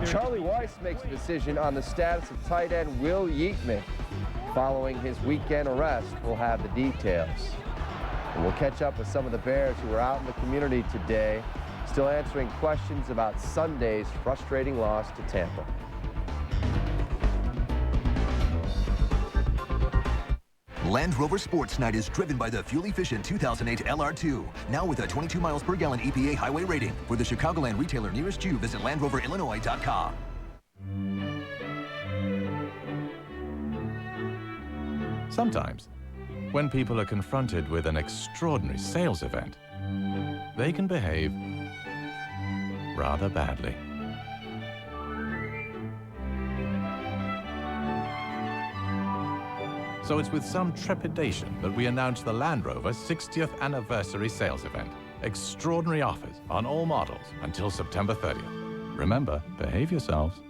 Charlie Weiss makes a decision on the status of tight end Will Yeatman. Following his weekend arrest, we'll have the details. And we'll catch up with some of the Bears who were out in the community today, still answering questions about Sunday's frustrating loss to Tampa. Land Rover Sports Night is driven by the fuel-efficient 2008 LR2. Now with a 22 miles per gallon EPA highway rating. For the Chicagoland retailer nearest you, visit LandRoverIllinois.com. Sometimes, when people are confronted with an extraordinary sales event, they can behave rather badly. So it's with some trepidation that we announce the Land Rover 60th anniversary sales event. Extraordinary offers on all models until September 30th. Remember, behave yourselves.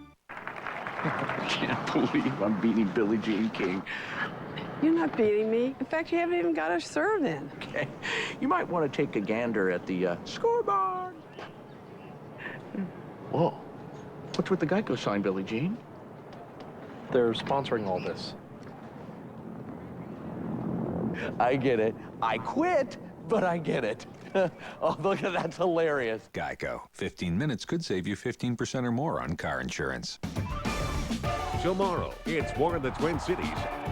I can't believe I'm beating Billie Jean King. You're not beating me. In fact, you haven't even got a serve in. Okay, you might want to take a gander at the scoreboard. Whoa, what's with the Geico sign, Billie Jean? They're sponsoring all this. I get it. I quit, but I get it. Oh, look at that's hilarious. Geico. 15 minutes could save you 15% or more on car insurance. Tomorrow, it's War in the Twin Cities.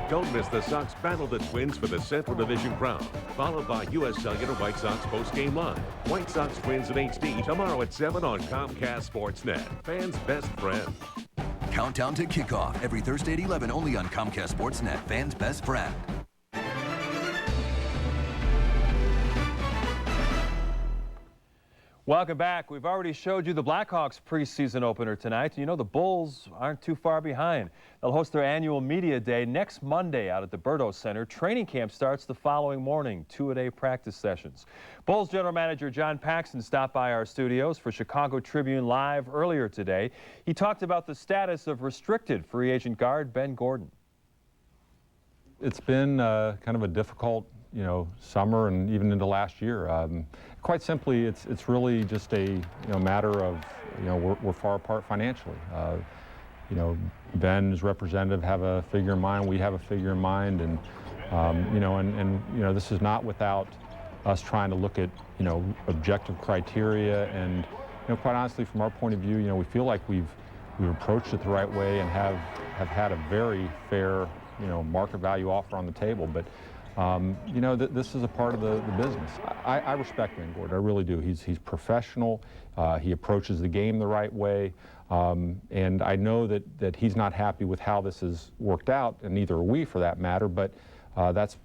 Don't miss the Sox battle the Twins for the Central Division crown, followed by U.S. Cellular White Sox post-game live. White Sox Twins in HD tomorrow at 7 on Comcast Sportsnet. Fans' best friend. Countdown to kickoff every Thursday at 11 only on Comcast Sportsnet. Fans' best friend. Welcome back. We've already showed you the Blackhawks preseason opener tonight. You know the Bulls aren't too far behind. They'll host their annual media day next Monday out at the Berto Center. Training camp starts the following morning, 2-a-day practice sessions. Bulls general manager John Paxson stopped by our studios for Chicago Tribune Live earlier today. He talked about the status of restricted free agent guard Ben Gordon. It's been kind of a difficult, summer and even into last year. Quite simply, it's really just a matter of we're far apart financially. Ben's representative have a figure in mind, we have a figure in mind, and this is not without us trying to look at objective criteria, and quite honestly, from our point of view, we feel like we've approached it the right way and have had a very fair market value offer on the table, but. This is a part of the business. I respect Ben Gordon, I really do. He's professional, he approaches the game the right way, and I know that he's not happy with how this has worked out, and neither are we for that matter, but that's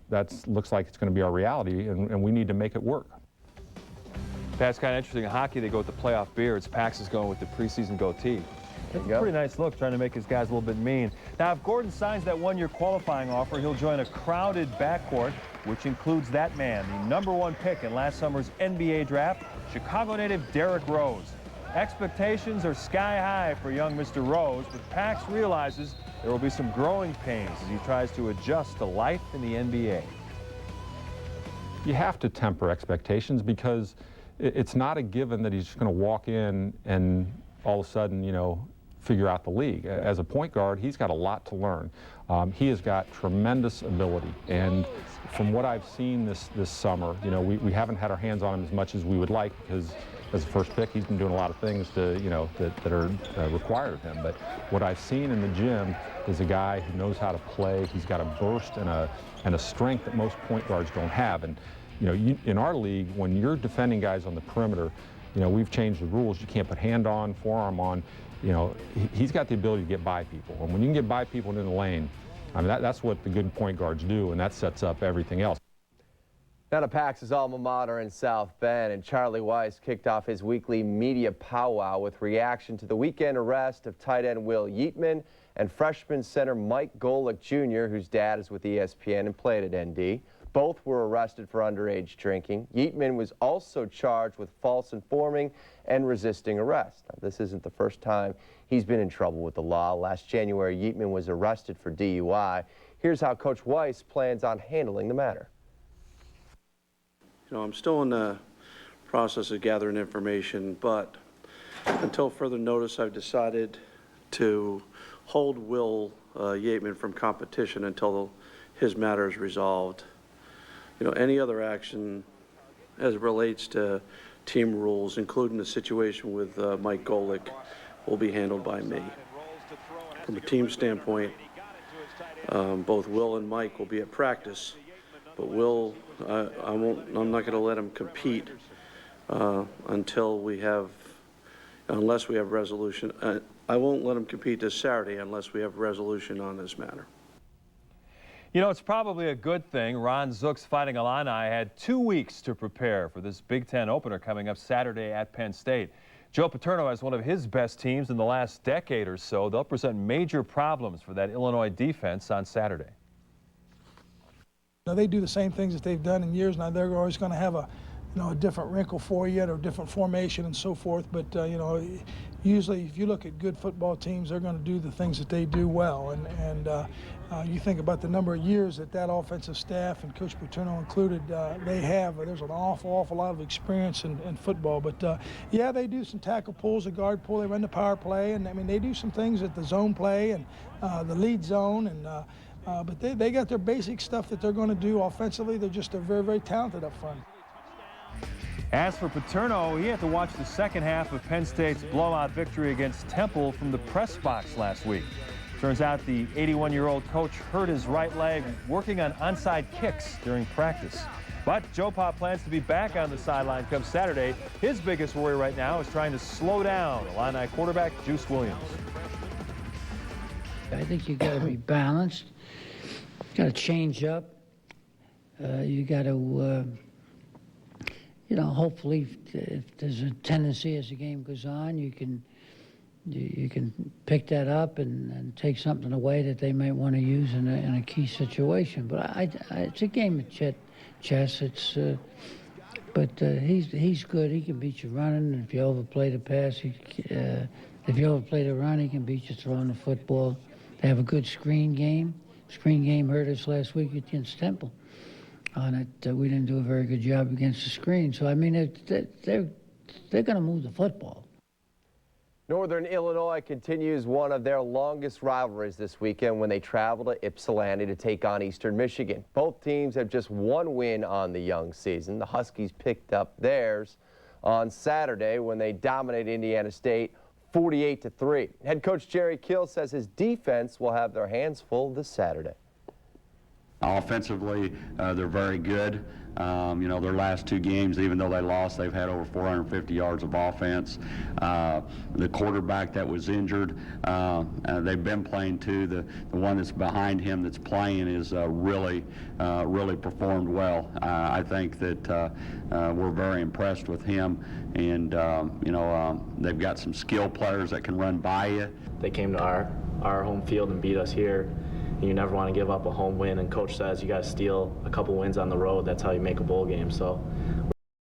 looks like it's going to be our reality, and we need to make it work. That's kind of interesting. In hockey, they go with the playoff beards. Pax is going with the preseason goatee. It's a pretty nice look, trying to make his guys a little bit mean. Now, if Gordon signs that one-year qualifying offer, he'll join a crowded backcourt, which includes that man, the #1 pick in last summer's NBA draft, Chicago native Derrick Rose. Expectations are sky high for young Mr. Rose, but Pax realizes there will be some growing pains as he tries to adjust to life in the NBA. You have to temper expectations because it's not a given that he's just going to walk in and all of a sudden, figure out the league. As a point guard, he's got a lot to learn. He has got tremendous ability, and from what I've seen this summer, we haven't had our hands on him as much as we would like because as a first pick, he's been doing a lot of things to, that are required of him. But what I've seen in the gym is a guy who knows how to play. He's got a burst and a strength that most point guards don't have. And in our league, when you're defending guys on the perimeter, we've changed the rules. You can't put hand on, forearm on. He's got the ability to get by people. And when you can get by people in the lane, that's what the good point guards do, and that sets up everything else. Now to Pax's alma mater in South Bend, and Charlie Weiss kicked off his weekly media powwow with reaction to the weekend arrest of tight end Will Yeatman and freshman center Mike Golick Jr., whose dad is with ESPN and played at ND. Both were arrested for underage drinking. Yeatman was also charged with false informing and resisting arrest. Now, this isn't the first time he's been in trouble with the law. Last January, Yeatman was arrested for DUI. Here's how Coach Weiss plans on handling the matter. I'm still in the process of gathering information, but until further notice, I've decided to hold Will Yeatman from competition until his matter is resolved. Any other action as it relates to team rules, including the situation with Mike Golick, will be handled by me. From a team standpoint, both Will and Mike will be at practice, but Will, I'm not going to let him compete until unless we have resolution. I won't let him compete this Saturday unless we have resolution on this matter. It's probably a good thing Ron Zook's Fighting Illini had 2 weeks to prepare for this Big Ten opener coming up Saturday at Penn State. Joe Paterno has one of his best teams in the last decade or so. They'll present major problems for that Illinois defense on Saturday. Now, they do the same things that they've done in years now. They're always going to have a different wrinkle for you or a different formation and so forth. But usually if you look at good football teams, they're going to do the things that they do well. And you think about the number of years that offensive staff and Coach Paterno included, they have. There's an awful lot of experience in football. But yeah, they do some tackle pulls, a guard pull. They run the power play, and I mean they do some things at the zone play and the lead zone. And but they got their basic stuff that they're going to do offensively. They're very talented up front. As for Paterno, he had to watch the second half of Penn State's blowout victory against Temple from the press box last week. Turns out the 81-year-old coach hurt his right leg working on onside kicks during practice. But Joe Pa plans to be back on the sideline come Saturday. His biggest worry right now is trying to slow down Illini quarterback Juice Williams. I think you got to be balanced. Got to change up. You got to, hopefully, if there's a tendency as the game goes on, you can pick that up and take something away that they might want to use in a key situation. But it's a game of chess. But he's good. He can beat you running. If you overplay the pass, if you overplay the run, he can beat you throwing the football. They have a good screen game. Screen game hurt us last week against Temple. On it, we didn't do a very good job against the screen. So I mean, they're going to move the football. Northern Illinois continues one of their longest rivalries this weekend when they travel to Ypsilanti to take on Eastern Michigan. Both teams have just one win on the young season. The Huskies picked up theirs on Saturday when they dominated Indiana State 48-3. Head coach Jerry Kill says his defense will have their hands full this Saturday. Offensively, they're very good. Their last two games, even though they lost, they've had over 450 yards of offense. The quarterback that was injured, they've been playing too. The one that's behind him that's playing is really performed well. I think that we're very impressed with him, and they've got some skilled players that can run by you. They came to our home field and beat us here. You never want to give up a home win, and coach says you got to steal a couple wins on the road. That's how you make a bowl game. So